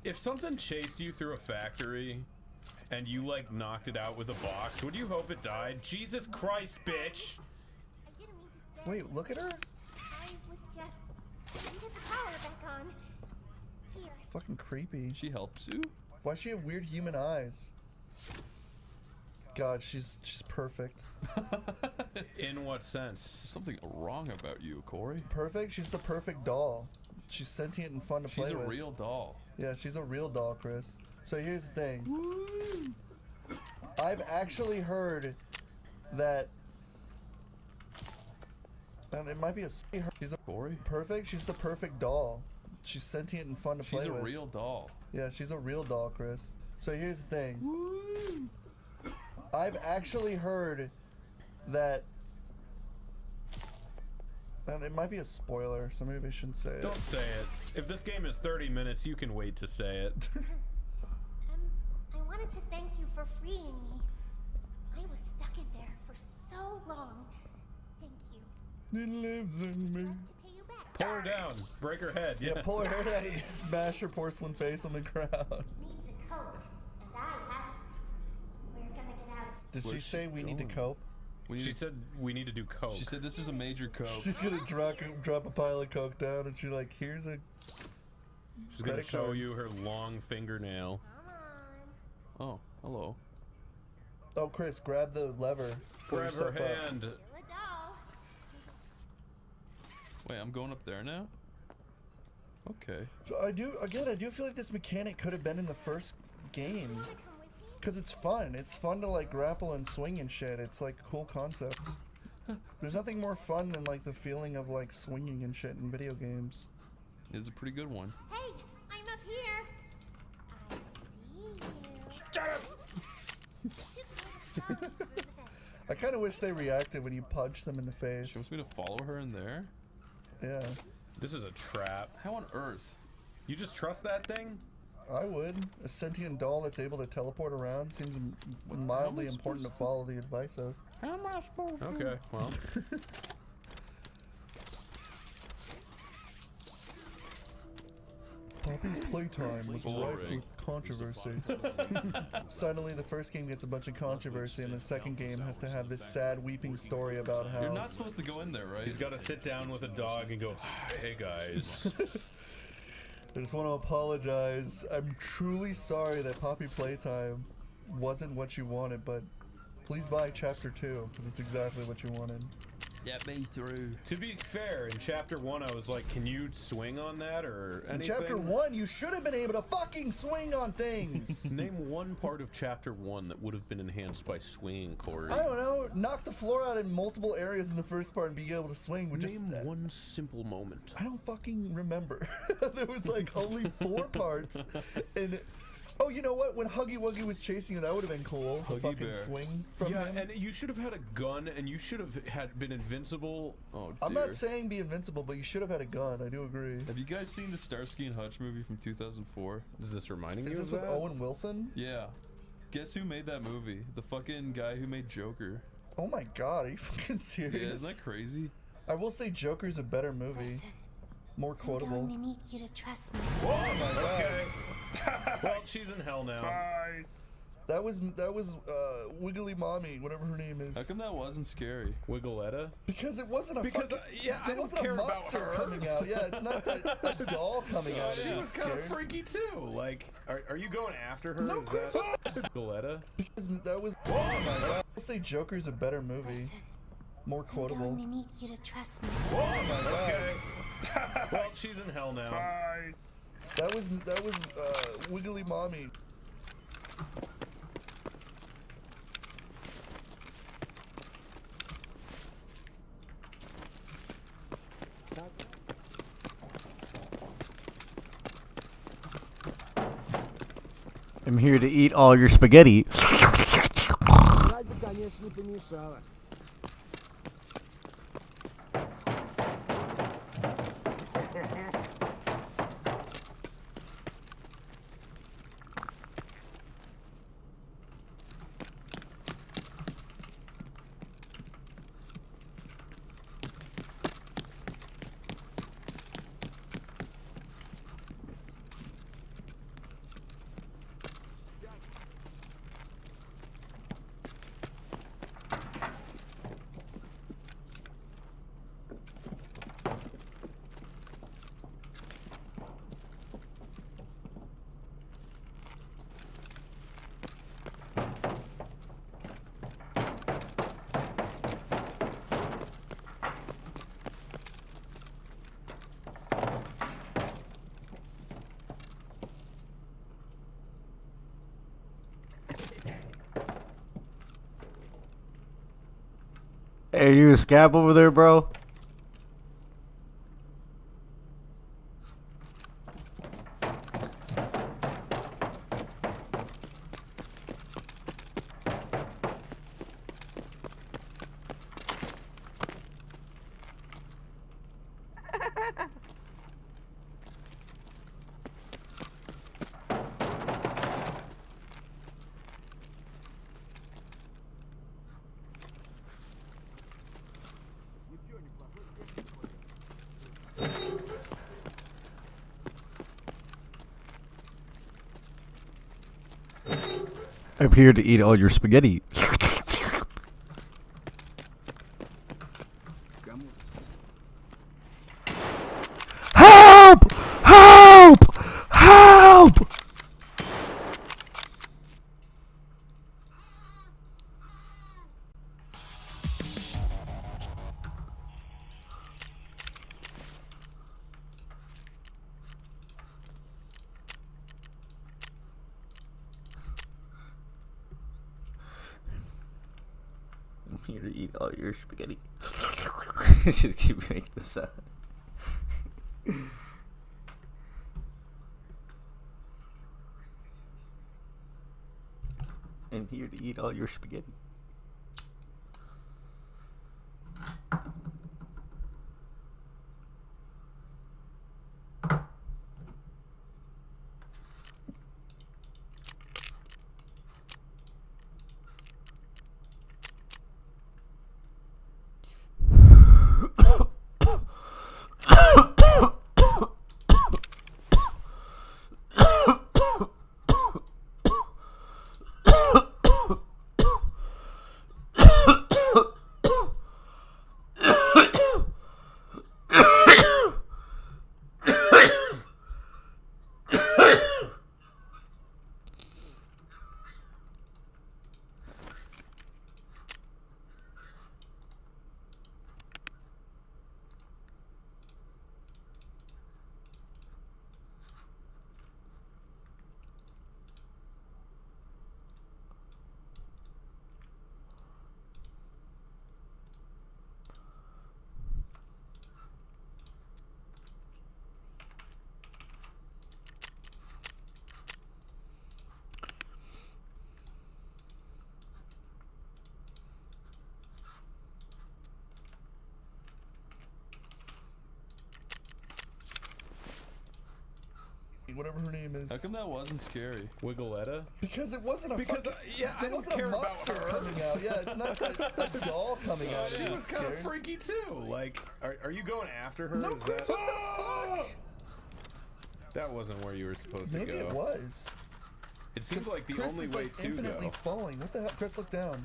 If something chased you through a factory and you like knocked it out with a box, would you hope it died? Jesus Christ, bitch! Wait, look at her. I was just trying to get the power back on. Here. Fucking creepy. She helps you? Why'd she have weird human eyes? God, she's perfect. In what sense? There's something wrong about you, Corey. Perfect? She's the perfect doll. She's sentient and fun to play with. She's a real doll. Yeah, she's a real doll, Chris. So here's the thing. I've actually heard that, and it might be she's a Corey? Perfect? She's the perfect doll. She's sentient and fun to play with. She's a real doll. Yeah, she's a real doll, Chris. So here's the thing. I've actually heard that, and it might be a spoiler, so maybe I shouldn't say it. Don't say it. If this game is 30 minutes, you can wait to say it. I wanted to thank you for freeing me. I was stuck in there for so long. Thank you. It lives in me. Pull her down. Break her head. Yeah, pull her hair down and smash her porcelain face on the ground. Needs a coat, and I have it. We're gonna get out of Did she say we need to cope? She said we need to do coke. She said this is a major coke. She's gonna drop a pile of coke down, and she's like, "Here's a." She's gonna credit show card. you her long fingernail. Oh, hello. Oh, Chris, grab the lever. Pull Grab her yourself up. hand. Wait, I'm going up there now? Okay. So I do feel like this mechanic could have been in the first game. Cause it's fun. It's fun to like grapple and swing and shit. It's like a cool concept. There's nothing more fun than like the feeling of like swinging and shit in video games. It's a pretty good one. Hey, I'm up here. I see you. Shut up! I kind of wish they reacted when you punch them in the face. She wants me to follow her in there? Yeah. This is a trap. How on earth? You just trust that thing? I would. A sentient doll that's able to teleport around seems mildly important to follow the advice of. How am I supposed to? Okay, well. Poppy's playtime was rife Boring. with controversy. Suddenly, the first game gets a bunch of controversy, and the second game has to have this sad, weeping story about how. You're not supposed to go in there, right? He's got to sit down with a dog and go, hey guys. I just want to apologize. I'm truly sorry that Poppy Playtime wasn't what you wanted, but please buy Chapter 2, because it's exactly what you wanted. Get me through. To be fair, in Chapter 1 I was like, can you swing on that or anything? In Chapter 1, you should have been able to fucking swing on things! Name one part of Chapter 1 that would have been enhanced by swinging, Corey. I don't know, knock the floor out in multiple areas in the first part and be able to swing with just Name one simple moment. I don't fucking remember. There was like only 4 parts, and oh, you know what? When Huggy Wuggy was chasing you, that would have been cool. Huggy Fucking Bear. swing from Yeah, him. and you should have had a gun, and you should have been invincible. Oh, dear. I'm not saying be invincible, but you should have had a gun. I do agree. Have you guys seen the Starsky and Hutch movie from 2004? Is this reminding you Is of this with that? Owen Wilson? Yeah. Guess who made that movie? The fucking guy who made Joker. Oh my god, are you fucking serious? Yeah, isn't that crazy? I will say Joker's a better movie. More quotable. I'm going to need you to trust me. Oh my god. Okay. Well, she's in hell now. That was Wiggly Mommy, whatever her name is. How come that wasn't scary? Wiggletta? Because it wasn't a Because, fucking, yeah, I there don't wasn't care a about monster her. coming out. Yeah, it's not a doll coming out. She and was you're kind of scared. freaky too. Like, are you going after her? No, Is Chris, that Wiggletta? Because that was. Oh my god. I'll say Joker's a better movie. More I'm quotable. going to need you to trust me. Oh my god. Okay. Well, she's in hell now. That was Wiggly Mommy. I'm here to eat all your spaghetti. Ради, конечно, не помешало. Hey, you a scab over there, bro? I'm here to eat all your spaghetti. Help! Help! Help! here to eat all your spaghetti. Should keep making this up. I'm here to eat all your spaghetti. Whatever her name is. How come that wasn't scary? Wiggletta? Because it wasn't a Because, fucking, yeah, I there don't wasn't care a about monster her. coming out. Yeah, it's not a doll coming out. She It was kind of scary. freaky too. Like, are you going after her? No, Is Chris, that... what the fuck? That wasn't where you were supposed to Maybe go. it was. It seems like the Chris only is way like to infinitely go. falling. What the hell? Chris, look down.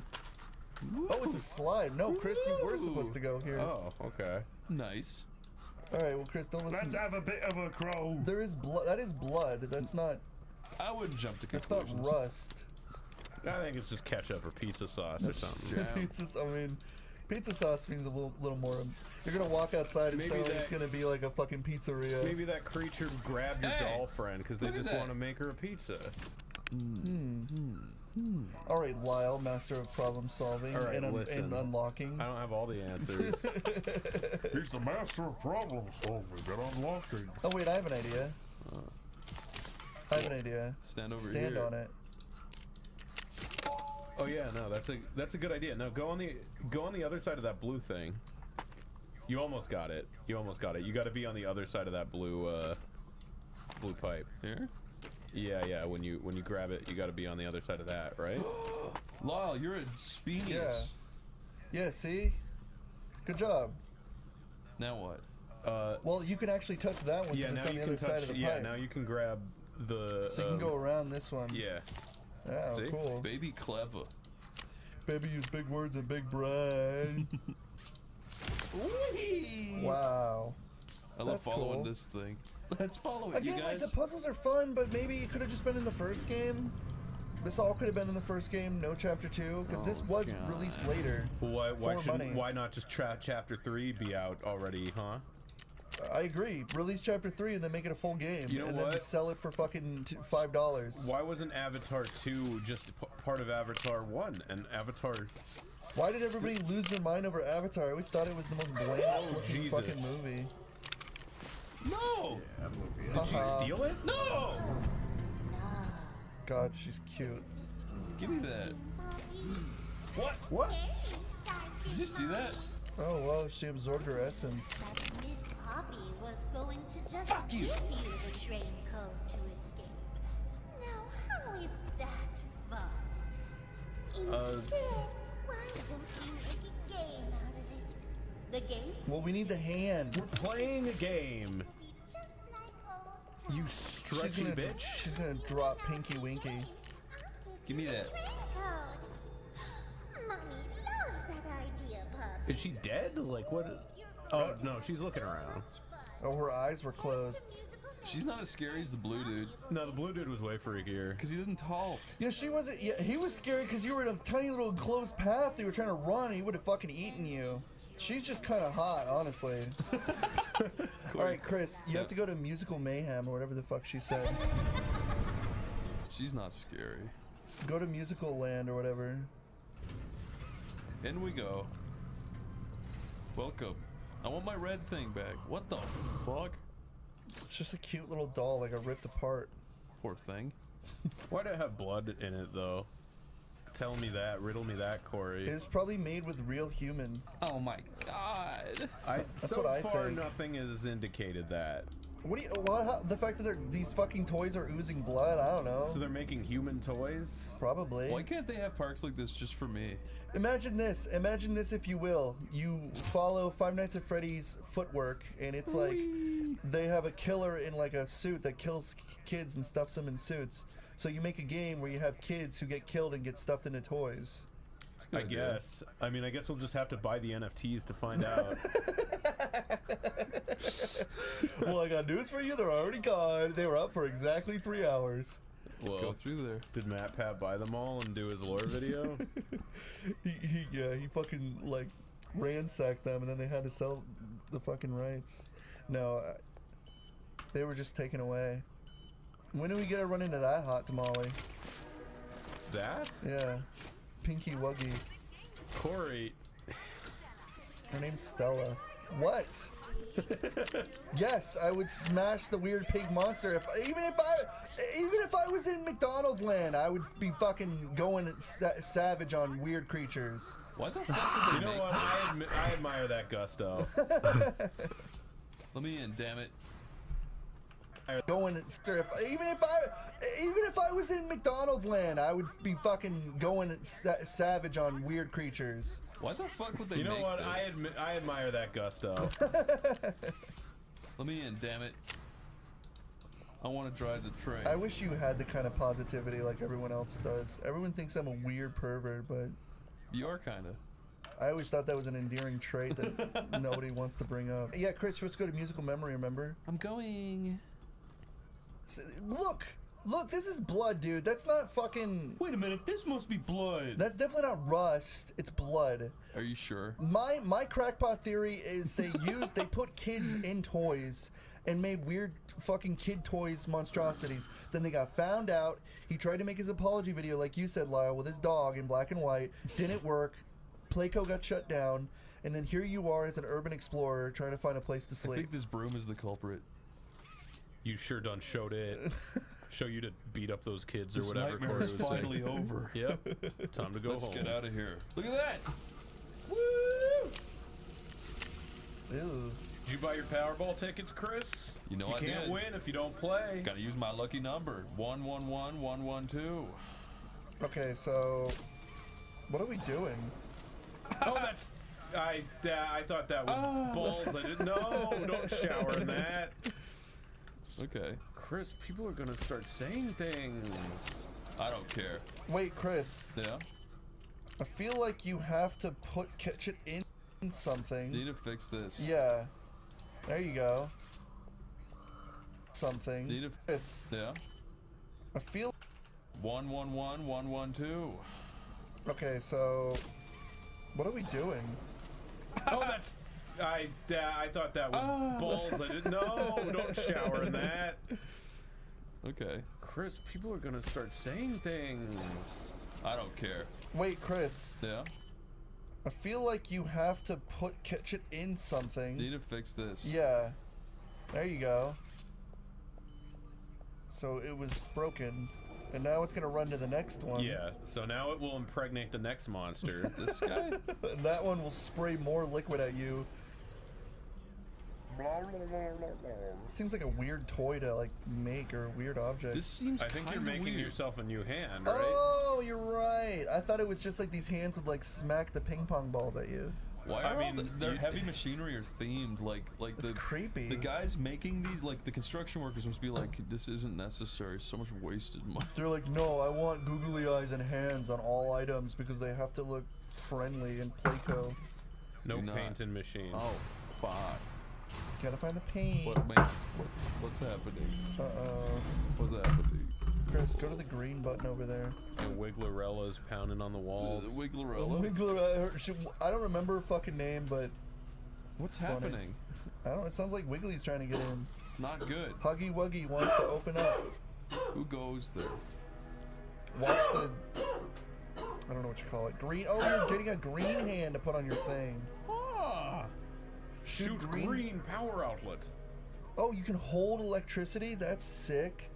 Oh, it's a slide. No, Chris, you were supposed to go here. Oh, okay. Nice. All right, well, Chris, don't listen. Let's have a bit of a crow. There is blood. That is blood. That's not. I wouldn't jump to That's conclusions. not rust. I think it's just ketchup or pizza sauce or something. Pizza. I mean, pizza sauce means a little more. You're gonna walk outside and Maybe sound like that- it's gonna be like a fucking pizzeria. Maybe that creature grabbed your doll friend because they look at just that. want to make her a pizza. All right, Lyle, master of problem solving All right, and listen. unlocking. I don't have all the answers. He's the master of problem solving and unlocking. Oh wait, I have an idea. I have an idea. Stand over Stand here. on it. Oh yeah, no, that's a good idea. No, go on the other side of that blue thing. You almost got it. You almost got it. You got to be on the other side of that blue blue pipe. Here? Yeah. When you grab it, you got to be on the other side of that, right? Lyle, you're a speedius. Yeah. Yeah. See. Good job. Now what? Well, you can actually touch that one Yeah, because now it's on you the can other side touch. of the Yeah, pipe. now you can grab the. So you can go around this one. Yeah. Oh, See? cool. Baby clever. Baby use big words and big brain. Wow. I love That's following cool. this thing. Let's follow it, you Again, like guys. the puzzles are fun, but maybe it could have just been in the first game. This all could have been in the first game, no chapter 2, because this was released later. Why for money. why not just chapter 3 be out already, huh? I agree. Release chapter 3 and then make it a full game. You know and then what? sell it for fucking $5. Why wasn't Avatar 2 just part of Avatar 1 and Avatar? Why did everybody lose their mind over Avatar? I always thought it was the most blandest looking Jesus. fucking movie. No! Did she steal it? No! God, she's cute. Give me that. What? What? Did you see that? Oh, well, she absorbed her essence. Miss Poppy was going to just Fuck you. give you the train code to escape. Now, how is that fun? Instead, why don't you make a game out of it? The game's Well, we need the hand. We're playing a game. just like old You times. stretchy bitch. She's gonna drop Pinky Winky. Give me that. Train code. Mommy loves that idea, Puppy. Is she dead? Like what? Oh no, she's looking around. Oh, her eyes were closed. She's not as scary as the blue dude. No, the blue dude was way freakier. Because he didn't talk. Yeah, she wasn't. Yeah, he was scary because you were in a tiny little enclosed path. You were trying to run, and he would have fucking eaten you. She's just kind of hot, honestly. All right, Chris, you have to go to Musical Mayhem or whatever the fuck she said. She's not scary. Go to Musical Land or whatever. In we go. Welcome. I want my red thing back. What the fuck? It's just a cute little doll, like a ripped apart. Poor thing. Why'd it have blood in it though? Tell me that. Riddle me that, Corey. It's probably made with real human. Oh my god. That's so what I far, think. nothing has indicated that. What do you? The fact that these fucking toys are oozing blood? I don't know. So they're making human toys? Probably. Why can't they have parks like this just for me? Imagine this, if you will. You follow Five Nights at Freddy's footwork, and it's like they have a killer in like a suit that kills kids and stuffs them in suits. So you make a game where you have kids who get killed and get stuffed into toys. I guess. I mean, I guess we'll just have to buy the NFTs to find out. Well, I got news for you. They're already gone. They were up for exactly 3 hours. Well, go through there. Did Matt Pat buy them all and do his lore video? he fucking like ransacked them, and then they had to sell the fucking rights. No, they were just taken away. When do we get to run into that hot tamale? That? Yeah, Pinky Wuggy. Corey. Her name's Stella. What? Yes, I would smash the weird pig monster. Even if I was in McDonald's land, I would be fucking going savage on weird creatures. What the fuck? You know what? I admire that gusto. Let me in, damn it. Going even if I was in McDonald's land, I would be fucking going savage on weird creatures. Why the fuck would they? You know make what? this? I admire that gusto. Let me in, damn it. I want to drive the train. I wish you had the kind of positivity like everyone else does. Everyone thinks I'm a weird pervert, but you are kinda. I always thought that was an endearing trait that nobody wants to bring up. Yeah, Chris, let's go to musical memory. Remember? I'm going. Look, this is blood, dude. That's not fucking. Wait a minute, this must be blood. That's definitely not rust. It's blood. Are you sure? My crackpot theory is they put kids in toys and made weird fucking kid toys monstrosities. Then they got found out. He tried to make his apology video, like you said, Lyle, with his dog in black and white. Didn't work. Playco got shut down. And then here you are as an urban explorer trying to find a place to sleep. I think this broom is the culprit. You sure done showed it. Show you to beat up those kids or This whatever. nightmare Corey is was saying. finally over. Yep. Time to go Let's home. get out of here. Look at that. Woo! Ew. Did you buy your Powerball tickets, Chris? You know you I can't did. win if you don't play. Gotta use my lucky number. 111112. Okay, so what are we doing? Oh, that's. I thought that was balls. I didn't know. Don't shower in that. Okay. Chris, people are gonna start saying things. I don't care. Wait, Chris. Yeah? I feel like you have to catch it in something. Need to fix this. Yeah. There you go. Something. Need to Chris. Yeah? I feel 111112. Okay, so what are we doing? Oh, that's. I thought that was balls. I didn't know. Don't shower in that. Okay. Chris, people are gonna start saying things. I don't care. Wait, Chris. Yeah? I feel like you have to catch it in something. Need to fix this. Yeah. There you go. So it was broken, and now it's gonna run to the next one. Yeah. So now it will impregnate the next monster. This guy? That one will spray more liquid at you. Seems like a weird toy to like make, or a weird object. This seems I think you're making yourself a new hand, right? Oh, you're right. I thought it was just like these hands would like smack the ping pong balls at you. Why are their heavy machinery are themed like it's creepy. The guys making these, like the construction workers, must be like, this isn't necessary. So much wasted money. They're like, no, I want googly eyes and hands on all items because they have to look friendly and Playco. No painting machine. Oh, fuck. Gotta find the paint. What's happening? Uh-oh. What's happening? Chris, go to the green button over there. And Wigglerella's pounding on the walls. Wigglerella? I don't remember her fucking name, but... What's funny. happening? I don't know. It sounds like Wiggly's trying to get in. It's not good. Huggy Wuggy wants to open up. Who goes there? Watch the... I don't know what you call it. Green. Oh, you're getting a green hand to put on your thing. Ah! Shoot green power outlet. Oh, you can hold electricity? That's sick.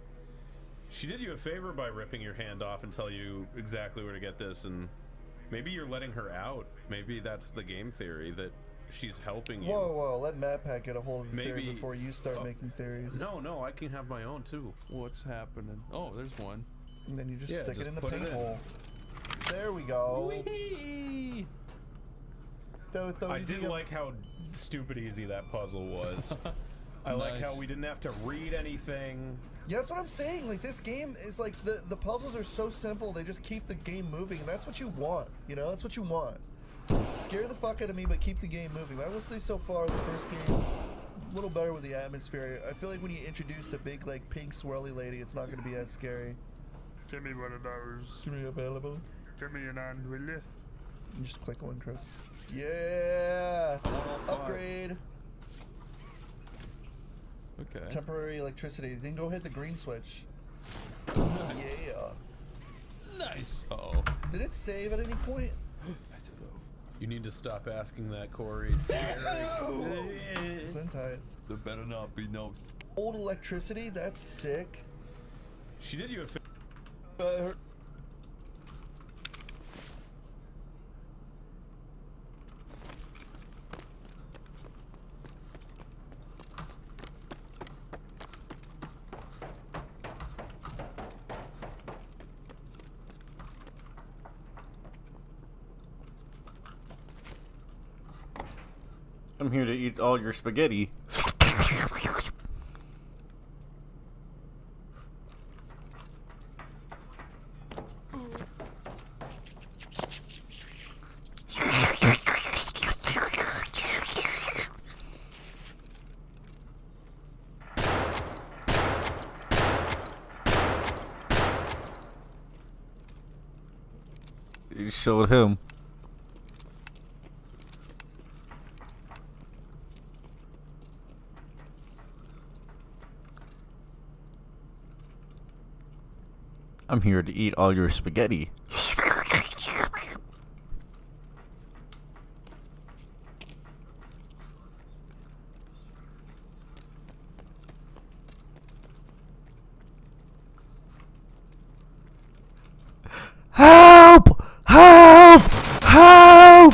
She did you a favor by ripping your hand off and tell you exactly where to get this, and maybe you're letting her out. Maybe that's the game theory, that she's helping you. Whoa, let MatPat get a hold of the theory Maybe- before you start making theories. No, I can have my own too. What's happening? Oh, there's one. And then you just Yeah, stick it just in the put it pink in. hole. There we go. Whee! I did like how stupid easy that puzzle was. I like how Nice. we didn't have to read anything. Yeah, that's what I'm saying. Like, this game is like, the puzzles are so simple, they just keep the game moving, and that's what you want, you know? That's what you want. Scare the fuck out of me, but keep the game moving. I will say so far, the first game, a little better with the atmosphere. I feel like when you introduce the big, like, pink swirly lady, it's not going to be as scary. Give me one of those. Give me available. Give me an hand, will you? You just click one, Chris. Yeah! Upgrade! Okay. Temporary electricity. Then go hit the green switch. Yeah. Nice. Uh-oh. Did it save at any point? I don't know. You need to stop asking that, Corey. It's scary. Zentai. There better not be no. Old electricity? That's sick. She did you a favor. I'm here to eat all your spaghetti. You showed him. I'm here to eat all your spaghetti. Help! Help! Help!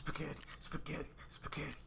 spaghetti, spaghetti, spaghetti.